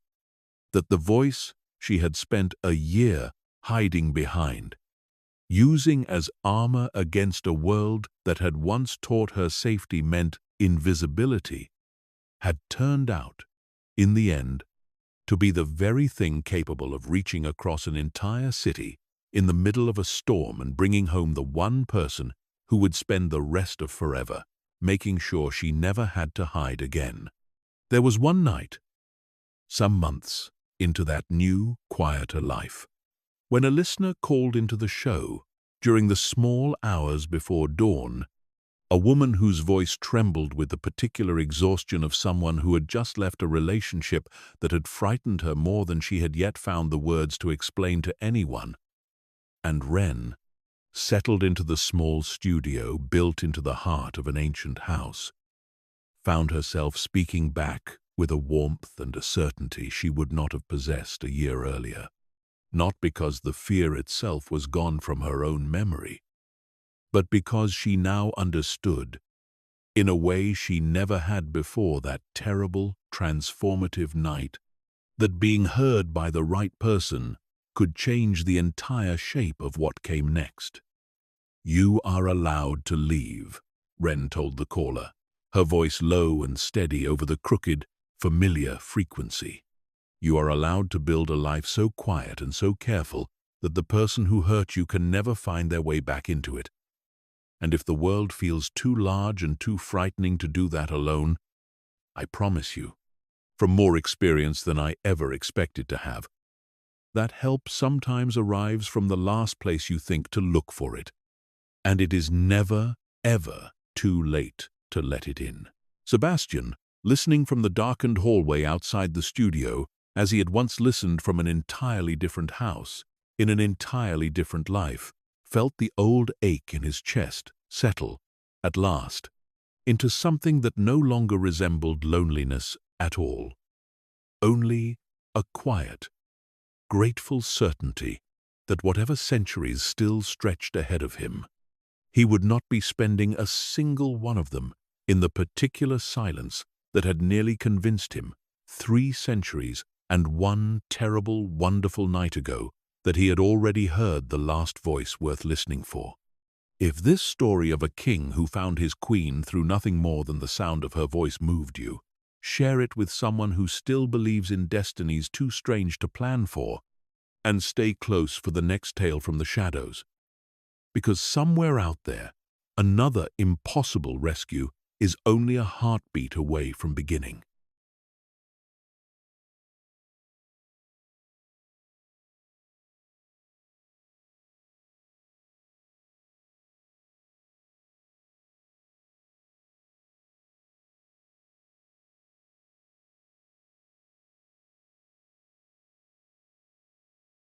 that the voice she had spent a year hiding behind, using as armor against a world that had once taught her safety meant invisibility, had turned out, in the end, to be the very thing capable of reaching across an entire city in the middle of a storm and bringing home the one person who would spend the rest of forever making sure she never had to hide again. There was one night, some months into that new, quieter life, when a listener called into the show during the small hours before dawn, a woman whose voice trembled with the particular exhaustion of someone who had just left a relationship that had frightened her more than she had yet found the words to explain to anyone. And Ren, settled into the small studio built into the heart of an ancient house, found herself speaking back with a warmth and a certainty she would not have possessed a year earlier. Not because the fear itself was gone from her own memory, but because she now understood, in a way she never had before that terrible, transformative night, that being heard by the right person could change the entire shape of what came next. "You are allowed to leave," Ren told the caller, her voice low and steady over the crooked, familiar frequency. "You are allowed to build a life so quiet and so careful that the person who hurt you can never find their way back into it. And if the world feels too large and too frightening to do that alone, I promise you, from more experience than I ever expected to have, that help sometimes arrives from the last place you think to look for it. And it is never, ever too late to let it in. Sebastian, listening from the darkened hallway outside the studio, as he had once listened from an entirely different house, in an entirely different life, felt the old ache in his chest settle, at last, into something that no longer resembled loneliness at all. Only a quiet, grateful certainty that whatever centuries still stretched ahead of him, he would not be spending a single one of them in the particular silence that had nearly convinced him 3 centuries and 1 terrible, wonderful night ago that he had already heard the last voice worth listening for. If this story of a king who found his queen through nothing more than the sound of her voice moved you, share it with someone who still believes in destinies too strange to plan for, and stay close for the next tale from the shadows. Because somewhere out there, another impossible rescue is only a heartbeat away from beginning.